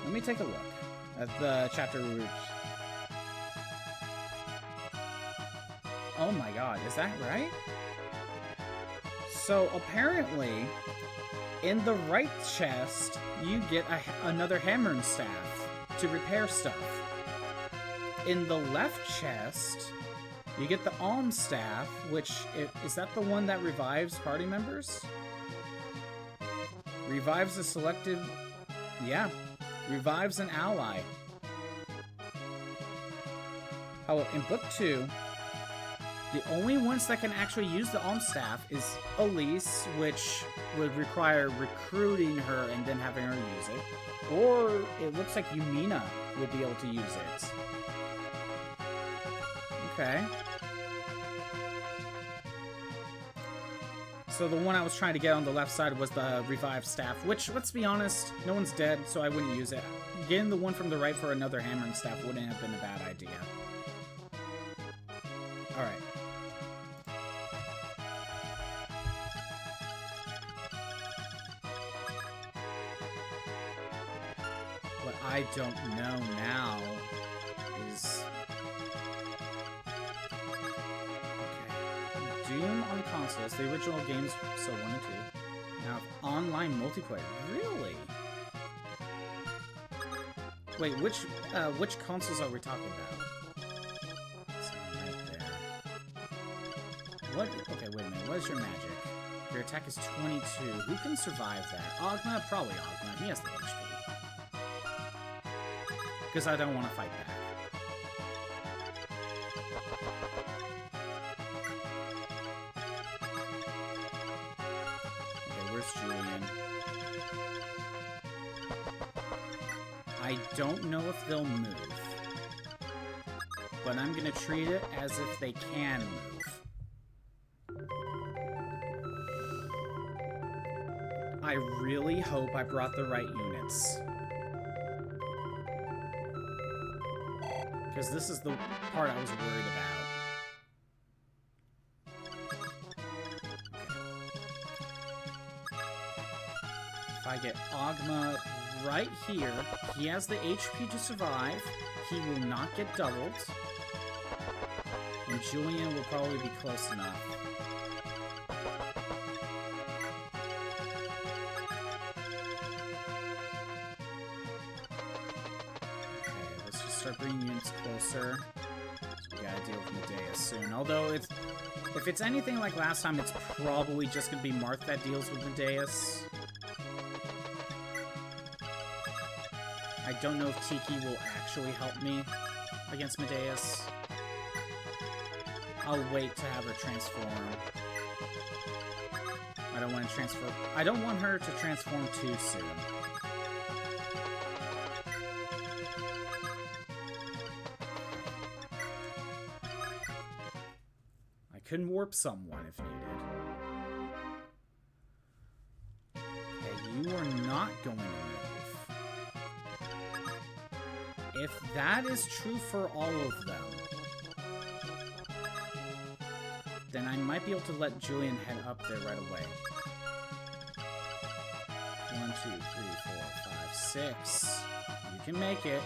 Let me take a look at the chapter rules. Oh my god, is that right? So apparently, in the right chest, you get another hammer and staff to repair stuff. In the left chest, you get the alms staff, which is that the one that revives party members? Revives a selected... Yeah. Revives an ally. Oh, in book 2, the only ones that can actually use the alms staff is Elise, which would require recruiting her and then having her use it. Or it looks like Yumina would be able to use it. Okay. So the one I was trying to get on the left side was the revived staff, which, let's be honest, no one's dead, so I wouldn't use it. Getting the one from the right for another hammer and staff wouldn't have been a bad idea. Alright. What I don't know now is... Doom on consoles, the original games, so 1 and 2, now have online multiplayer. Really? Wait, which consoles are we talking about? It's right there. What? Okay, wait a minute. What is your magic? Your attack is 22. Who can survive that? Ogma? Probably Ogma. He has the HP. Because I don't want to fight back. Julian. I don't know if they'll move, but I'm gonna treat it as if they can move. I really hope I brought the right units, because this is the part I was worried about. I get Ogma right here. He has the HP to survive. He will not get doubled. And Julian will probably be close enough. Okay, let's just start bringing units closer. So we gotta deal with Medeus soon. Although, if it's anything like last time, it's probably just gonna be Marth that deals with Medeus. I don't know if Tiki will actually help me against Medeus. I'll wait to have her transform. I don't want to transfer. I don't want her to transform too soon. I can warp someone if needed. Okay, you are not going to move. If that is true for all of them, then I might be able to let Julian head up there right away. 1, 2, 3, 4, 5, 6. You can make it.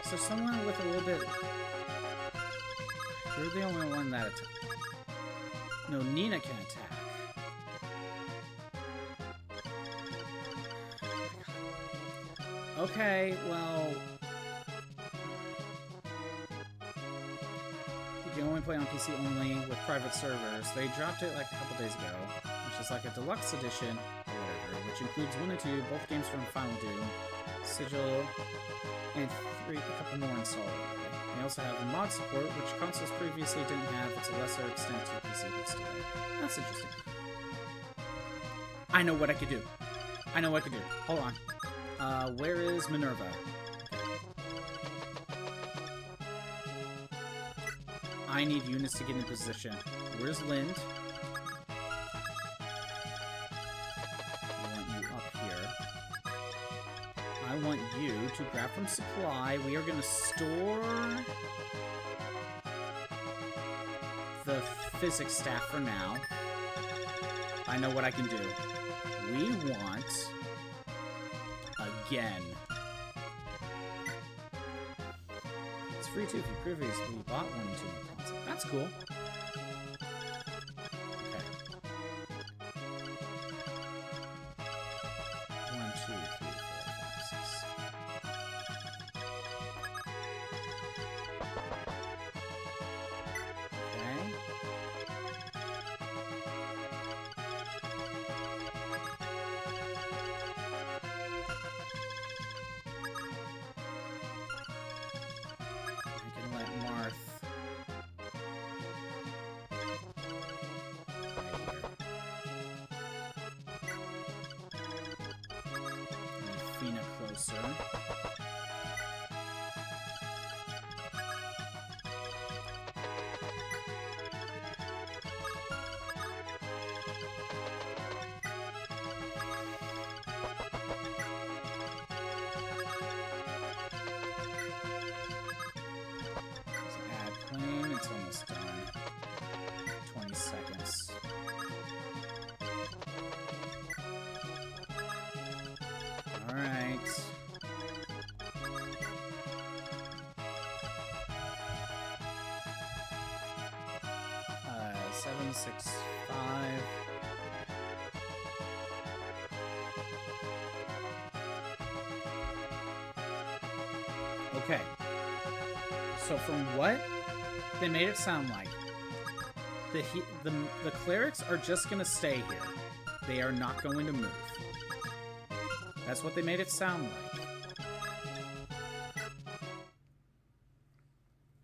Is there someone with a little bit... You're the only one that... No, Nina can attack. Okay, well... You can only play on PC only with private servers. They dropped it like a couple days ago, which is like a deluxe edition, or whatever, which includes 1 and 2, both games from Final Doom, Sigil, and a couple more installed. They also have a mod support, which consoles previously didn't have. It's a lesser extent to PC, but still. That's interesting. I know what I could do. I know what I could do. Hold on. Where is Minerva? I need Eunice to get in position. Where's Lind? I want you up here. I want you to grab from supply. We are going to store the physics staff for now. I know what I can do. We want... again. It's free too if you previously bought one and two more console. That's cool. Okay. 1, 2, 3, 4, 5, 6. Okay. Closer. So add plane, it's almost done. 20 seconds. Alright. 7, 6, 5. Okay. So from what they made it sound like, the clerics are just gonna stay here. They are not going to move. That's what they made it sound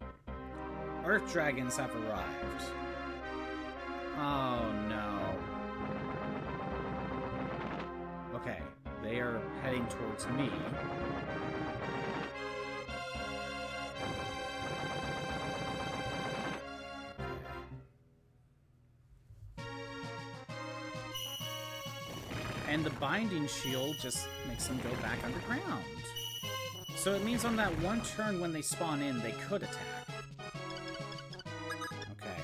like. Earth dragons have arrived. Oh no. Okay, they are heading towards me. And the binding shield just makes them go back underground. So it means on that one turn when they spawn in, they could attack. Okay.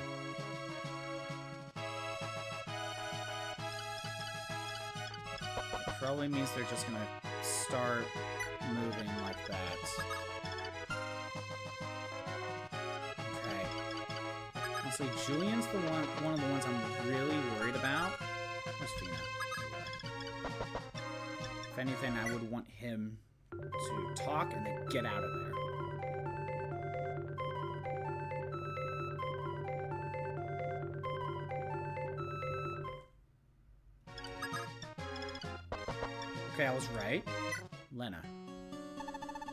It probably means they're just gonna start moving like that. Okay. Honestly, Julian's the one of the ones I'm really worried about. Where's Fina? If anything, I would want him to talk and then get out of there. Okay, I was right. Lena.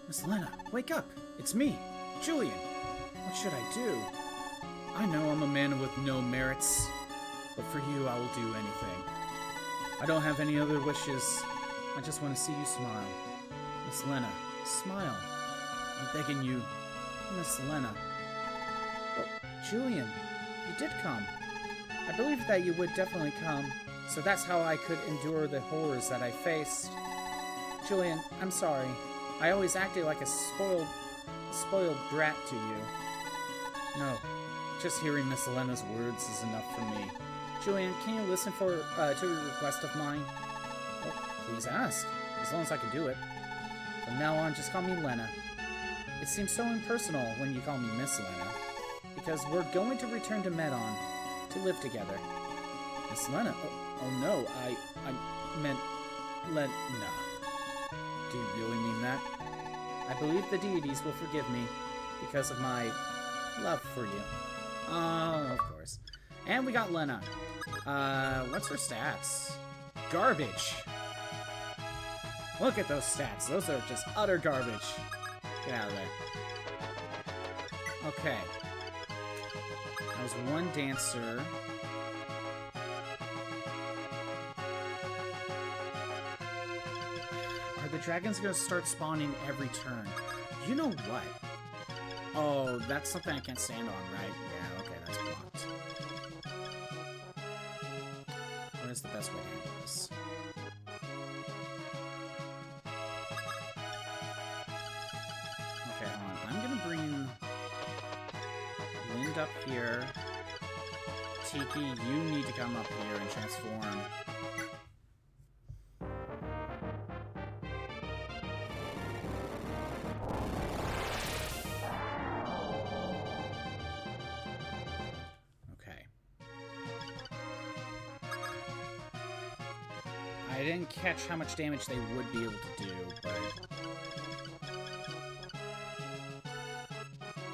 Miss Lena, wake up! It's me, Julian. What should I do? I know I'm a man with no merits, but for you I will do anything. I don't have any other wishes. I just want to see you smile. Miss Lena, smile. I'm begging you. Miss Lena. Oh, Julian, you did come. I believed that you would definitely come, so that's how I could endure the horrors that I faced. Julian, I'm sorry. I always acted like a spoiled brat to you. No, just hearing Miss Lena's words is enough for me. Julian, can you listen to a request of mine? Oh, please ask, as long as I can do it. From now on, just call me Lena. It seems so impersonal when you call me Miss Lena, because we're going to return to Medon to live together. Miss Lena? Oh no, I meant no. Do you really mean that? I believe the deities will forgive me because of my love for you. Of course. And we got Lena. What's her stats? Garbage. Look at those stats. Those are just utter garbage. Get out of there. Okay. That was one dancer. Are the dragons gonna start spawning every turn? You know what? Oh, that's something I can't stand on, right? Yeah, okay, that's blocked. What is the best way to handle this? Okay, hold on. I'm gonna bring Lind up here. Tiki, you need to come up here and transform. Okay. I didn't catch how much damage they would be able to do, but...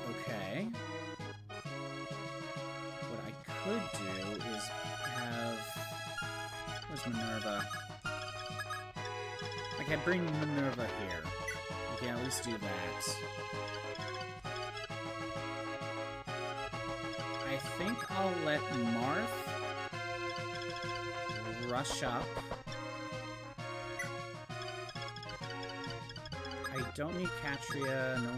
Okay. What I could do is have... Where's Minerva? I can bring Minerva here. We can at least do that. I think I'll let Marth rush up. I don't need Katria. No.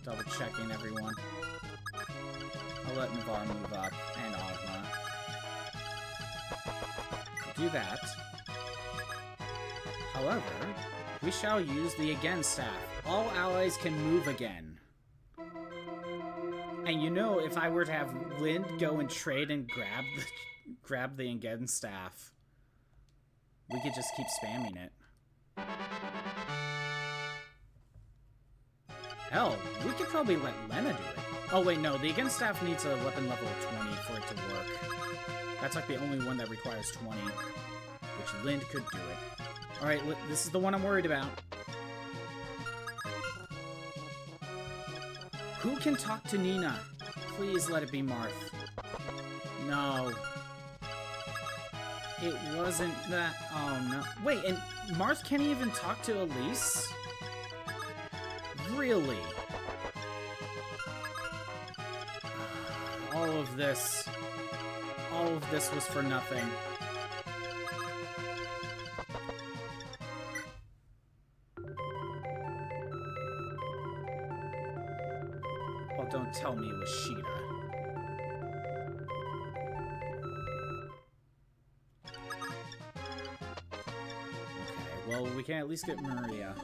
Double checking everyone. I'll let Navarre move up, and Ogma. Do that. However, we shall use the Again staff. All allies can move again. And you know, if I were to have Lind go and trade and grab the Again staff, we could just keep spamming it. Hell, we could probably let Lena do it. Oh wait, no, the Again staff needs a weapon level of 20 for it to work. That's like the only one that requires 20, which Lind could do it. Alright, this is the one I'm worried about. Who can talk to Nina? Please let it be Marth. No. It wasn't that... Oh, no. Wait, and Marth can't even talk to Elise? Really? All of this was for nothing. Oh, don't tell me it was Sheeta. Okay, well, we can at least get Maria.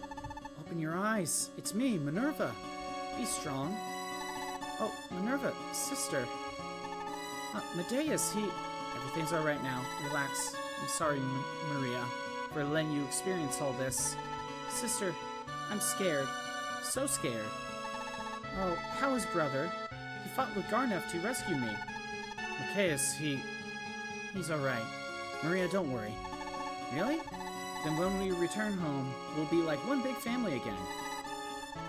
Open your eyes. It's me, Minerva. Be strong. Oh, Minerva, sister. Medeus, Everything's alright now. Relax. I'm sorry, Maria, for letting you experience all this. Sister, I'm scared. So scared. Oh, how is brother? He fought with Garnef to rescue me. Micaeus, he's alright. Maria, don't worry. Really? Then when we return home, we'll be like one big family again.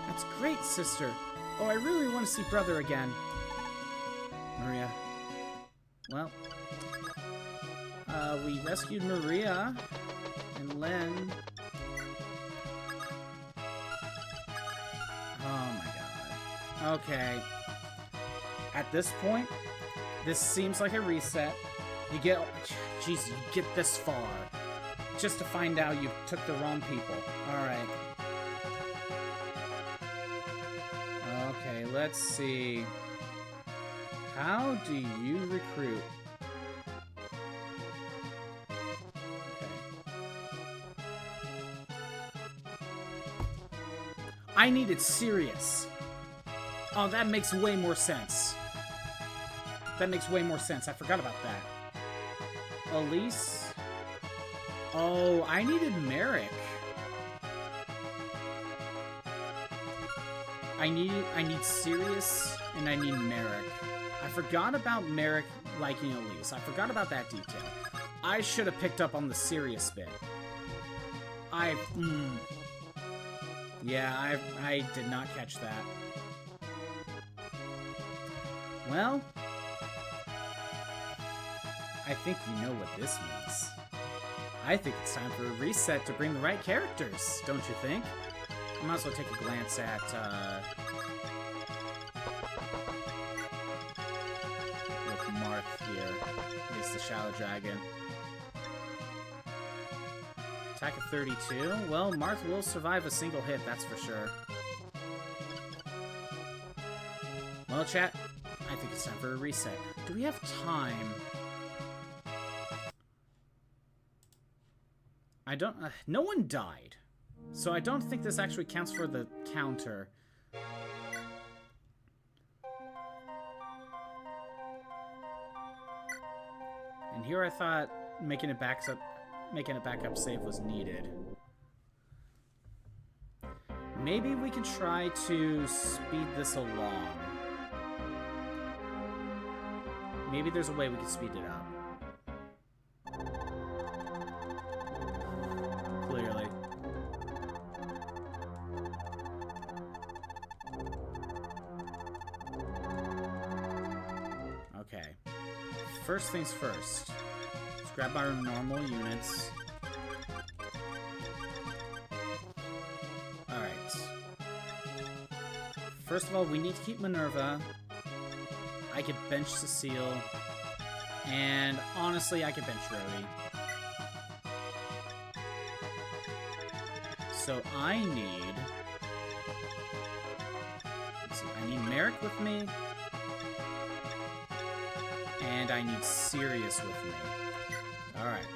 That's great, sister. Oh, I really want to see brother again. Maria. Well, we rescued Maria and Len. Oh my god. Okay. At this point, this seems like a reset. You get, jeez, you get this far just to find out you took the wrong people. Alright. Okay, let's see. How do you recruit? I needed Sirius. Oh, that makes way more sense. That makes way more sense. I forgot about that. Elise. Oh, I needed Merrick. I need Sirius and I need Merrick. I forgot about Merrick liking Elise. I forgot about that detail. I should have picked up on the Sirius bit. Yeah, I did not catch that. Well, I think you know what this means. I think it's time for a reset to bring the right characters, don't you think? I might as well take a glance at, with Marth here. He's the Shadow Dragon. Attack of 32. Well, Marth will survive a single hit, that's for sure. Well, chat, I think it's time for a reset. Do we have time? I don't... no one died. So I don't think this actually counts for the counter. And here I thought making it back up save was needed. Maybe we can try to speed this along. Maybe there's a way we can speed it up. Clearly. Okay. First things first. Let's grab our normal units. Alright. First of all, we need to keep Minerva. I could bench Cecile. And honestly, I could bench Rhodey. So I need... let's see, I need Merrick with me. And I need Sirius with me. Alright.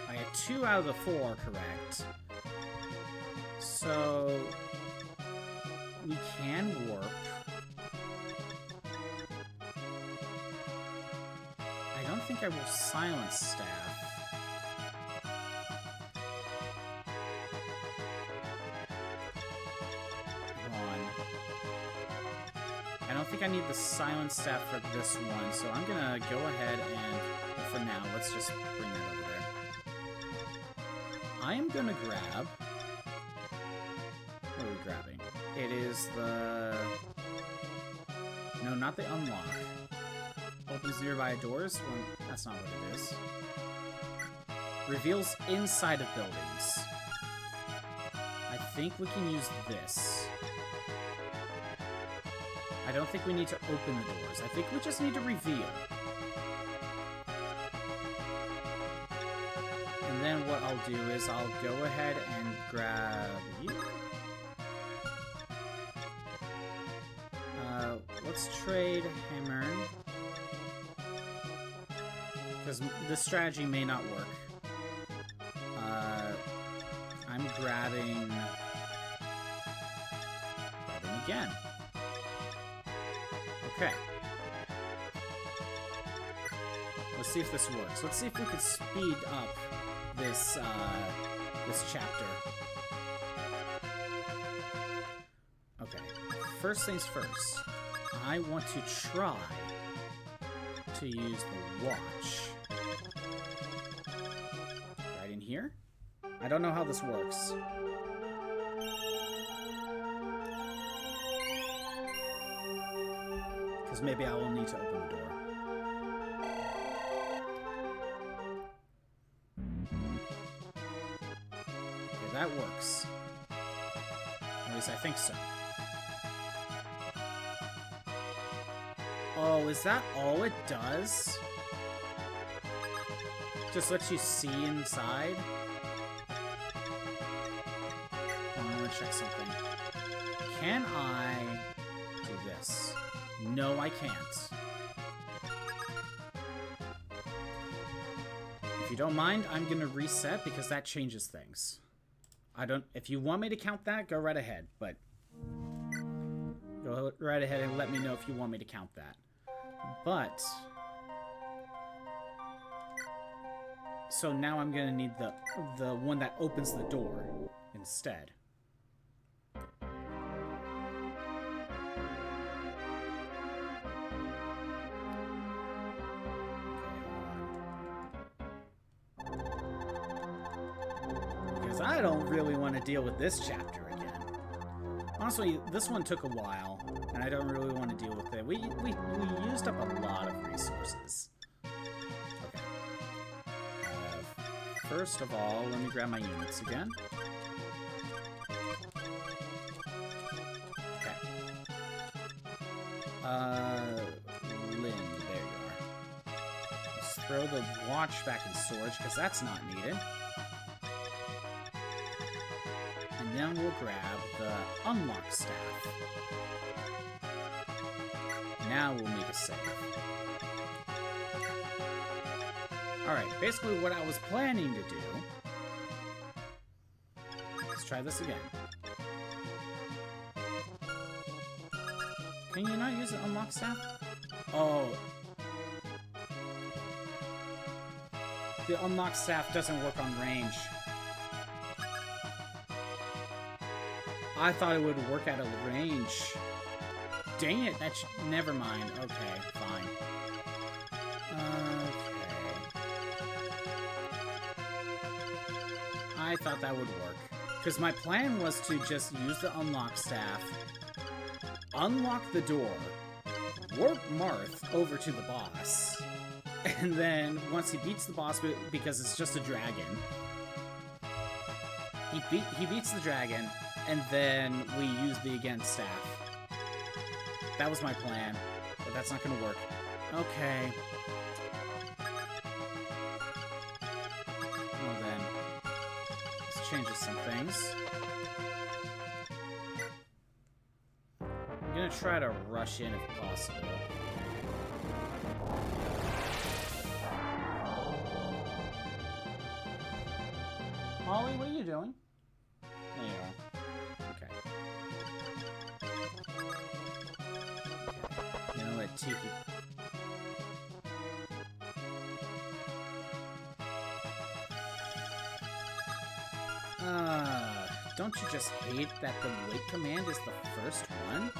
I got 2 out of the 4 correct. So... we can warp. I don't think I will silence staff. I don't think I need the silent staff for this one, so I'm gonna go ahead and, well, for now, let's just bring that over there. I am gonna grab... what are we grabbing? It is the... no, not the unlock. Opens nearby doors? Well, that's not what it is. Reveals inside of buildings. I think we can use this. I don't think we need to open the doors. I think we just need to reveal. And then what I'll do is I'll go ahead and grab you. Let's trade Hammer. Because this strategy may not work. I'm grabbing again. Okay. Let's see if this works. Let's see if we can speed up this this chapter. Okay. First things first. I want to try to use the watch. Right in here? I don't know how this works. Because maybe I will need to open the door. Okay, that works. At least I think so. Oh, is that all it does? Just lets you see inside? Oh, I want to check something. Can I do this? No, I can't. If you don't mind, I'm gonna reset because that changes things. I don't... if you want me to count that, go right ahead, but... go right ahead and let me know if you want me to count that. But... so now I'm gonna need the one that opens the door instead. Because I don't really want to deal with this chapter again. Honestly, this one took a while, and I don't really want to deal with it. We used up a lot of resources. Okay. First of all, let me grab my units again. Lynn, there you are. Let's throw the watch back in storage, because that's not needed. And then we'll grab the unlock staff. Now we'll make a save. Alright, basically what I was planning to do... Let's try this again. Can you not use the unlock staff? Oh. The unlock staff doesn't work on range. I thought it would work at a range. Dang it, that's... Never mind. Okay, fine. I thought that would work. Because my plan was to just use the unlock staff, unlock the door, warp Marth over to the boss, and then once he beats the boss, because it's just a dragon, he beats the dragon, and then we use the against staff. That was my plan, but that's not going to work. Okay. Well then, this changes some things. I'm going to try to rush in if possible. Holly, what are you doing? There you are. Okay. You know what, Tiki? Don't you just hate that the wait command is the first one?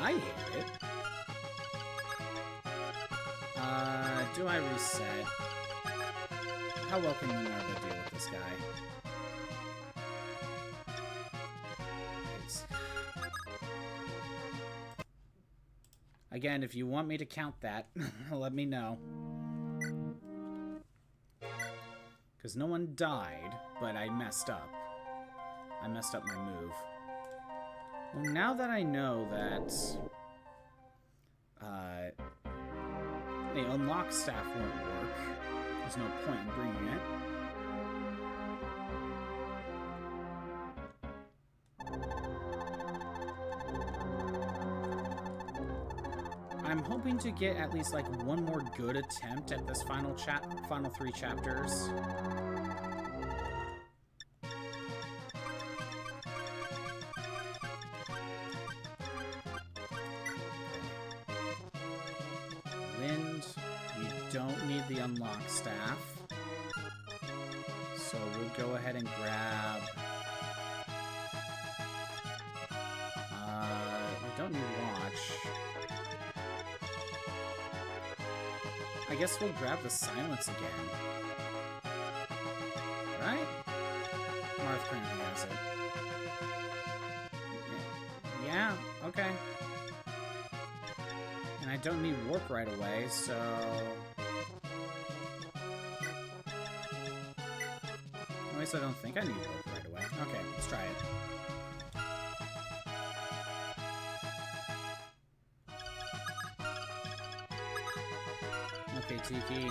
I hate it. Do I reset? How well can Minerva deal with this guy? Again, if you want me to count that, let me know. Because no one died, but I messed up. I messed up my move. Well, now that I know that the unlock staff won't work, there's no point in bringing it. I'm hoping to get at least like one more good attempt at this final 3 chapters. Wind, you don't need the unlock staff. So we'll go ahead and grab... we don't need watch. I guess we'll grab the silence again. Right? Marth currently has it. Yeah, okay. And I don't need warp right away, so... At least I don't think I need warp right away. Okay, let's try it. Okay, Tiki.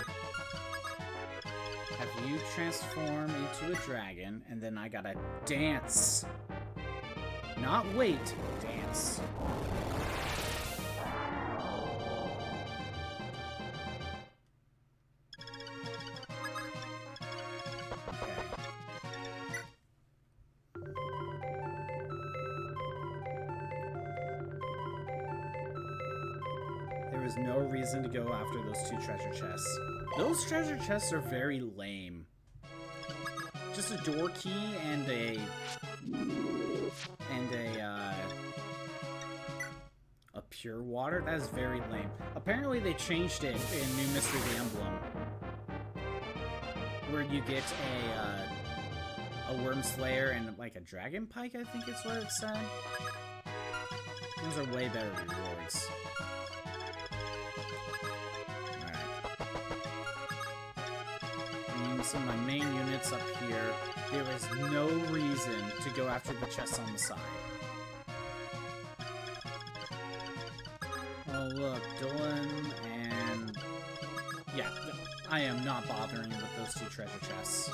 Have you transform into a dragon, and then I gotta dance. Not wait, dance. There is no reason to go after those 2 treasure chests. Those treasure chests are very lame. Just a door key and a pure water. That is very lame. Apparently they changed it in New Mystery of the Emblem, where you get a worm slayer and like a dragon pike, I think is what it said. Those are way better rewards. Some of my main units up here. There is no reason to go after the chests on the side. Oh, look, Dylan and... Yeah, I am not bothering with those 2 treasure chests.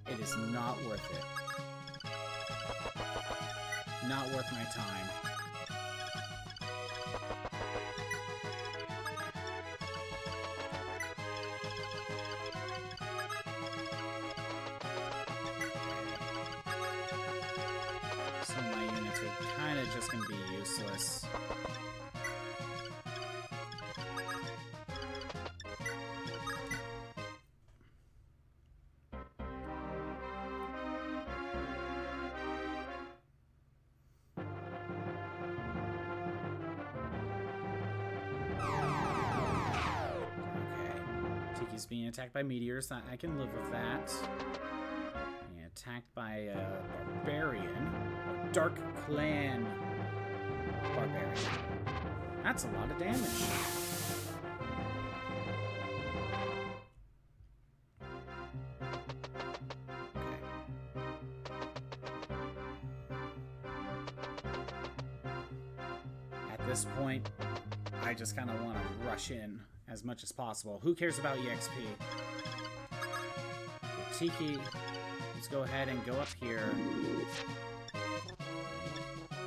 It is not worth it. Not worth my time. So my units are kind of just going to be useless. Tiki's being attacked by meteors. I can live with that. Being attacked by a barbarian. A Dark Clan barbarian. That's a lot of damage. At this point, I just kind of want to rush in as much as possible. Who cares about EXP? Tiki, let's go ahead and go up here.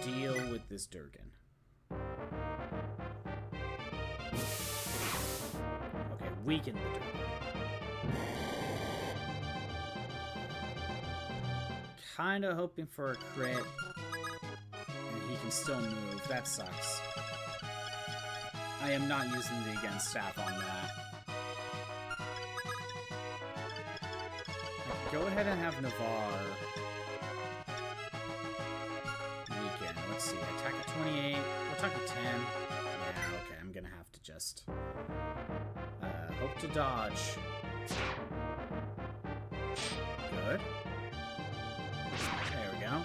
Deal with this Durgan. Okay, weaken the Durgan. Kinda hoping for a crit. And he can still move. That sucks. I am not using the against staff on that. Go ahead and have Navarre weaken. Let's see. Attack at 28. Attack at 10. Yeah, okay. I'm gonna have to just hope to dodge. Good. There we go.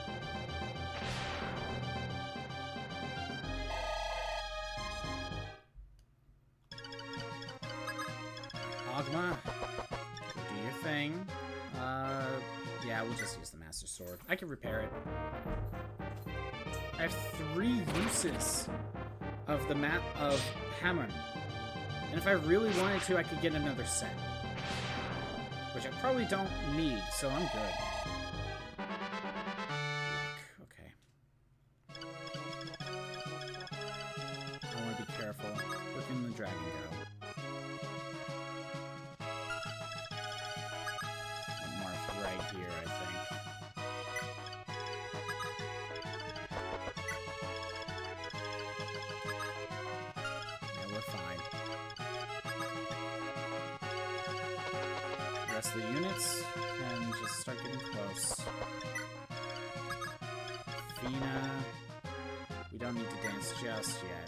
Ogma, do your thing. Yeah, we'll just use the Master Sword. I can repair it. I have 3 uses of the map of Hammer. And if I really wanted to, I could get another set. Which I probably don't need, so I'm good. Okay. I want to be careful. Where can the dragon go? Right here, I think. Yeah, we're fine. The rest of the units can just start getting close. Fina, we don't need to dance just yet.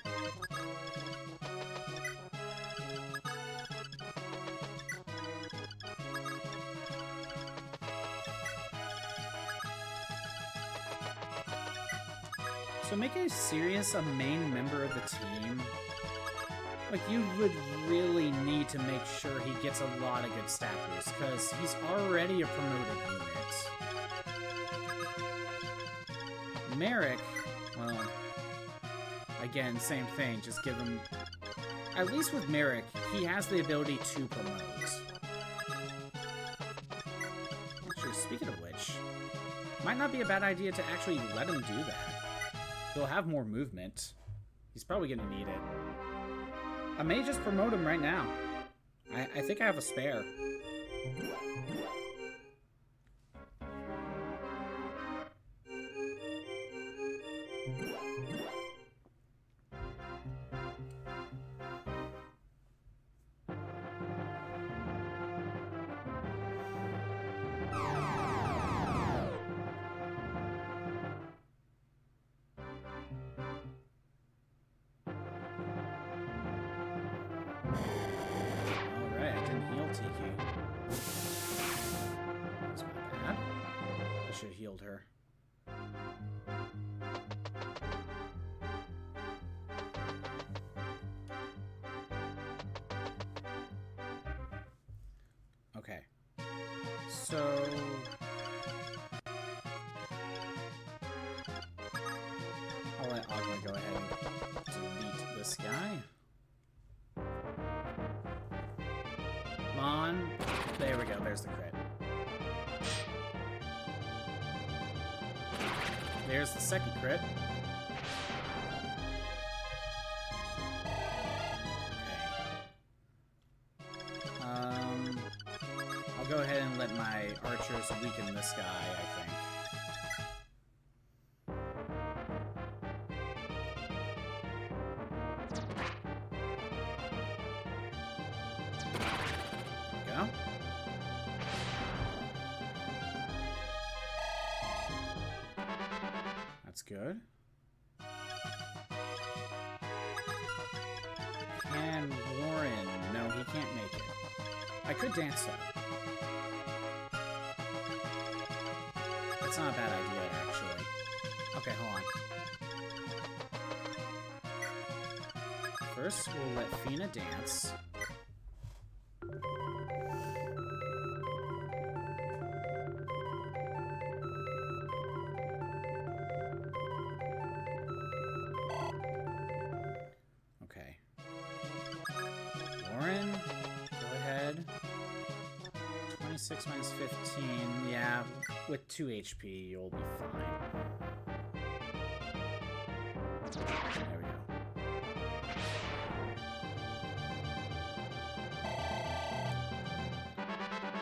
So making Sirius a main member of the team, like, you would really need to make sure he gets a lot of good stat boosts, because he's already a promoted unit. Merrick, well, again, same thing, just give him... At least with Merrick, he has the ability to promote. Actually, speaking of which, might not be a bad idea to actually let him do that. He'll have more movement. He's probably gonna need it. I may just promote him right now. I think I have a spare. Healed her. Okay. So I'll let Agma go ahead and delete this guy. there's the crit. There's the second crit. I'll go ahead and let my archers weaken this guy, I think. Go. That's good. Can Warren? No, he can't make it. I could dance though. That's not a bad idea, actually. Okay, hold on. First, we'll let Fina dance. Okay. Warren, go ahead. 26 minus 15. Yeah, with 2 HP, you'll be fine. There we go.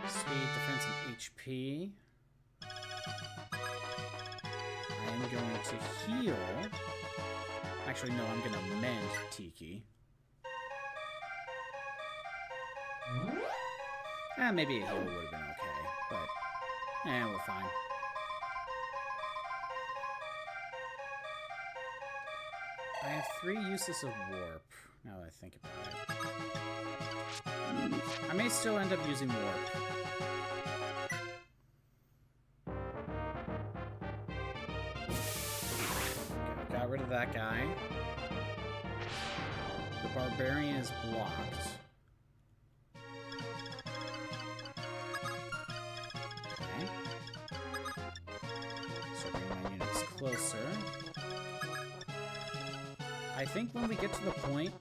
Speed, defense, and HP. I am going to heal. Actually, no, I'm going to mend Tiki. Maybe a heal would have been okay, but we're fine. I have 3 uses of warp, now that I think about it. I may still end up using warp. Okay, got rid of that guy. The barbarian is blocked. Closer. I think when we get to the point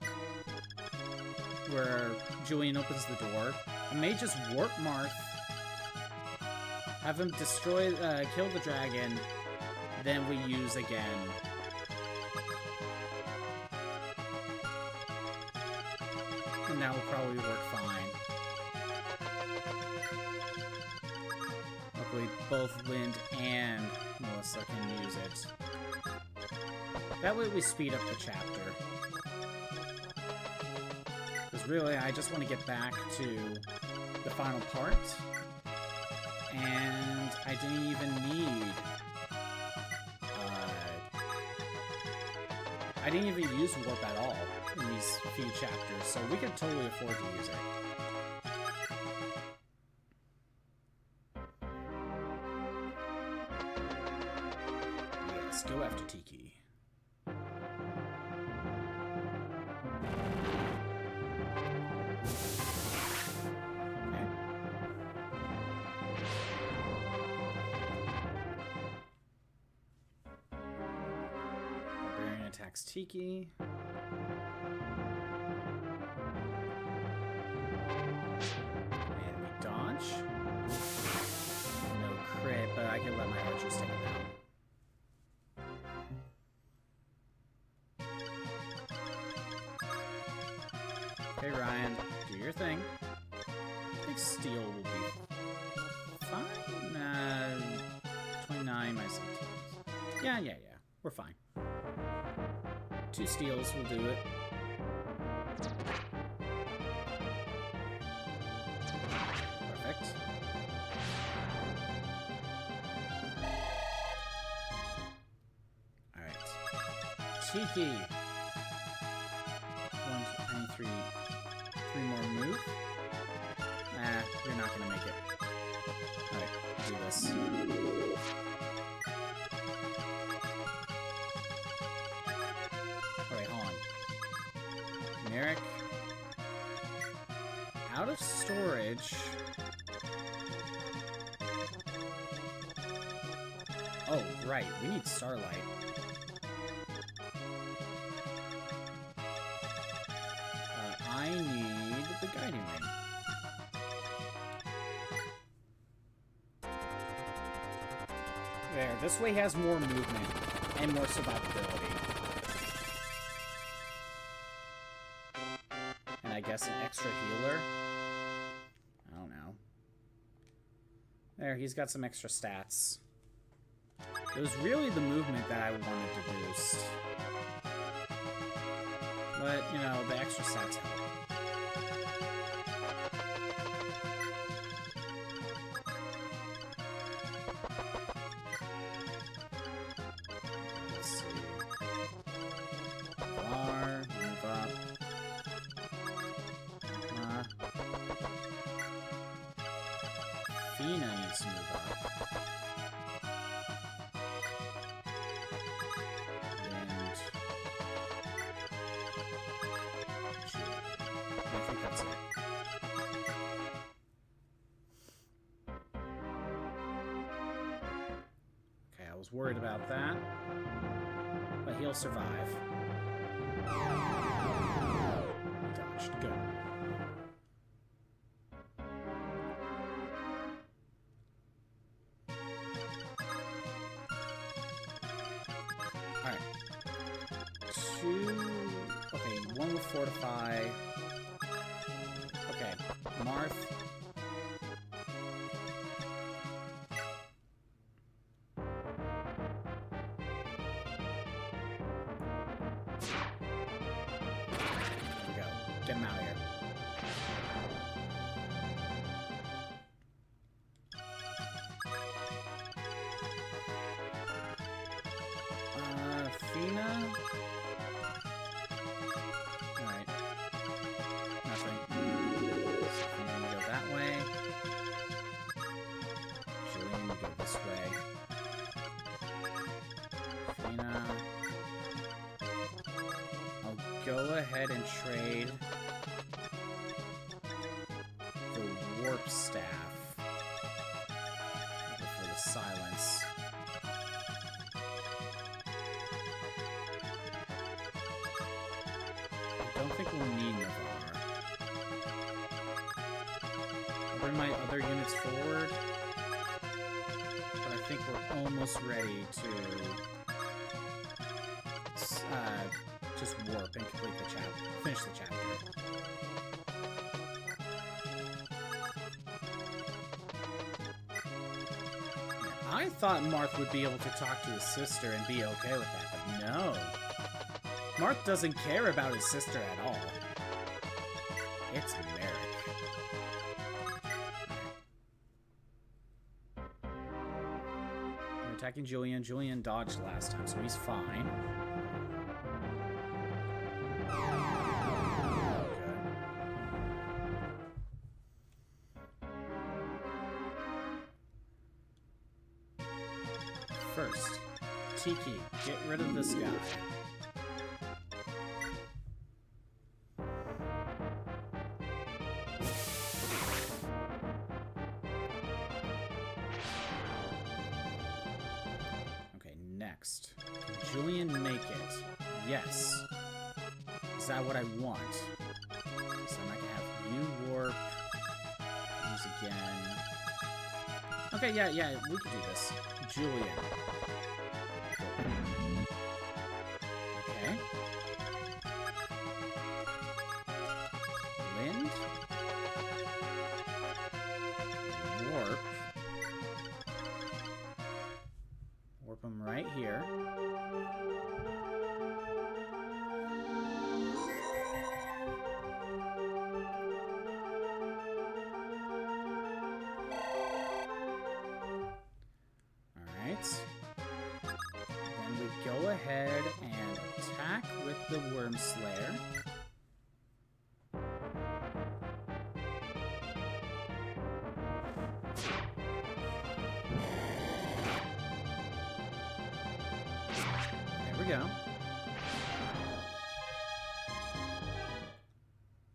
where Julian opens the door, I may just warp Marth, have him destroy, kill the dragon, then we use again. And that will probably work fine. Luckily, both Lind and Melissa can use it. That way we speed up the chapter. Because really, I just want to get back to the final part. And I didn't even need... I didn't even use warp at all in these few chapters, so we could totally afford to use it. Yes, go after Tiki. Okay. Barbarian attacks Tiki. And we dodge. No crit, but I can let my archers take him out. Okay, Ryan, do your thing. I think steel will be fine. 29 minus 17. Yeah. We're fine. 2 steals will do it. Perfect. Alright. Tiki. 1, 2, 3 more move. Nah, you're not gonna make it. Alright, do this. Alright, hold on. Merrick. Out of storage. Oh, right, we need Starlight. I need the Guiding Ring. There, this way has more movement and more survivability. And I guess an extra healer? I don't know. There, he's got some extra stats. It was really the movement that I wanted to boost. But, you know, the extra stats help. Let's see. Var, move up. Fina needs to move up. And I think that's it. Okay, I was worried about that, but he'll survive. He dodged. Good. Alright. Okay, one will fortify. Okay, Marth. There we go. Get him out of here. Fina? Alright. Nothing. So Fina, you go that way. Julian, you go this way. Fina. I'll go ahead and trade the warp staff for the silence. I don't think we'll need Navarre. I'll bring my other units forward, but I think we're almost ready to just warp and complete the chapter, finish the chapter. I thought Marth would be able to talk to his sister and be okay with that, but no. Marth doesn't care about his sister at all. It's Merrick. We're attacking Julian. Julian dodged last time, so he's fine. First, Tiki, get rid of this guy. Okay, next. Can Julian make it? Yes. Is that what I want? So then I can have you warp. Use again. Okay, yeah, we can do this. Julian. Okay. Wind. Warp. Warp him right here. Then we go ahead and attack with the Worm Slayer. There we go.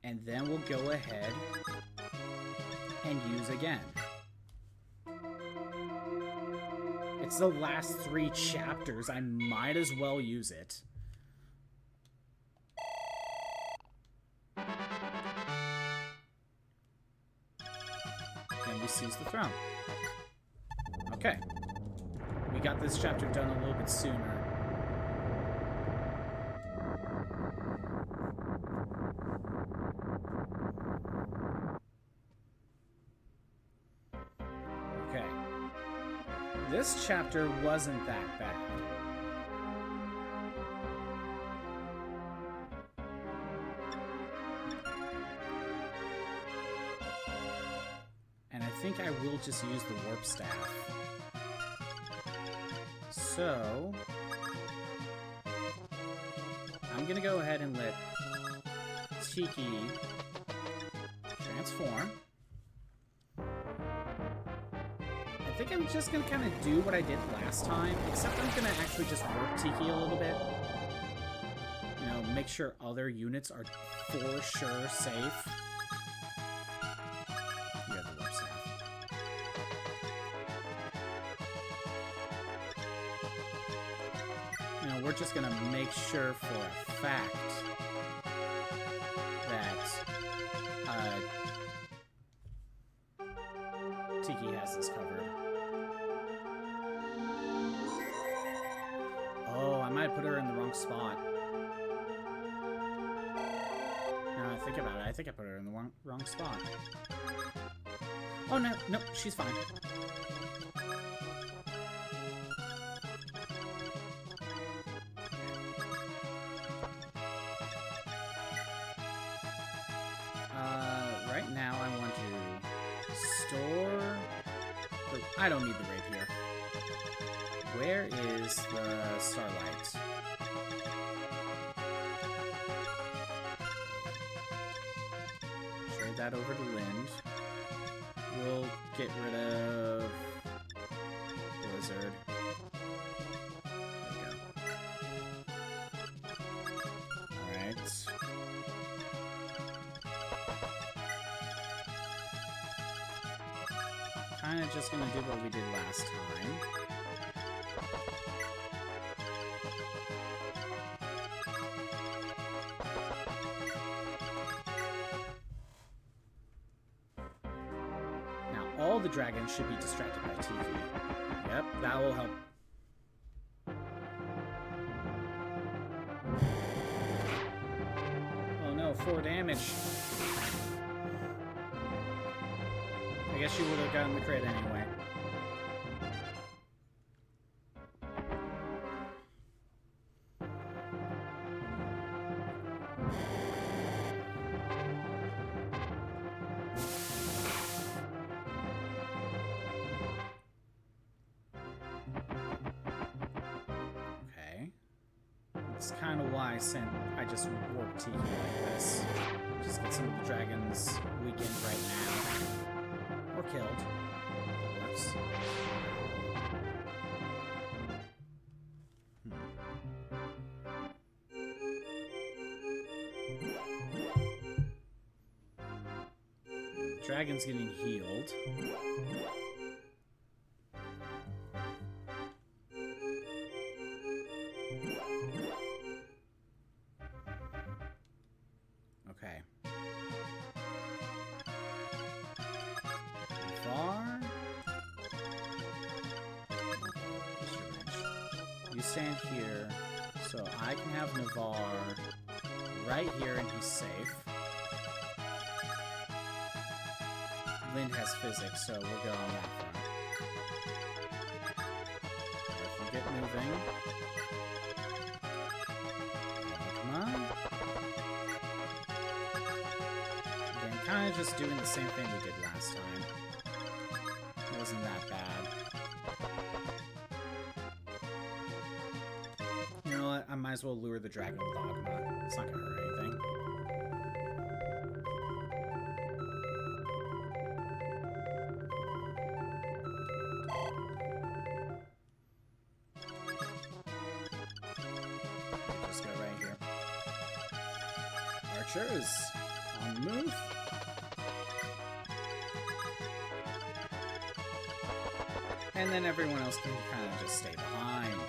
And then we'll go ahead and use again. It's the last 3 chapters. I might as well use it. Then we seize the throne. Okay. We got this chapter done a little bit sooner. Okay. This chapter wasn't that bad. And I think I will just use the warp staff. So I'm gonna go ahead and let Tiki transform. I think I'm just gonna kind of do what I did last time, except I'm gonna actually just work Tiki a little bit. You know, make sure other units are for sure safe. You have the warp staff. You know, we're just gonna make sure for a fact that Tiki has this covered. Oh, I might put her in the wrong spot. Now I think about it, I think I put her in the wrong spot. Oh no, no, she's fine. Right now I want to store... I don't need the rapier. Where is the starlight? Trade that over to Lind. We'll get rid of Blizzard. There we go. Alright. Kinda just gonna do what we did last time. Now all the dragons should be distracted by TV. Yep, that will help. Oh no, 4 damage. I guess you would have gotten the crit anyway. Okay. That's kind of why I just warped Tiki like this. Just get some of the dragons weakened right now. Or killed. That works. Dragon's getting healed. Okay. Far. You stand here, so I can have Navarre right here and he's safe. Lind has physics, so we'll go on that front. If we get moving. Come on. Again, kind of just doing the same thing we did last time. It wasn't that bad. You know what? I might as well lure the dragon with Agma. It's not gonna hurt anything. Just go right here. Archers on the move. And then everyone else can kind of just stay behind.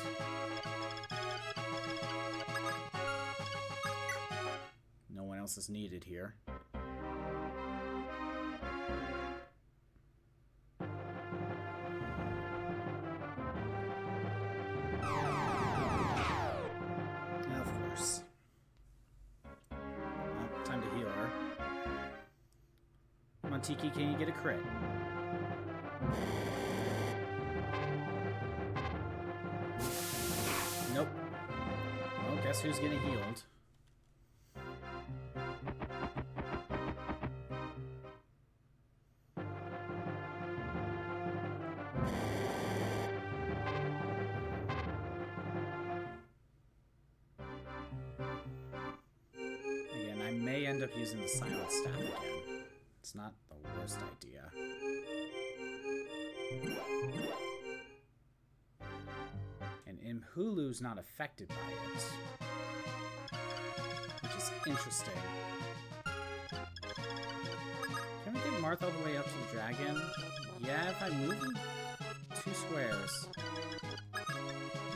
No one else is needed here. Tiki, can you get a crit? Nope. Well, guess who's getting healed? Again, I may end up using the silent staff again. It's not the worst idea. And Imhulu's not affected by it, which is interesting. Can we get Marth all the way up to the dragon? Yeah, if I move him 2 squares. Yeah,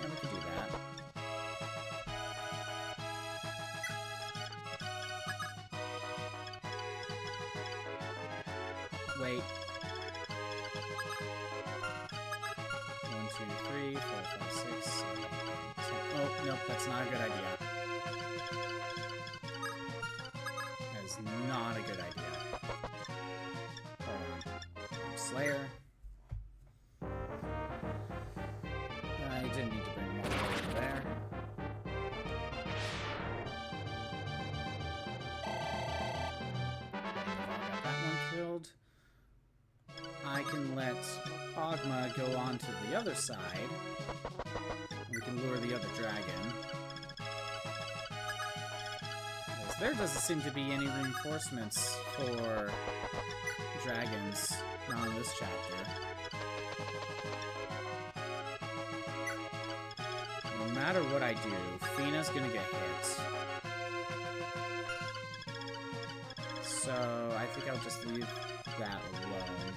we can do that. Wait. 1, 2, 3, 4, 5, 6, 7, 8, 9, 10. Oh, nope, that's not a good idea. That is not a good idea. Hold on. Slayer. I didn't need to bring him all the way over there. Got that one killed. I can let Ogma go on to the other side. We can lure the other dragon. Because there doesn't seem to be any reinforcements for dragons around this chapter. No matter what I do, Fina's gonna get hit. So I think I'll just leave that alone.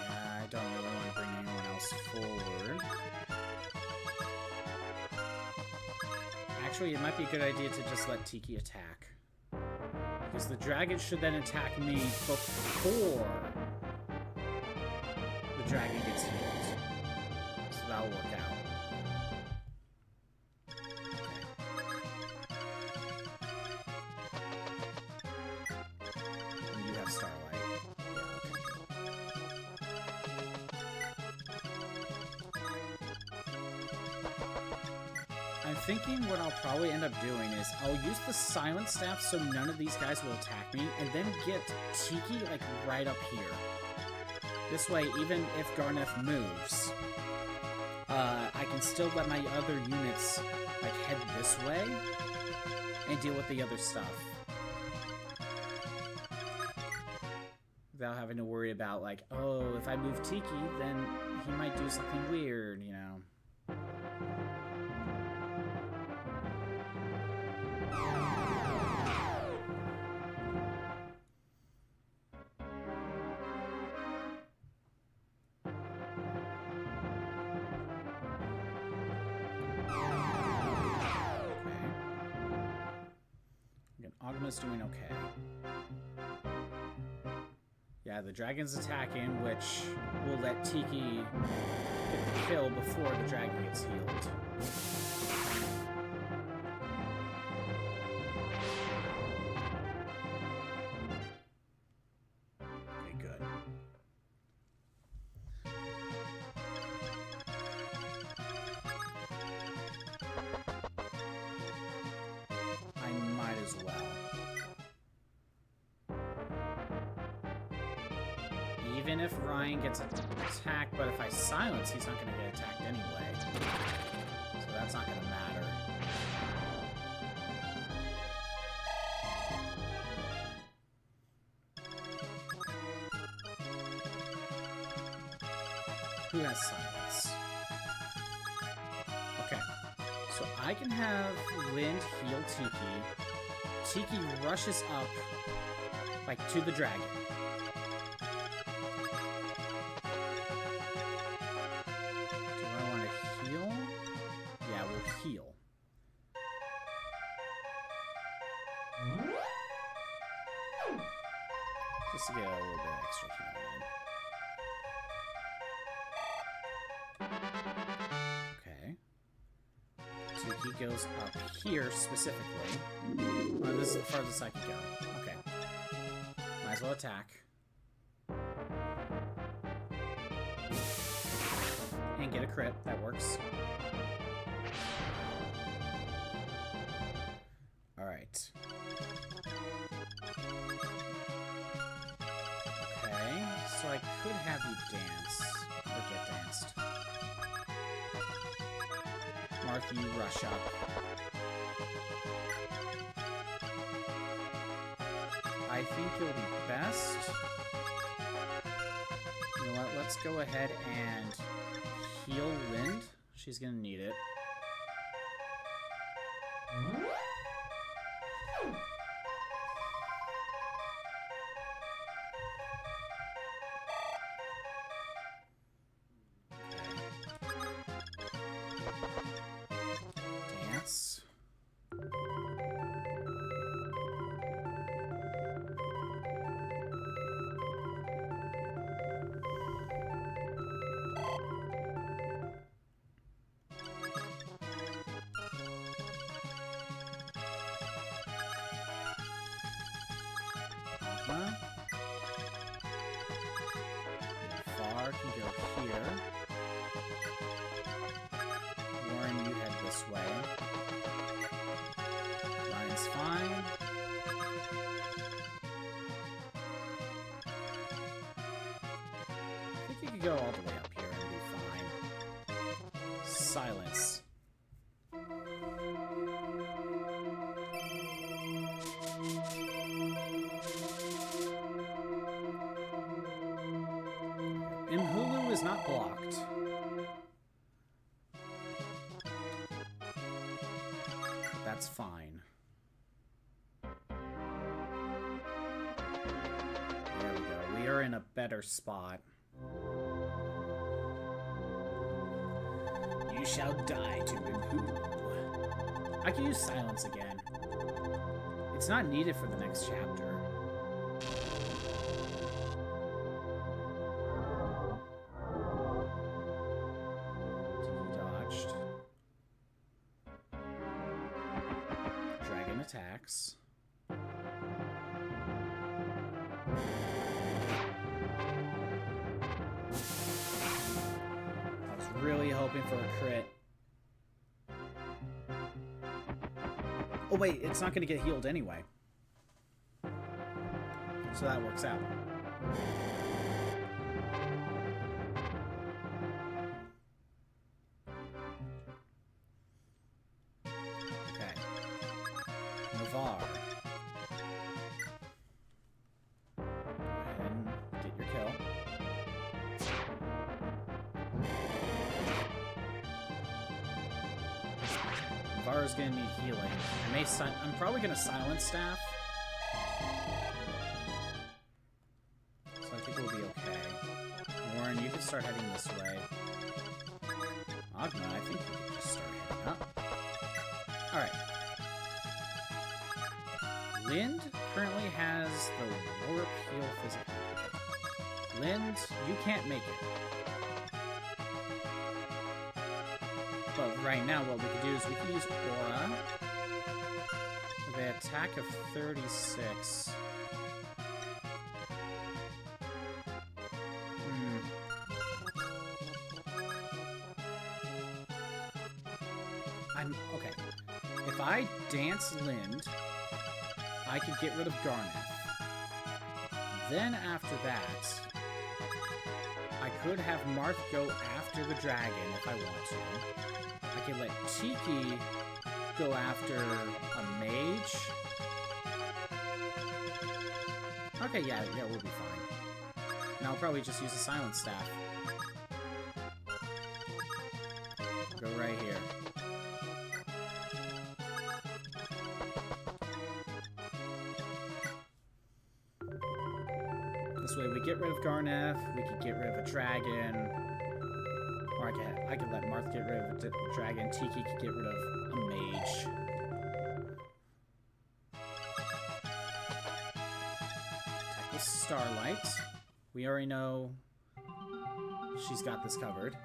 Yeah, I don't really want to bring anyone else forward. Actually, it might be a good idea to just let Tiki attack. Because the dragon should then attack me before the dragon gets healed. So that'll work out. Okay. And you have Starlight. Yeah, okay. I'm thinking what I'll probably end up doing is I'll use the Silent Staff so none of these guys will attack me, and then get Tiki, like, right up here. This way, even if Garneth moves, I can still let my other units, like, head this way and deal with the other stuff. Without having to worry about, like, oh, if I move Tiki, then he might do something weird, you know. Ogma's doing okay. Yeah, the dragon's attacking, which will let Tiki get the kill before the dragon gets healed. Okay, good. I might as well. Even if Ryan gets attacked, but if I silence, he's not going to get attacked anyway. So that's not going to matter. Who has silence? Okay. So I can have Lind heal Tiki. Tiki rushes up, like, to the dragon. Heal. Just to get a little bit extra healing in. Okay. Tiki goes up here specifically. Oh, this is the farthest I can go. Okay. Might as well attack. And get a crit. That works. Alright. Okay, so I could have you dance. Or get danced. Marth, you rush up. I think you'll be best. You know what? Let's go ahead and heal Lind. She's gonna need it. Dance. Far can go here. Warren, you head this way. Ryan's fine. I think you could go all the way up here and be fine. Silence. Imhulu is not blocked. That's fine. There we go. We are in a better spot. You shall die to Imhulu. I can use silence again. It's not needed for the next chapter. Attacks. I was really hoping for a crit. Oh wait, it's not going to get healed anyway. So that works out. Vara's gonna need healing. I'm probably gonna silence staff. So I think we'll be okay. Warren, you can start heading this way. Agna, I think you can just start heading up. Alright. Lind currently has the warp heal physical. Lind, you can't make it. But right now, what we can do is we can use Aura with an attack of 36. Okay. If I dance Lind, I could get rid of Garneth. Then after that, I could have Marth go after the dragon if I want to. I can let Tiki go after a mage. Okay, yeah, we'll be fine. And I'll probably just use a silent staff. Go right here. This way we get rid of Garneth, we can get rid of a dragon. Or I could let Marth get rid of a dragon, Tiki could get rid of a mage. Attack with Starlight. We already know she's got this covered.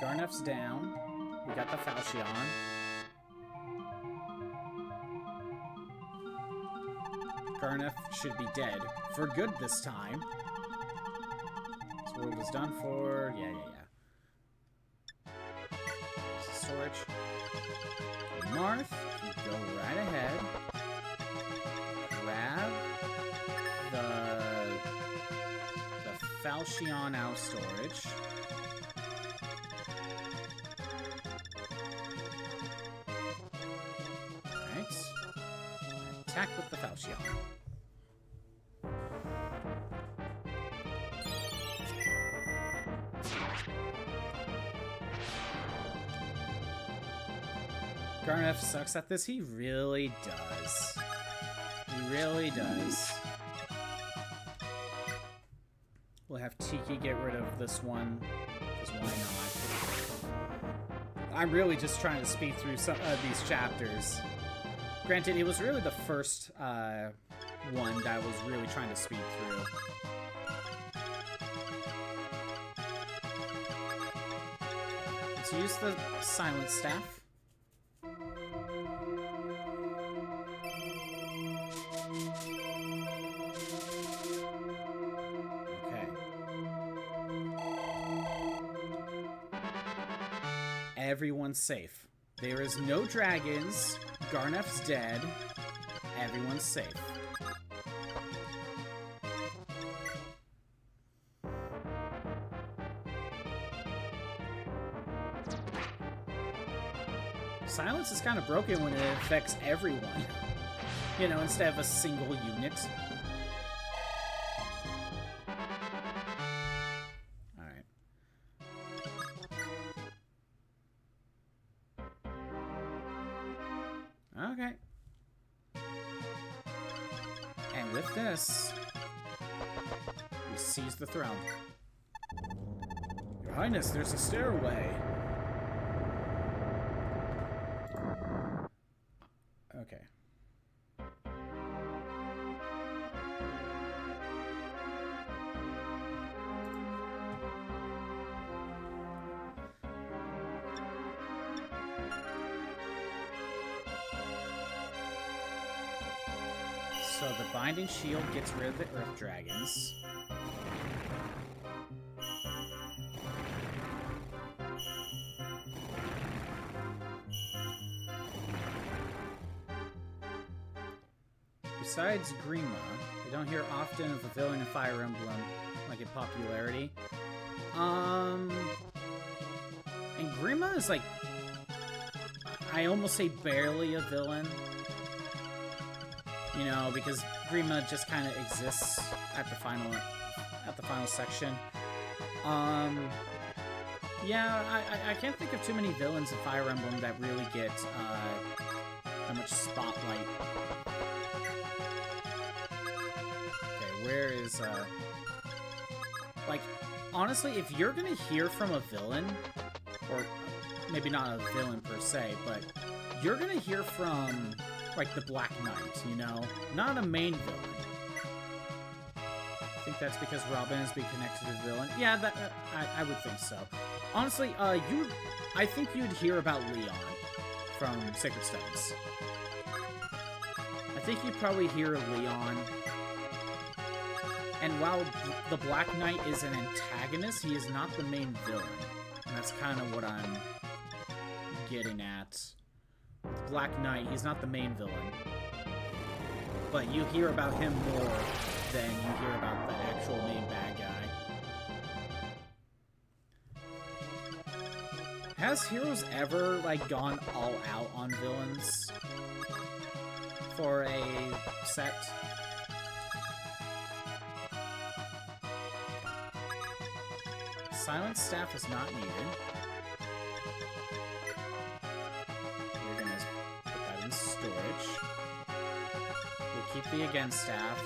Garnef's down. We got the Falchion. Garnef should be dead. For good this time. This world is done for. Yeah. Storage. Marth, you go right ahead. Grab the Falchion out of storage. Alright. Attack with the Falchion. Garnef sucks at this. He really does. He really does. We'll have Tiki get rid of this one, because why not? I'm really just trying to speed through some of these chapters. Granted, it was really the first one that I was really trying to speed through. Let's use the Silent Staff. Everyone's safe. There is no dragons. Garnef's dead. Everyone's safe. Silence is kind of broken when it affects everyone. You know, instead of a single unit. Okay. And with this, we seize the throne. Your Highness, there's a stairway. Okay. So the Binding Shield gets rid of the Earth Dragons. Besides Grima, we don't hear often of a villain in Fire Emblem, like in popularity. And Grima is like, I almost say barely a villain. You know, because Grima just kind of exists at the final section. Yeah, I can't think of too many villains in Fire Emblem that really get that much spotlight. Okay, where is like, honestly, if you're gonna hear from a villain, or maybe not a villain per se, but you're gonna hear from like the Black Knight, you know? Not a main villain. I think that's because Robin is being connected to the villain. Yeah, that I would think so. Honestly, I think you'd hear about Leon from Sacred Stones. I think you'd probably hear Leon. And while the Black Knight is an antagonist, he is not the main villain. And that's kind of what I'm getting at. With Black Knight, he's not the main villain. But you hear about him more than you hear about the actual main bad guy. Has Heroes ever, like, gone all out on villains for a set? Silent Staff is not needed. We're gonna put that in storage. We'll keep the Again Staff.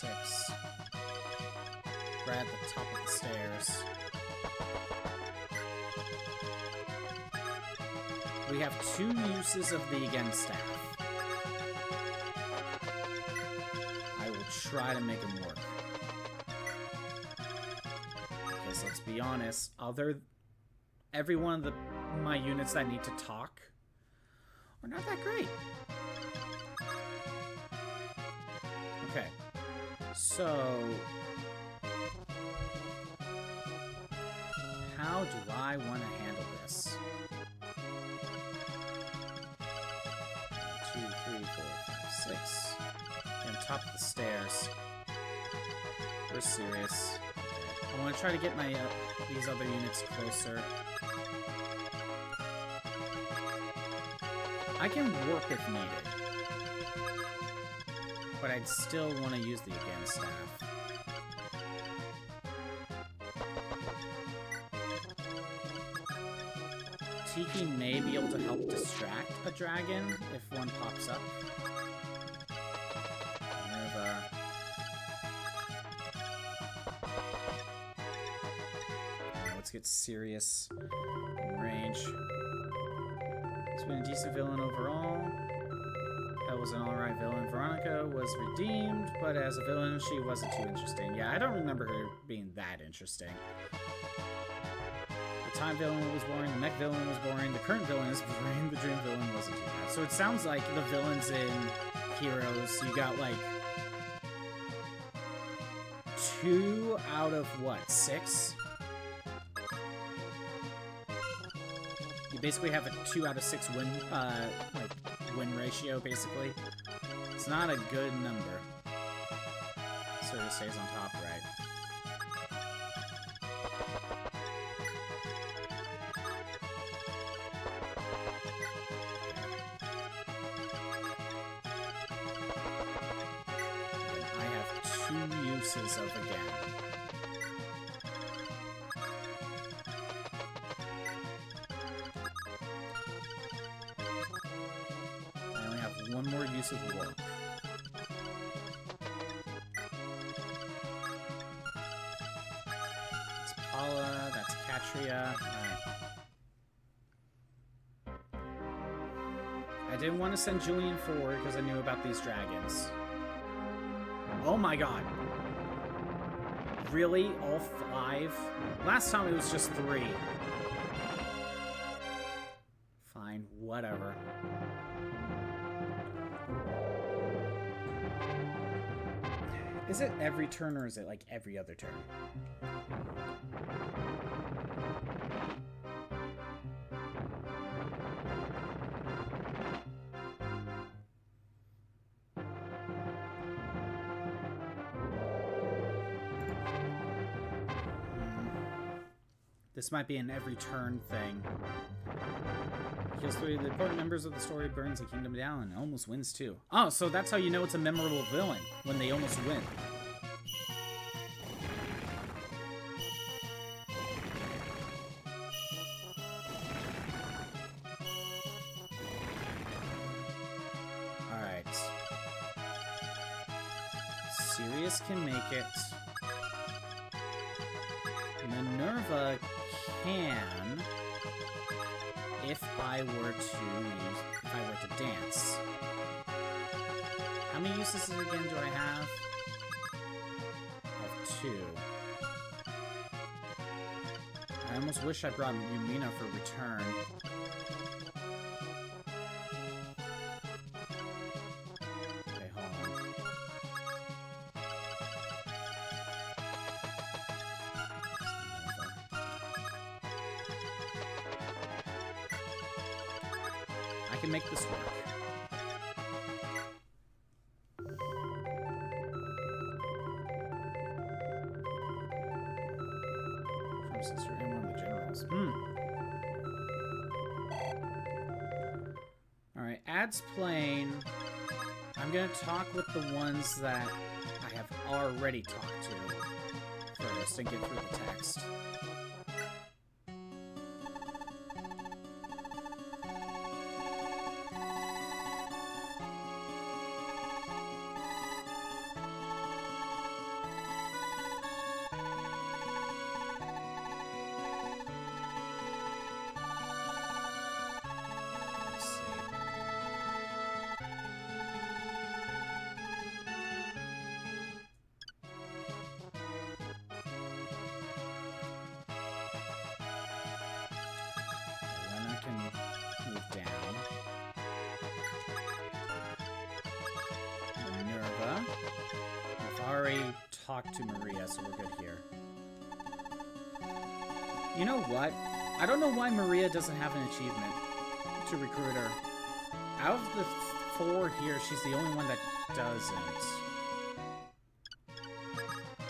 6. Right at the top of the stairs. We have 2 uses of the Again staff. I will try to make them work. Because let's be honest, every one of my units that need to talk are not that great. Okay, so how do I want to handle this? 1, 2, 3, 4, 5, 6. On top of the stairs. We're serious. I want to try to get my these other units closer. I can warp if needed, but I'd still want to use the Again staff. Tiki may be able to help distract a dragon if one pops up. Minerva. Let's get serious in range. It's been a decent villain overall. That was an alright villain. Veronica was redeemed, but as a villain, she wasn't too interesting. Yeah, I don't remember her being that interesting. The time villain was boring, the mech villain was boring, the current villain is boring, the dream villain wasn't too bad. So it sounds like the villains in Heroes, you got like 2 out of what, 6? You basically have a 2 out of 6 win ratio, basically. It's not a good number. Sort of stays on top, right? I have 2 uses of Again. One more use of warp. That's Paula, that's Katria. Alright. I didn't want to send Julian forward because I knew about these dragons. Oh my god. Really? All 5? Last time it was just 3. Fine, whatever. Is it every turn, or is it like every other turn? This might be an every turn thing. Kills 3 of the important members of the story, burns the kingdom down, and almost wins too. Oh, so that's how you know it's a memorable villain, when they almost win. Alright. Sirius can make it. Minerva can... if I were to dance. How many uses again do I have? I have 2. I almost wish I brought Yumina for return. Okay, hold on. I can make this work. From Sister and one of the generals. Alright, ads playing. I'm gonna talk with the ones that I have already talked to first and get through the text. talk to Maria, so we're good here. You know what? I don't know why Maria doesn't have an achievement to recruit her. Out of the 4 here, she's the only one that doesn't.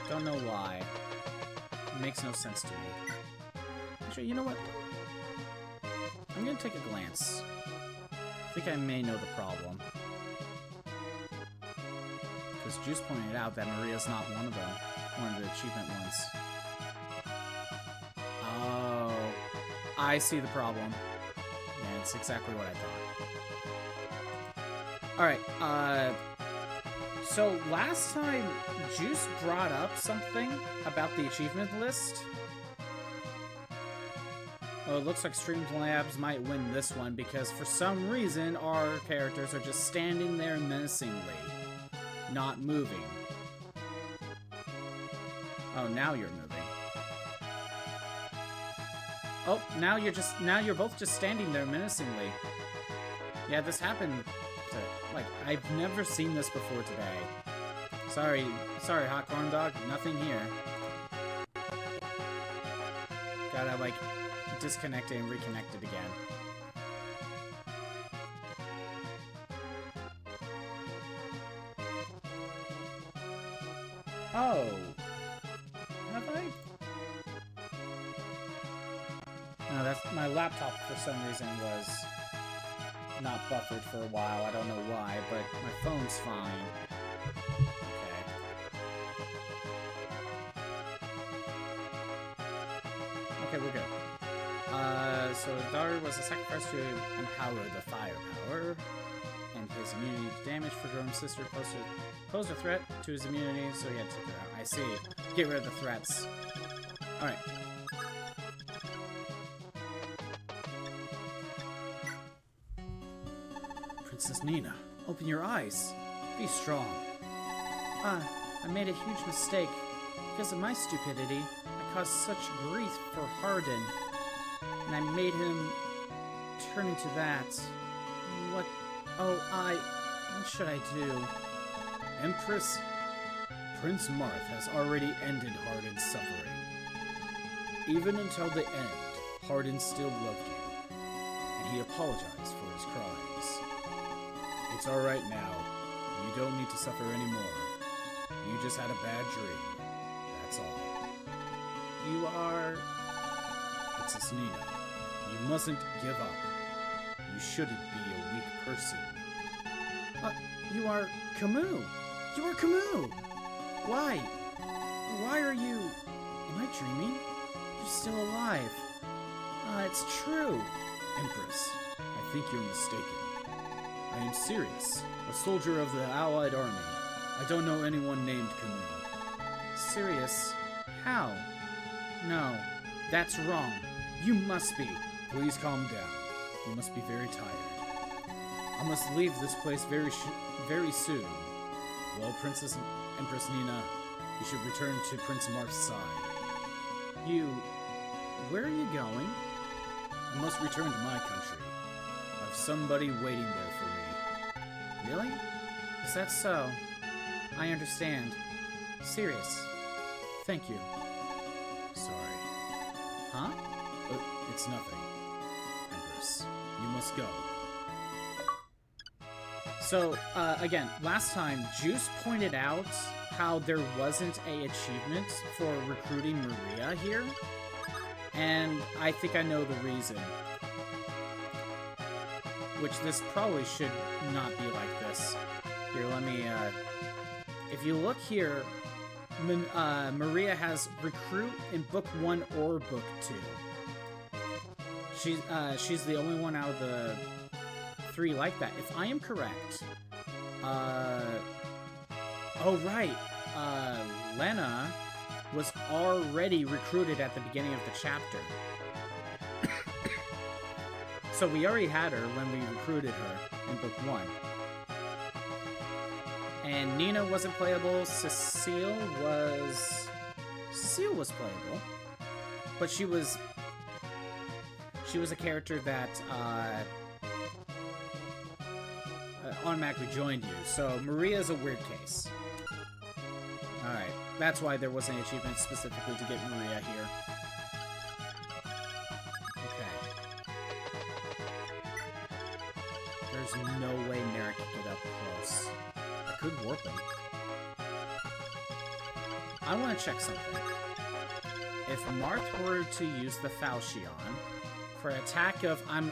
Don't know why. It makes no sense to me. Actually, you know what? I'm gonna take a glance. I think I may know the problem. Because Juice pointed out that Maria's not one of them. One of the achievement ones. Oh, I see the problem. Yeah, it's exactly what I thought. Alright, so last time Juice brought up something about the achievement list. Well, it looks like Streamlabs might win this one because for some reason our characters are just standing there menacingly, not moving. Oh, now you're moving. Oh, now you're both just standing there menacingly. Yeah, this happened like, I've never seen this before today. Sorry, Hot Corn Dog, nothing here. Gotta, like, disconnect it and reconnect it again. Oh. Have I? No, that's my laptop for some reason was not buffered for a while. I don't know why, but my phone's fine. Okay. Okay, we're good. So his daughter was a sacrifice to empower the firepower, and his immunity to damage for Jerome's sister posed a threat to his immunity, so he had to take her out. I see. Get rid of the threats. Alright. Princess Nina, open your eyes. Be strong. I made a huge mistake. Because of my stupidity, I caused such grief for Hardin. And I made him turn into that. What? Oh, what should I do? Empress, Prince Marth has already ended Hardin's suffering. Even until the end, Hardin still loved you, and he apologized for his crimes. It's alright now. You don't need to suffer anymore. You just had a bad dream. That's all. You are... Princess Nina, you mustn't give up. You shouldn't be a weak person. You are Camus. You are Camus. Why? Why are you... Am I dreaming? You're still alive. It's true. Empress, I think you're mistaken. I am Sirius, a soldier of the Allied Army. I don't know anyone named Camus. Sirius? How? No, that's wrong. You must be. Please calm down. You must be very tired. I must leave this place very soon. Well, Empress Nina, you should return to Prince Marth's side. Where are you going? I must return to my country. I have somebody waiting there for me. Really? Is that so? I understand. Serious. Thank you. Sorry. Huh? It's nothing. Empress, you must go. So, again, last time, Juice pointed out how there wasn't a achievement for recruiting Maria here. And I think I know the reason. Which this probably should not be like this. Here, let me, if you look here, Maria has recruit in book 1 or book 2. She's the only one out of the 3 like that. If I am correct, oh right, Lena was already recruited at the beginning of the chapter. So we already had her when we recruited her in book 1. And Nina wasn't playable. Cecile was playable, but she was a character that automatically joined you. So Maria's a weird case. All right. That's why there wasn't an achievement specifically to get Maria here. Okay. There's no way Merrick can get up close. I could warp him. I want to check something. If Marth were to use the Falchion for an attack of, I'm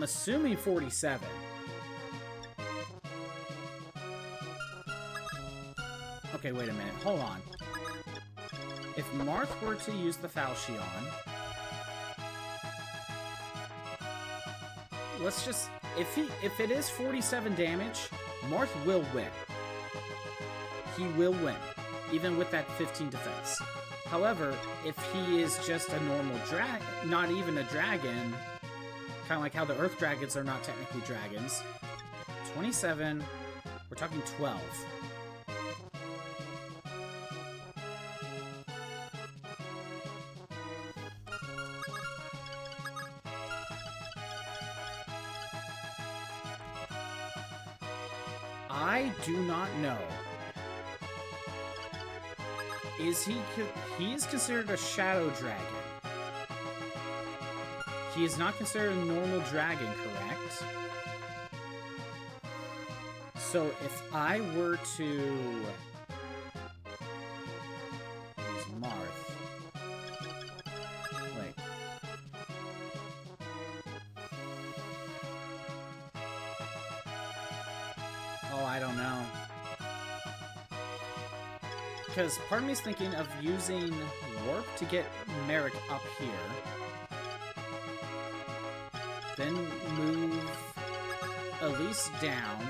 assuming 47. Okay, wait a minute. Hold on. If Marth were to use the Falchion, let's just, if it is 47 damage, Marth will win. He will win, even with that 15 defense. However, if he is just a normal dragon, not even a dragon, kind of like how the Earth Dragons are not technically dragons, 27, we're talking 12. I do not know. He is considered a shadow dragon. He is not considered a normal dragon, correct? So if I were to use Marth, wait. Oh, I don't know. Because part of me is thinking of using Warp to get Merrick up here. Then move Elise down.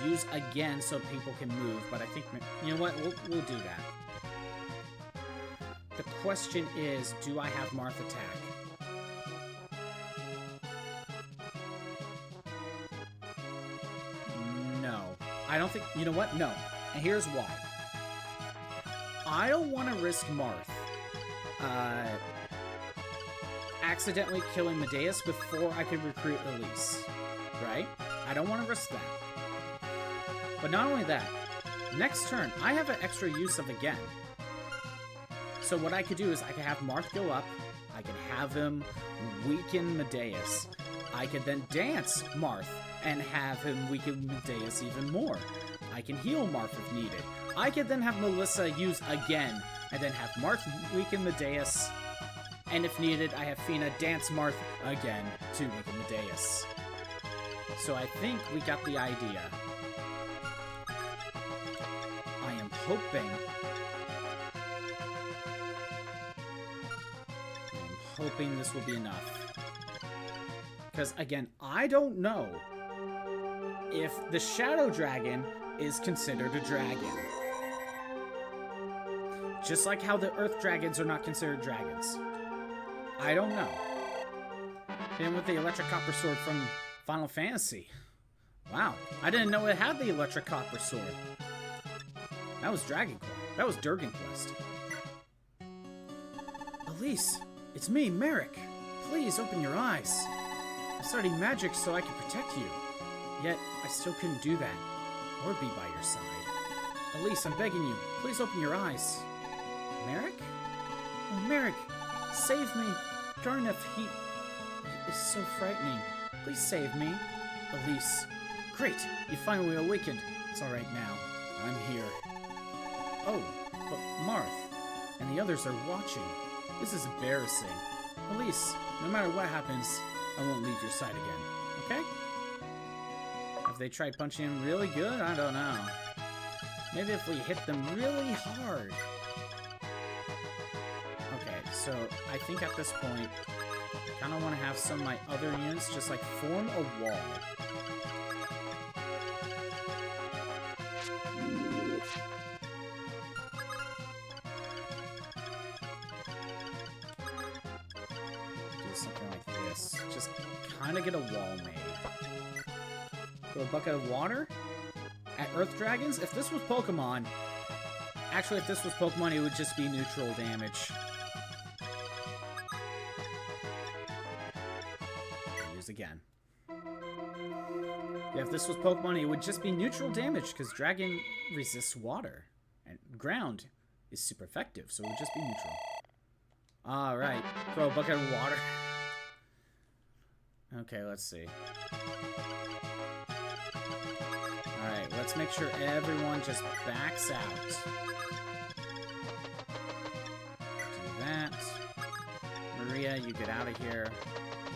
Use again so people can move, but I think, you know what, we'll do that. The question is, do I have Marth attack? No. I don't think, you know what, no. And here's why. I don't want to risk Marth accidentally killing Medeus before I can recruit Elise, right? I don't want to risk that. But not only that, next turn, I have an extra use of again. So what I could do is I could have Marth go up, I can have him weaken Medeus. I could then dance Marth and have him weaken Medeus even more. I can heal Marth if needed. I could then have Melissa use again, and then have Marth weaken Medeus. And if needed, I have Fina dance Marth again to weaken Medeus. So I think we got the idea. I am hoping this will be enough. Because again, I don't know if the Shadow Dragon is considered a dragon. Just like how the Earth Dragons are not considered dragons. I don't know. Then with the Electric Copper Sword from Final Fantasy. Wow, I didn't know it had the Electric Copper Sword. That was Dragon Quest. That was Durgan Quest. Elise, it's me, Merrick. Please open your eyes. I'm studying magic so I can protect you. Yet, I still couldn't do that. Or be by your side. Elise, I'm begging you. Please open your eyes. Merrick? Oh, Merrick, save me. Garneth, he is so frightening. Please save me. Elise. Great, you finally awakened. It's alright now. I'm here. Oh, but Marth and the others are watching. This is embarrassing. Elise, no matter what happens, I won't leave your side again. Okay? If they try punching him really good, I don't know. Maybe if we hit them really hard. Okay, so I think at this point, I kind of want to have some of my other units just like form a wall. Do something like this. Just kind of get a wall made. Throw a bucket of water at Earth Dragons. If this was Pokemon, actually if this was Pokemon, it would just be neutral damage. Use again. Yeah, if this was Pokemon, it would just be neutral damage because Dragon resists water. And ground is super effective, so it would just be neutral. Alright, throw a bucket of water. Okay, let's see. Alright, let's make sure everyone just backs out. Do that. Maria, you get out of here.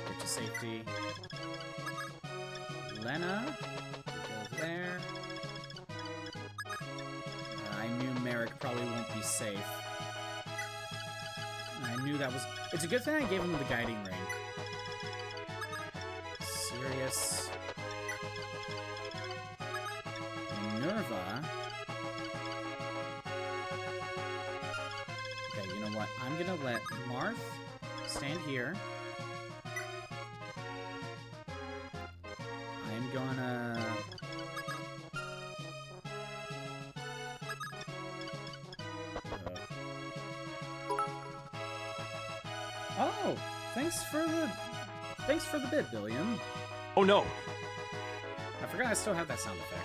Get to safety. Lena, you go there. I knew Merrick probably won't be safe. I knew that was... It's a good thing I gave him the guiding ring. Sirius. Minerva. Okay, you know what? I'm gonna let Marth stand here. I'm gonna... Oh, thanks for the bit, Billiam. Oh no! I forgot I still have that sound effect.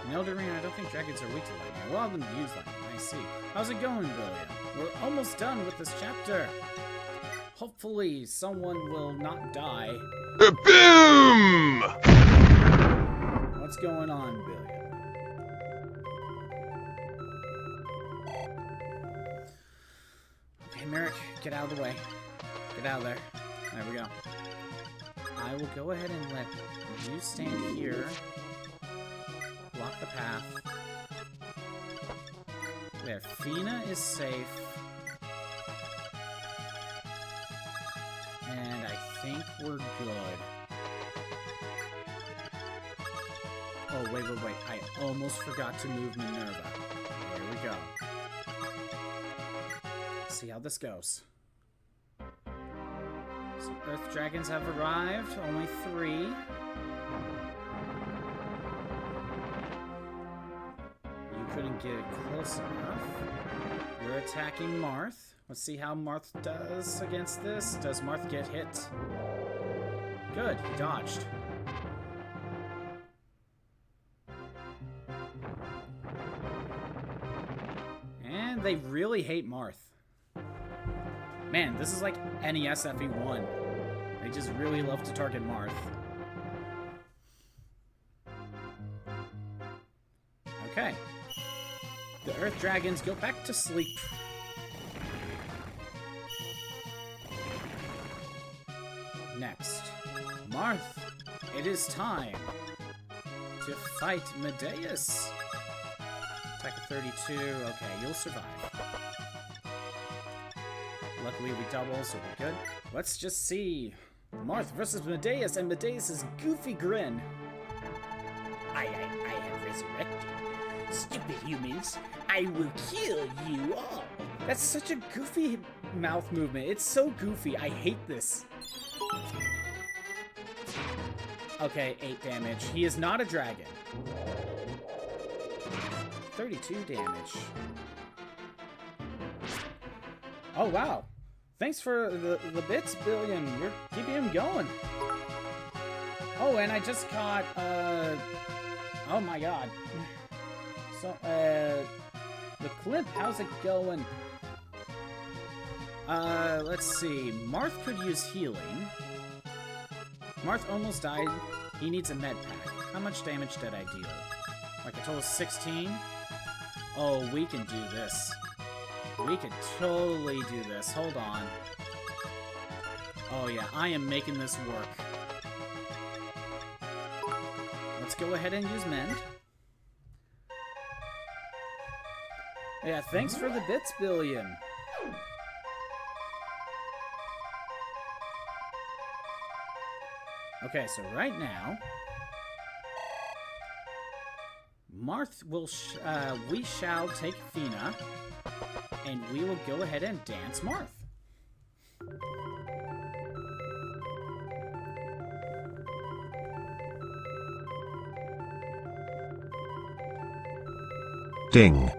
In Elden Ring, I don't think dragons are weak to lightning. A lot of them use lightning. I see. How's it going, Billiam? We're almost done with this chapter. Hopefully, someone will not die. Boom! What's going on, Billiam? Okay, Merrick, get out of the way. Get out of there. There we go. I will go ahead and let you stand here. Block the path. There, Fina is safe. And I think we're good. Oh, wait. I almost forgot to move Minerva. Here we go. See how this goes. Some Earth Dragons have arrived. Only 3. You couldn't get it close enough. You're attacking Marth. Let's see how Marth does against this. Does Marth get hit? Good, he dodged. And they really hate Marth. Man, this is like NES FE1. They just really love to target Marth. Okay. The Earth Dragons go back to sleep. Next. Marth, it is time to fight Medeus. Attack of 32. Okay, you'll survive. Luckily we double, so we're good. Let's just see. Marth versus Medeus and Medeus' goofy grin. I have resurrected. Stupid humans, I will kill you all. That's such a goofy mouth movement. It's so goofy. I hate this. Okay, 8 damage. He is not a dragon. 32 damage. Oh, wow. Thanks for the bits, Billion. You're keeping him going. Oh, and I just caught, oh my god. So, the clip, how's it going? Let's see. Marth could use healing. Marth almost died. He needs a med pack. How much damage did I deal? Like a total of 16? Oh, we can do this. We could totally do this. Hold on. Oh yeah, I am making this work. Let's go ahead and use Mend. Yeah, thanks for the bits, Billion. Okay, so right now, Marth will, we shall take Fina, and we will go ahead and dance Marth. Ding.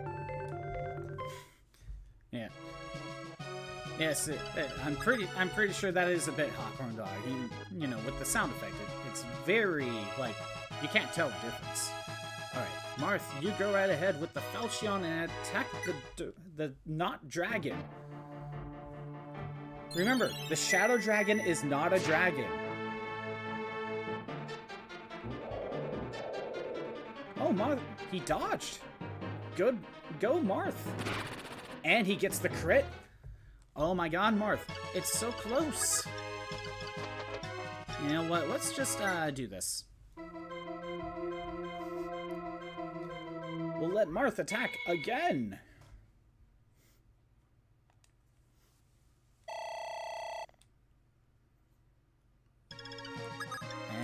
Yeah. Yes, I'm pretty sure that is a bit Hawkhorn Dog. You know, with the sound effect, it's very, like, you can't tell the difference. Alright. Marth, you go right ahead with the Falchion and attack the not dragon. Remember, the Shadow Dragon is not a dragon. Oh, Marth, he dodged. Good, go Marth. And he gets the crit. Oh my god, Marth, it's so close. You know what, let's just do this. We'll let Marth attack again.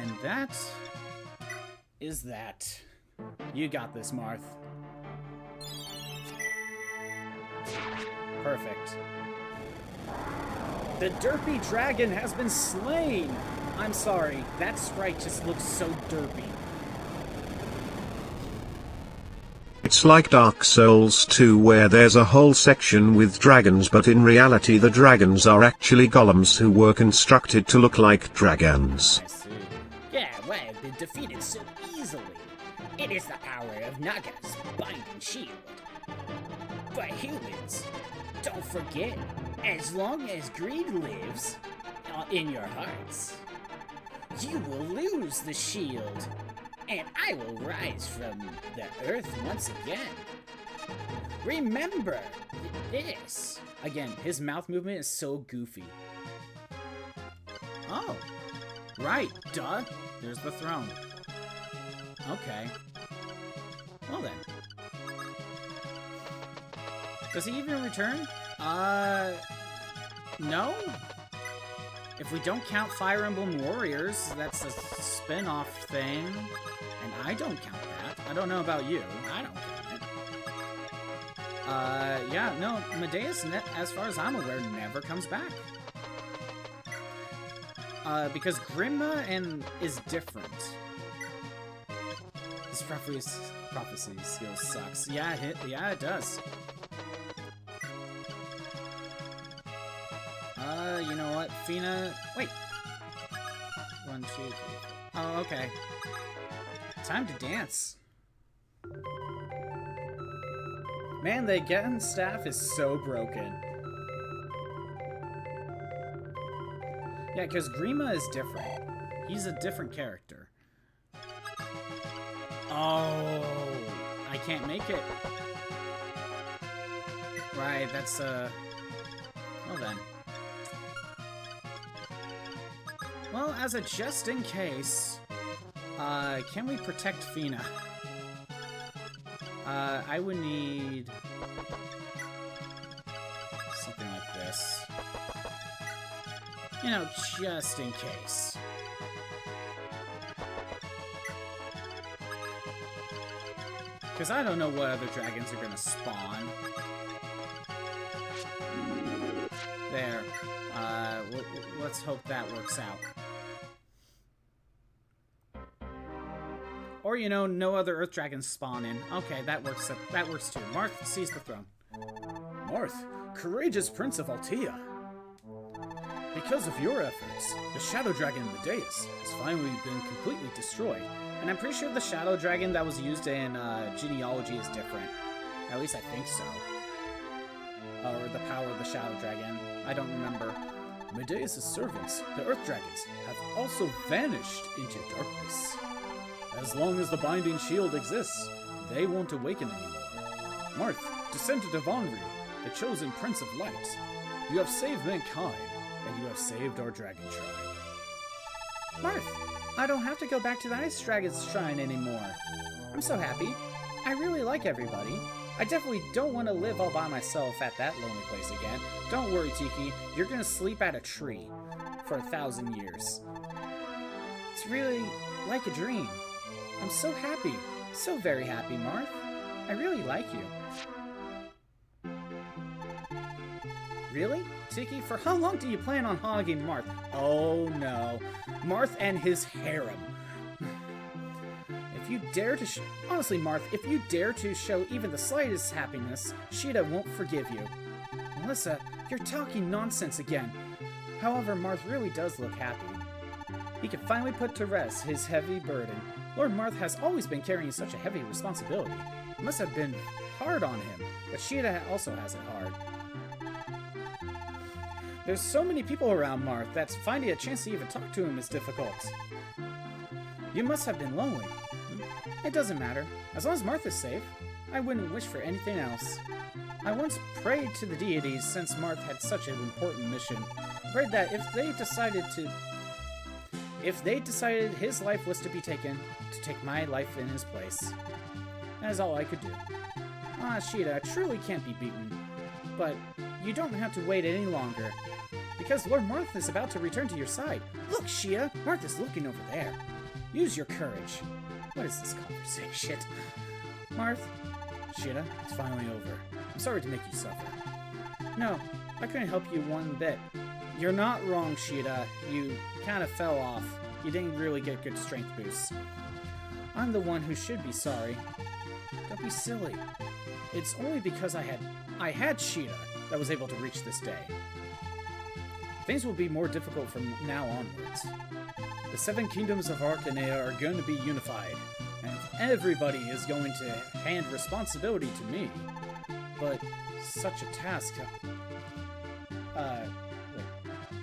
And that is that. You got this, Marth. Perfect. The derpy dragon has been slain! I'm sorry, that sprite just looks so derpy. It's like Dark Souls 2 where there's a whole section with dragons, but in reality the dragons are actually golems who were constructed to look like dragons. I see. Yeah, well, I've been defeated so easily. It is the power of Naga's binding shield. But humans, don't forget, as long as greed lives in your hearts, you will lose the shield, and I will rise from the earth once again. Remember this. Again, his mouth movement is so goofy. Oh, right, duh. There's the throne. Okay. Well then. Does he even return? No? If we don't count Fire Emblem Warriors, that's a spin-off thing. And I don't count that. I don't know about you. I don't count it. Yeah, no, Medeus, as far as I'm aware, never comes back. Because Grimma is different. This prophecy skill sucks. Yeah, it does. You know what, Fina? Wait. 1, 2, 3, 4. Oh, okay. Time to dance. Man, the Getten staff is so broken. Yeah, because Grima is different. He's a different character. Oh, I can't make it. Right, that's, well then. Well, as a just in case, can we protect Fina? I would need something like this. You know, just in case. Because I don't know what other dragons are going to spawn. There. Let's hope that works out. Or, you know, no other Earth Dragons spawn in. Okay, that works too. Marth seized the throne. Marth, courageous Prince of Altea. Because of your efforts, the Shadow Dragon Medeus has finally been completely destroyed. And I'm pretty sure the Shadow Dragon that was used in Genealogy is different. At least I think so. Or the power of the Shadow Dragon. I don't remember. Medeus' servants, the Earth Dragons, have also vanished into darkness. As long as the Binding Shield exists, they won't awaken anymore. Marth, descendant of Anri, the chosen Prince of Light, you have saved mankind, and you have saved our Dragon Shrine. Marth, I don't have to go back to the Ice Dragon's Shrine anymore. I'm so happy. I really like everybody. I definitely don't want to live all by myself at that lonely place again. Don't worry, Tiki. You're gonna sleep at a tree for 1,000 years. It's really like a dream. I'm so happy. So very happy, Marth. I really like you. Really? Tiki, for how long do you plan on hogging Marth? Oh no. Marth and his harem. If you dare to honestly, Marth, if you dare to show even the slightest happiness, Sheeta won't forgive you. Melissa, you're talking nonsense again. However, Marth really does look happy. He can finally put to rest his heavy burden Lord Marth has always been carrying such a heavy responsibility. It must have been hard on him, but Sheeta also has it hard. There's so many people around Marth that finding a chance to even talk to him is difficult. You must have been lonely. It doesn't matter. As long as Marth is safe, I wouldn't wish for anything else. I once prayed to the deities since Marth had such an important mission. I prayed that if they decided his life was to be taken, to take my life in his place. That is all I could do. Ah, Sheeta truly can't be beaten. But you don't have to wait any longer. Because Lord Marth is about to return to your side. Look, Sheeta! Marth is looking over there. Use your courage. What is this conversation? Marth? Sheeta, it's finally over. I'm sorry to make you suffer. No, I couldn't help you one bit. You're not wrong, Sheeta. You kind of fell off. You didn't really get good strength boosts. I'm the one who should be sorry. Don't be silly. It's only because I had Sheeta that was able to reach this day. Things will be more difficult from now onwards. The 7 kingdoms of Arcanea are going to be unified, and everybody is going to hand responsibility to me. But such a task...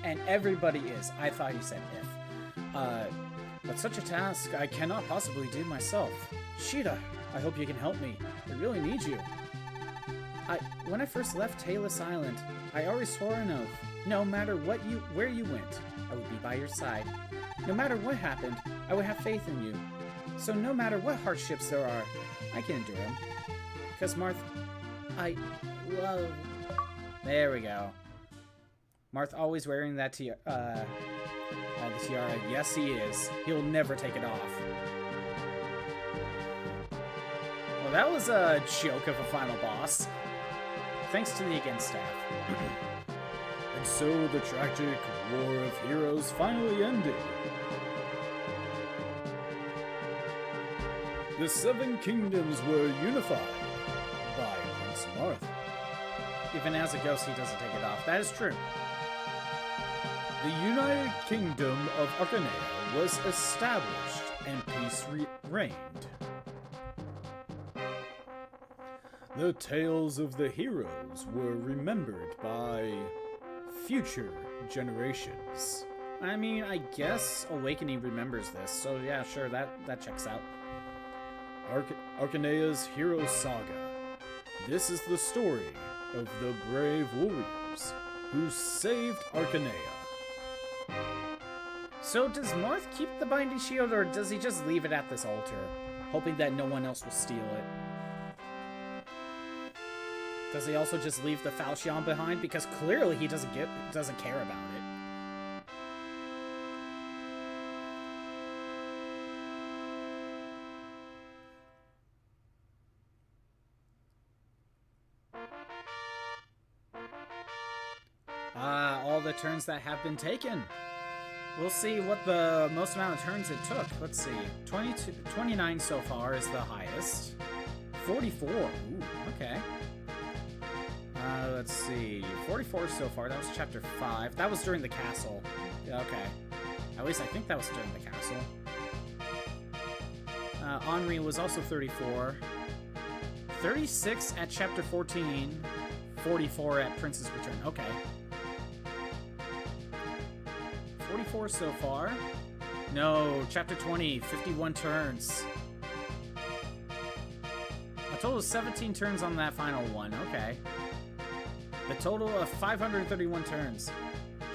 and everybody is. I thought he said if. But such a task I cannot possibly do myself. Sheeta, I hope you can help me. I really need you. When I first left Talus Island, I always swore an oath. No matter where you went, I would be by your side. No matter what happened, I would have faith in you. So no matter what hardships there are, I can endure them. Because Marth, I love... There we go. Marth always wearing that tiara. The tiara. Yes, he is. He'll never take it off. Well, that was a joke of a final boss. Thanks to the Again staff. And so the tragic War of Heroes finally ended. The 7 kingdoms were unified by Prince Marth. Even as a ghost, he doesn't take it off. That is true. The United Kingdom of Arcanea was established and peace reigned. The tales of the heroes were remembered by future generations. I mean, I guess Awakening remembers this, so yeah, sure, that checks out. Arcanea's Hero Saga. This is the story of the brave warriors who saved Arcanea. So does Marth keep the Binding Shield, or does he just leave it at this altar, hoping that no one else will steal it? Does he also just leave the Falchion behind? Because clearly he doesn't care about it. All the turns that have been taken. We'll see what the most amount of turns it took. Let's see. 29 so far is the highest. 44. Ooh, okay. Let's see. 44 so far. That was chapter 5. That was during the castle. Yeah, okay. At least I think that was during the castle. Henri was also 34. 36 at chapter 14. 44 at Prince's Return. Okay. 44 so far. No, chapter 20, 51 turns. A total of 17 turns on that final one. Okay. The total of 531 turns.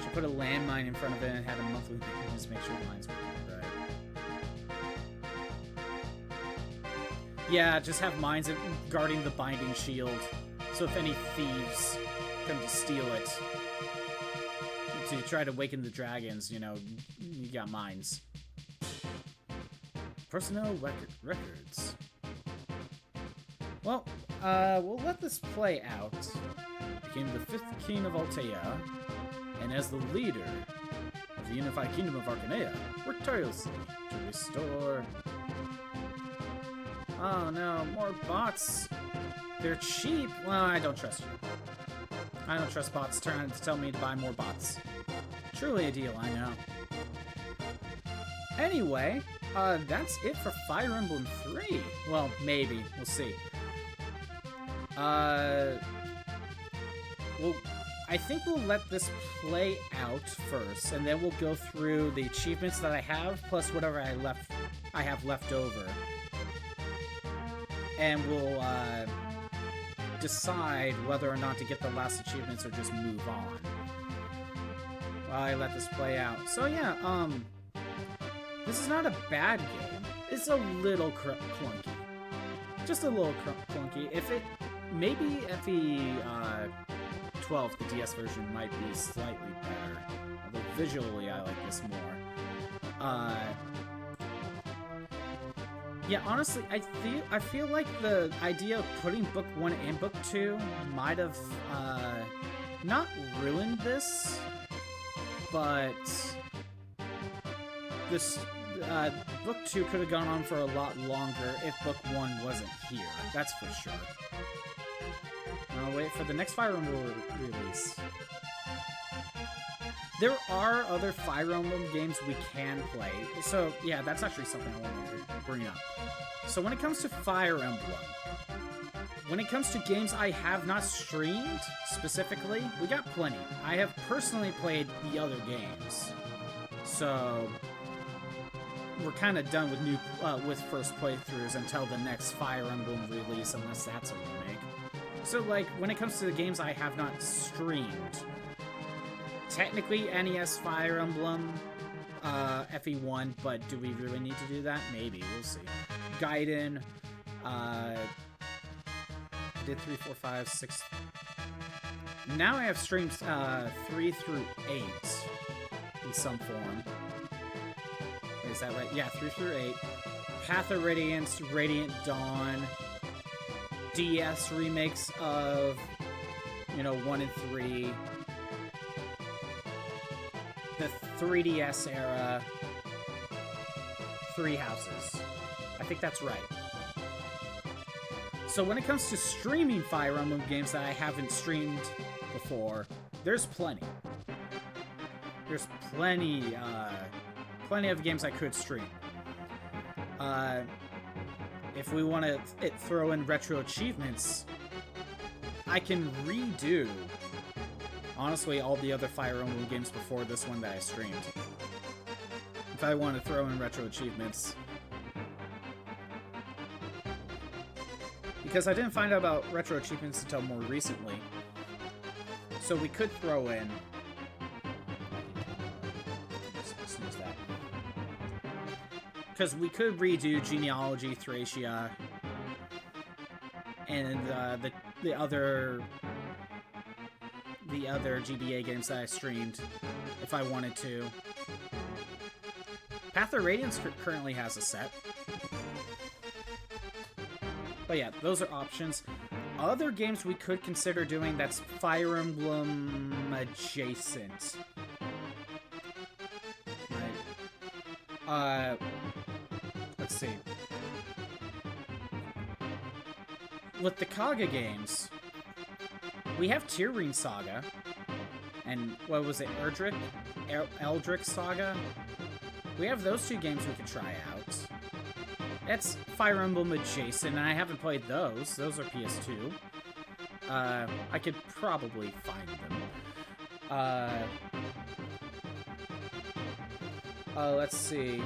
Should put a landmine in front of it and have a monthly just make sure the mine's working right. Yeah, just have mines guarding the Binding Shield. So if any thieves come to steal it, to try to awaken the dragons, you know, you got mines. Personnel records. Well, we'll let this play out. Became the 5th king of Altea, and as the leader of the unified kingdom of Arcanea, worked tirelessly to restore... Oh no, more bots! They're cheap! Well, I don't trust you. I don't trust bots trying to tell me to buy more bots. Truly a deal, I know. Anyway, That's it for Fire Emblem 3. Well, maybe. We'll see. Well, I think we'll let this play out first, and then we'll go through the achievements that I have, plus whatever I have left over. And we'll, decide whether or not to get the last achievements or just move on while I let this play out. So yeah, this is not a bad game. It's a little clunky. Just a little clunky. Maybe at the 12th, the DS version might be slightly better. Although visually, I like this more. Yeah, honestly, I feel like the idea of putting Book 1 and Book 2 might have not ruined this, but this Book 2 could have gone on for a lot longer if Book 1 wasn't here. That's for sure. I'll wait for the next Fire Emblem release. There are other Fire Emblem games we can play. So, yeah, that's actually something I want to bring up. So when it comes to Fire Emblem, when it comes to games I have not streamed, specifically, we got plenty. I have personally played the other games. So, we're kind of done with first playthroughs until the next Fire Emblem release, unless that's a remake. So, like, when it comes to the games I have not streamed, technically NES Fire Emblem, FE1, but do we really need to do that? Maybe, we'll see. Gaiden, did 3, 4, 5, 6. Now I have streams 3 through 8 in some form. Is that right? Yeah, 3 through 8. Path of Radiance, Radiant Dawn, DS remakes of, 1 and 3. The 3DS era, 3 houses. I think that's right. So when it comes to streaming Fire Emblem games that I haven't streamed before, there's plenty. There's plenty of games I could stream. If we want to throw in retro achievements, I can redo, honestly, all the other Fire Emblem games before this one that I streamed. If I want to throw in retro achievements. Because I didn't find out about retro achievements until more recently. So we could throw in... Snooze that. Because we could redo Genealogy, Thracia, and the other GBA games that I streamed, if I wanted to. Path of Radiance currently has a set. But yeah, those are options. Other games we could consider doing that's Fire Emblem adjacent. Right. Let's see. With the Kaga games, we have Tearring Saga, and what was it, Eldritch Saga? We have those 2 games we could try out. That's Fire Emblem adjacent, and I haven't played those. Those are PS2. I could probably find them. Let's see.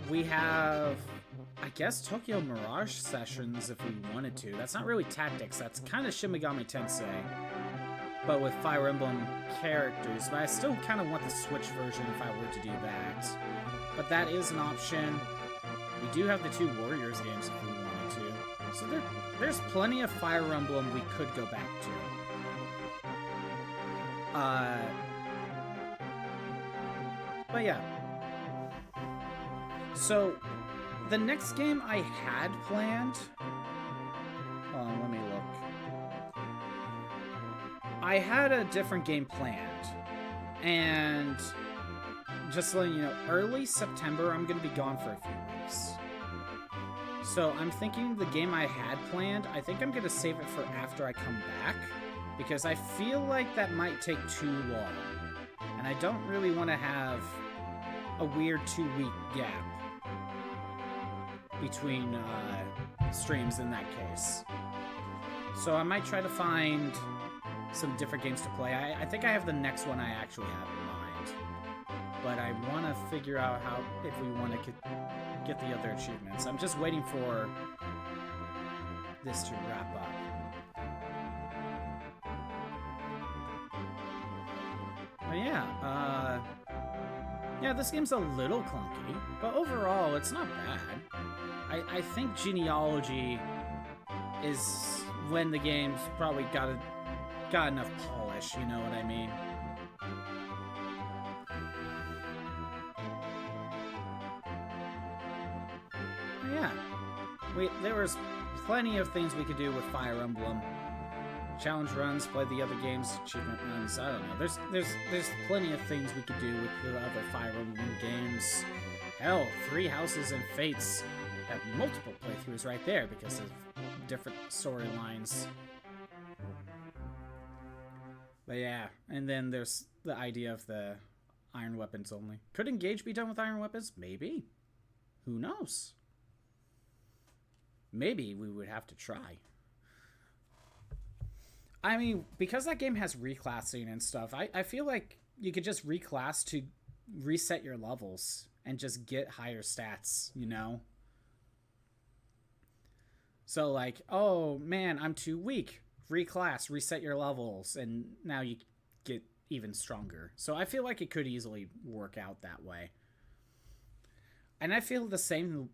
We have, I guess, Tokyo Mirage Sessions if we wanted to. That's not really tactics. That's kind of Shin Megami Tensei, but with Fire Emblem characters. But I still kind of want the Switch version if I were to do that. But that is an option. We do have the 2 Warriors games if we wanted to. So there's plenty of Fire Emblem we could go back to. But yeah. So, the next game I had planned... Hold on, let me look. I had a different game planned. And... just letting you know, early September, I'm going to be gone for a few weeks. So I'm thinking the game I had planned, I think I'm going to save it for after I come back, because I feel like that might take too long. And I don't really want to have a weird 2-week gap between streams in that case. So I might try to find some different games to play. I think I have the next one I actually have in mind. But I want to figure out how, if we want to get the other achievements. I'm just waiting for this to wrap up. But yeah, yeah, this game's a little clunky, but overall, it's not bad. I think genealogy is when the game's probably got enough polish, you know what I mean? Yeah, there was plenty of things we could do with Fire Emblem. Challenge runs, play the other games, achievement runs, I don't know. There's plenty of things we could do with the other Fire Emblem games. Hell, Three Houses and Fates have multiple playthroughs right there because of different storylines. But yeah, and then there's the idea of the iron weapons only. Could Engage be done with iron weapons? Maybe. Who knows? Maybe we would have to try. I mean, because that game has reclassing and stuff, I feel like you could just reclass to reset your levels and just get higher stats, you know? So like, oh man, I'm too weak. Reclass, reset your levels, and now you get even stronger. So I feel like it could easily work out that way. And I feel the same...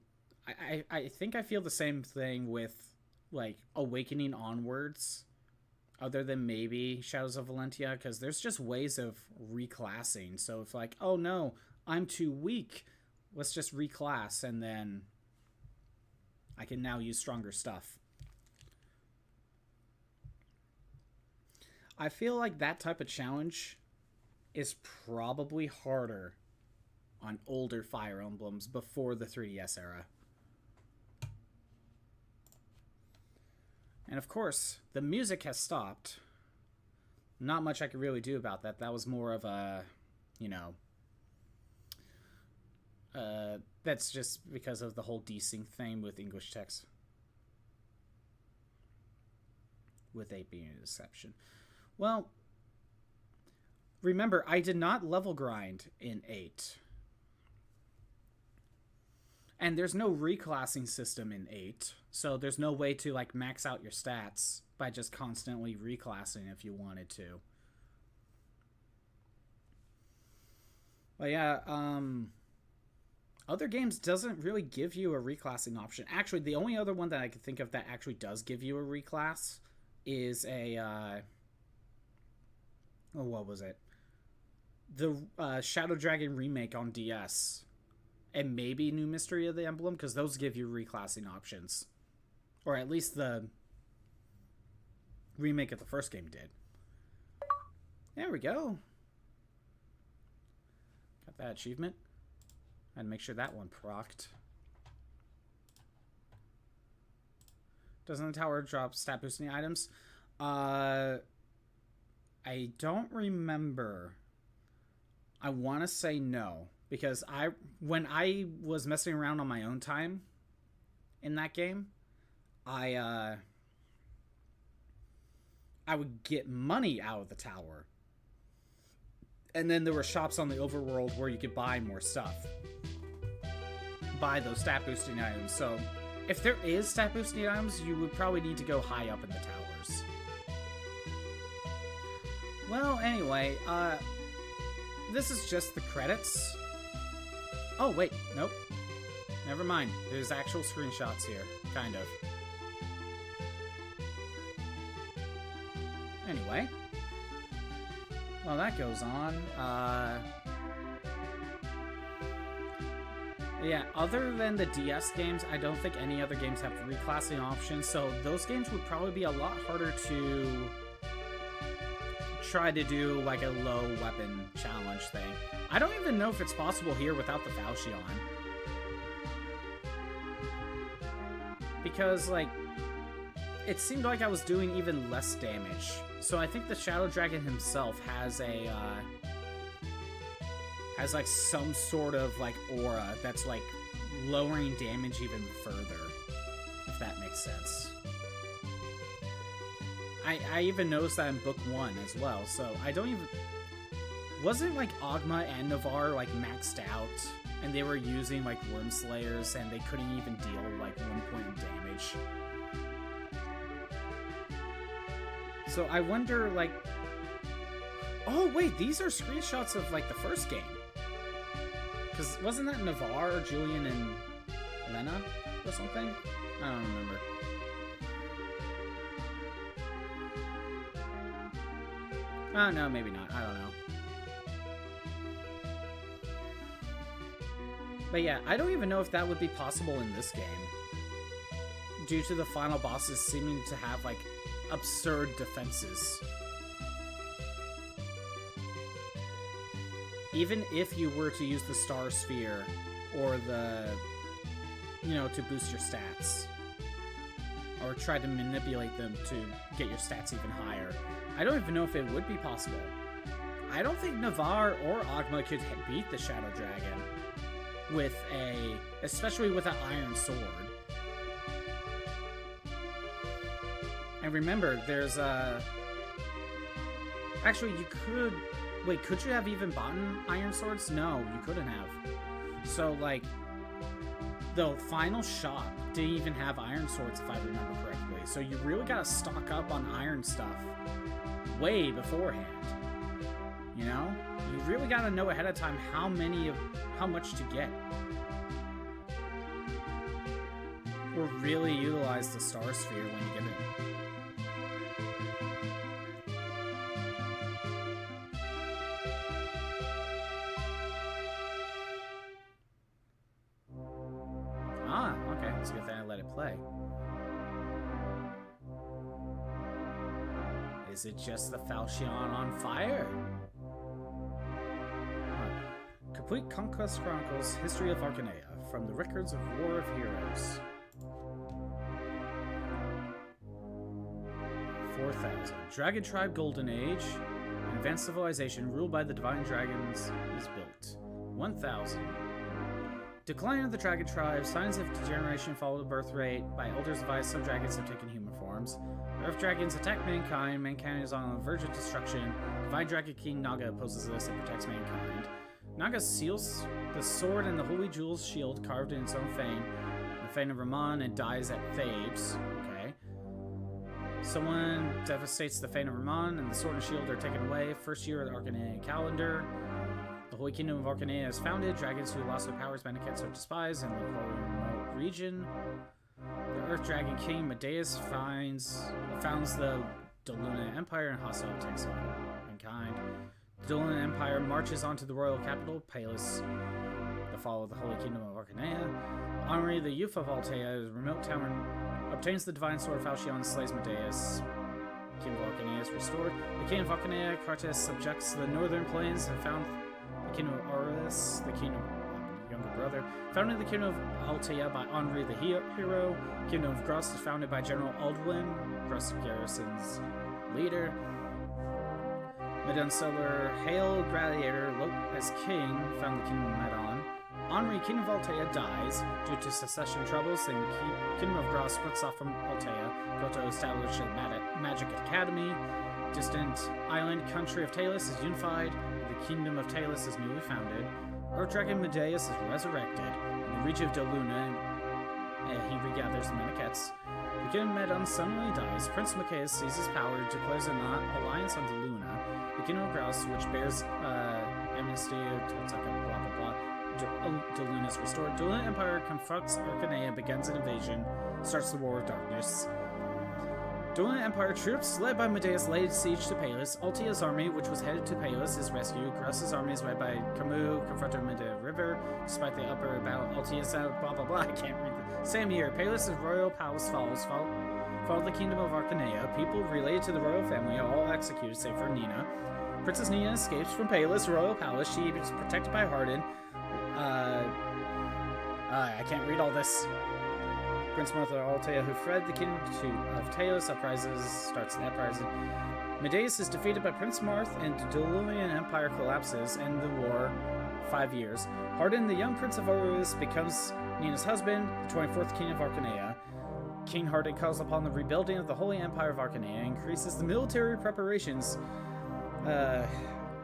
I think I feel the same thing with, like, Awakening onwards, other than maybe Shadows of Valentia, because there's just ways of reclassing. So if, like, oh no, I'm too weak, let's just reclass, and then I can now use stronger stuff. I feel like that type of challenge is probably harder on older Fire Emblems before the 3DS era. And of course, the music has stopped. Not much I could really do about that. That was more of a, you know... that's just because of the whole desync thing with English text. With 8 being an exception. Well, remember, I did not level grind in 8. And there's no reclassing system in 8, so there's no way to, like, max out your stats by just constantly reclassing if you wanted to. But yeah, other games doesn't really give you a reclassing option. Actually, the only other one that I could think of that actually does give you a reclass is a, oh, what was it? The Shadow Dragon remake on DS. And maybe New Mystery of the Emblem, because those give you reclassing options. Or at least the remake of the first game did. There we go. Got that achievement. I had to make sure that one procced. Doesn't the tower drop stat boosting items? I don't remember. I want to say no. Because when I was messing around on my own time in that game, I would get money out of the tower. And then there were shops on the overworld where you could buy more stuff. Buy those stat boosting items. So if there is stat boosting items, you would probably need to go high up in the towers. Well, anyway, this is just the credits. Oh, wait, nope. Never mind. There's actual screenshots here. Kind of. Anyway. Well, that goes on. Yeah, other than the DS games, I don't think any other games have reclassing options, so those games would probably be a lot harder to try to do, like, a low weapon challenge thing. I don't even know if it's possible here without the Falchion. Because, like, it seemed like I was doing even less damage. So I think the Shadow Dragon himself has has like some sort of like aura that's like lowering damage even further, if that makes sense. I even noticed that in book 1 as well, so I don't even... Wasn't like Ogma and Navarre like maxed out, and they were using like Worm Slayers, and they couldn't even deal like 1 point of damage? So I wonder, like... Oh wait, these are screenshots of like the first game. Because wasn't that Navarre, Julian, and Lena or something? I don't remember. Oh, no, maybe not. I don't know. But yeah, I don't even know if that would be possible in this game, due to the final bosses seeming to have, like, absurd defenses. Even if you were to use the Star Sphere, or the, you know, to boost your stats, or try to manipulate them to get your stats even higher, I don't even know if it would be possible. I don't think Navarre or Ogma could beat the Shadow Dragon with especially with an iron sword. And remember, there's actually, you could... Wait, could you have even bought iron swords? No, you couldn't have. So, like, the final shop didn't even have iron swords, if I remember correctly. So you really gotta stock up on iron stuff way beforehand. You know? You really gotta know ahead of time how much to get. Or really utilize the Star Sphere when you get it. Ah, okay. It's a good thing I let it play. Is it just the Falchion on fire? Complete Conquest Chronicles History of Arcanea from the Records of War of Heroes. 4000. Dragon Tribe Golden Age. An advanced civilization ruled by the divine dragons is built. 1000. Decline of the Dragon Tribe. Signs of degeneration follow the birth rate. By elders advised, some dragons have taken human forms. Earth dragons attack mankind. Mankind is on the verge of destruction. Divine Dragon King Naga opposes this and protects mankind. Naga seals the sword and the holy jewel's shield carved in its own fane, the fane of Ramon, and dies at Thebes. Okay. Someone devastates the fane of Ramon, and the sword and shield are taken away. First year of the Arcanea calendar. The Holy Kingdom of Arcanea is founded. Dragons who lost their powers, Manichettes, are despised in the whole remote region. The Earth Dragon King Medeus founds the Doluna Empire and hostile takes on mankind. The Doluna Empire marches onto the royal capital, Palus. The fall of the Holy Kingdom of Arcanea. Henri, the youth of Altea, remote town, obtains the divine sword Falchion and slays Medeus. The Kingdom of Arcanea is restored. The King of Arcanea, Cartes, subjects the northern plains and found the Kingdom of Aurus, the Kingdom of younger brother. Founded the Kingdom of Altea by Henri the Hero. Kingdom of Gross is founded by General Aldwin, Gross Garrison's leader. Medon Seller, Hail Gladiator, Lope as king, found the Kingdom of Medon. Henri, King of Altea, dies due to secession troubles, and Kingdom of Gross splits off from Altea. Goto established a magic academy. Distant island country of Talus is unified. The Kingdom of Talus is newly founded. Earth Dragon Medeus is resurrected. In the region of Doluna, he regathers the Manichettes. The Kingdom of Medon suddenly dies. Prince Macias seizes power, declares an alliance on Doluna. The Kingdom of Grouse, which bears amnesty, blah blah blah. Doluna is restored. Doluna Empire confronts Arcanea, begins an invasion, starts the War of Darkness. Doluna Empire troops, led by Medeus, laid siege to Palus. Altea's army, which was headed to Palus, is rescued. Grous's army is led by Camus, confronted Medea River. Despite the upper battle, Altea's out, blah blah blah, I can't read the same year. Palus' royal palace falls. Follow the Kingdom of Arcanea. People related to the royal family are all executed, save for Nina. Princess Nina escapes from Palus' royal palace. She is protected by Hardin. I can't read all this. Prince Martha of Altea, who fled the kingdom of Talos, starts an uprising. Medeus is defeated by Prince Marth, and the Delulian Empire collapses, and the war, 5 years. Hardin, the young Prince of Orus, becomes Nina's husband, the 24th King of Arcanea. King Hardin calls upon the rebuilding of the Holy Empire of Arcanea, increases the military preparations.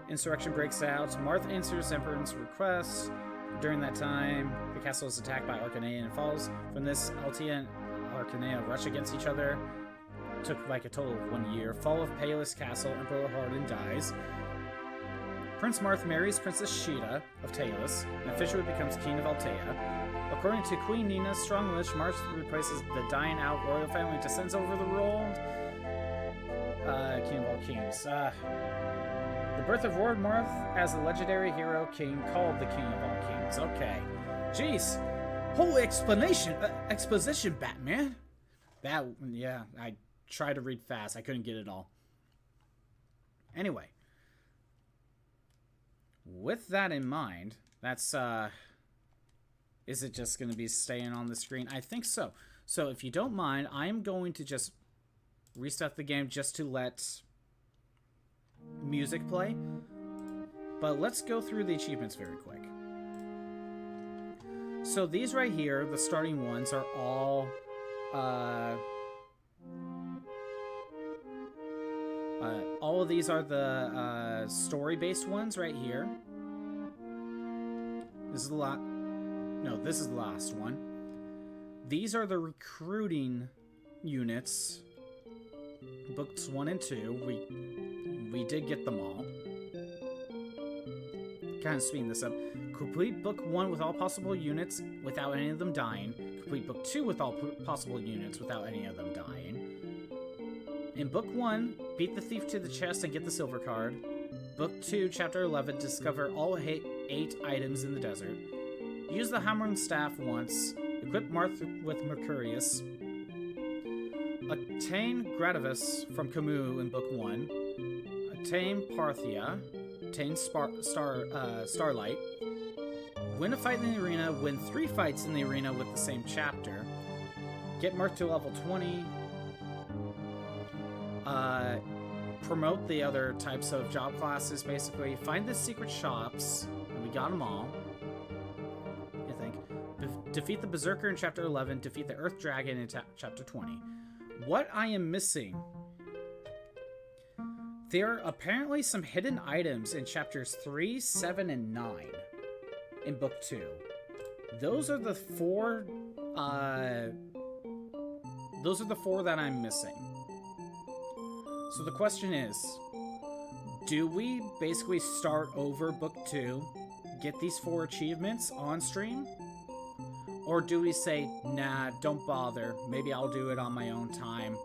Insurrection breaks out. Marth answers Emperor's request. During that time, the castle is attacked by Arcanea and falls. From this, Altea and Arcanea rush against each other. Took like a total of 1 year. Fall of Palus Castle. Emperor Hardin dies. Prince Marth marries Princess Sheeta of Talos and officially becomes King of Altea. According to Queen Nina's strong wish, Marth replaces the dying out royal family and descends over the role. King of all kings. The birth of Lord Marth as a legendary hero king called the King of all kings. Okay. Jeez. Whole exposition, Batman. Yeah, I tried to read fast. I couldn't get it all. Anyway. With that in mind, that's, is it just going to be staying on the screen? I think so. So if you don't mind, I'm going to just restart the game just to let music play. But let's go through the achievements very quick. So these right here, the starting ones, are all of these are the story-based ones right here. This is the this is the last one. These are the recruiting units. Books 1 and 2. We did get them all. Kind of speeding this up. Complete book 1 with all possible units without any of them dying. Complete book 2 with all possible units without any of them dying. In book 1, beat the thief to the chest and get the silver card. Book 2, chapter 11, discover all 8 items in the desert. Use the hammer and staff once. Equip Marth with Mercurius. Attain Gradivus from Camus in book 1. Attain Parthia. Attain Starlight. Win a fight in the arena. Win 3 fights in the arena with the same chapter. Get Marth to level 20. Promote the other types of job classes, basically. Find the secret shops. And we got them all. I think. Defeat the Berserker in chapter 11. Defeat the Earth Dragon in chapter 20. What I am missing. There are apparently some hidden items in chapters 3, 7, and 9 in book 2. Those are the 4 that I'm missing. So the question is, do we basically start over book 2, get these 4 achievements on stream? Or do we say, nah, don't bother, maybe I'll do it on my own time,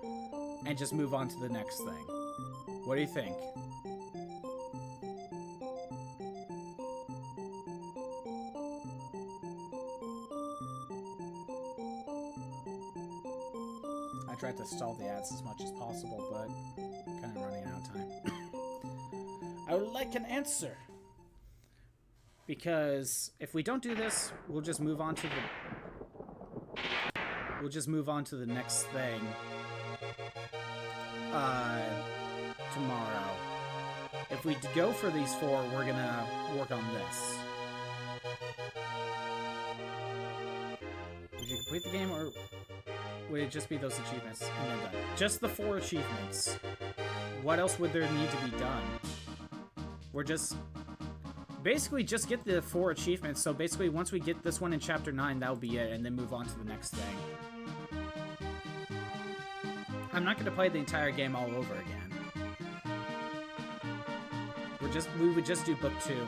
and just move on to the next thing? What do you think? I tried to stall the ads as much as possible, but I'm kind of running out of time. I would like an answer. Because if we don't do this, we'll just move on to the next thing tomorrow. If we go for these 4, we're gonna work on this. Would you complete the game, or would it just be those achievements and then done? Just the 4 achievements. What else would there need to be done? We're just... basically, just get the 4 achievements, so basically once we get this one in chapter 9, that'll be it, and then move on to the next thing. I'm not going to play the entire game all over again. We would just do book 2.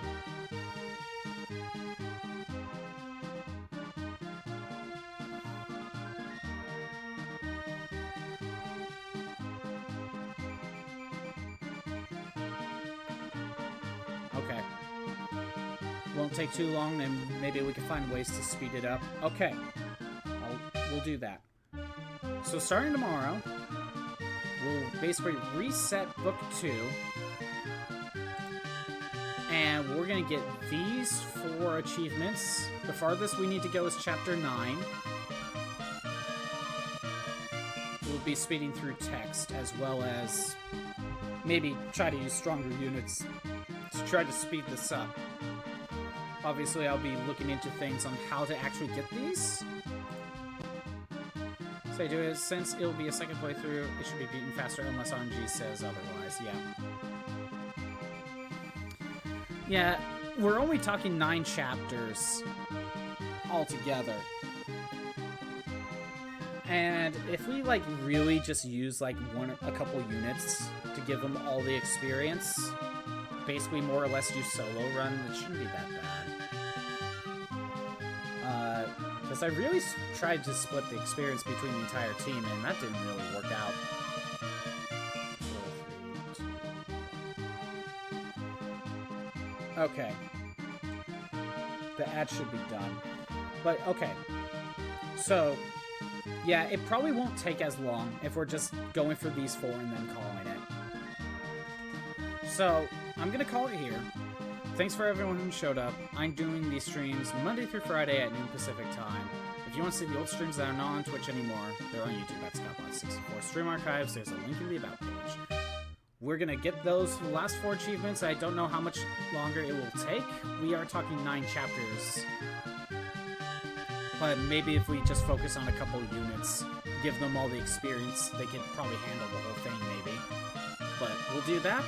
Okay. Won't take too long, and maybe we can find ways to speed it up. Okay. We'll do that. So starting tomorrow, we'll basically reset book 2. And we're going to get these 4 achievements. The farthest we need to go is chapter 9. be speeding through text, as well as maybe try to use stronger units to try to speed this up. Obviously, I'll be looking into things on how to actually get these. So I do is, since it'll be a second playthrough, it should be beaten faster unless RNG says otherwise, yeah. Yeah, we're only talking 9 chapters altogether. And if we, like, really just use, like, a couple units to give them all the experience, basically more or less do solo run, it shouldn't be that bad. Because I really tried to split the experience between the entire team, and that didn't really work out. Okay. The ad should be done. But, okay. So, yeah, it probably won't take as long if we're just going for these 4 and then calling it. So, I'm gonna call it here. Thanks for everyone who showed up. I'm doing these streams Monday through Friday at noon Pacific time. If you want to see the old streams that are not on Twitch anymore, they're on YouTube at ScottBot64. Stream archives, there's a link in the About page. We're gonna get those last 4 achievements. I don't know how much longer it will take. We are talking 9 chapters. But maybe if we just focus on a couple units, give them all the experience, they could probably handle the whole thing, maybe. But we'll do that,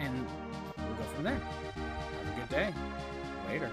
and we'll go from there. Have a good day. Later.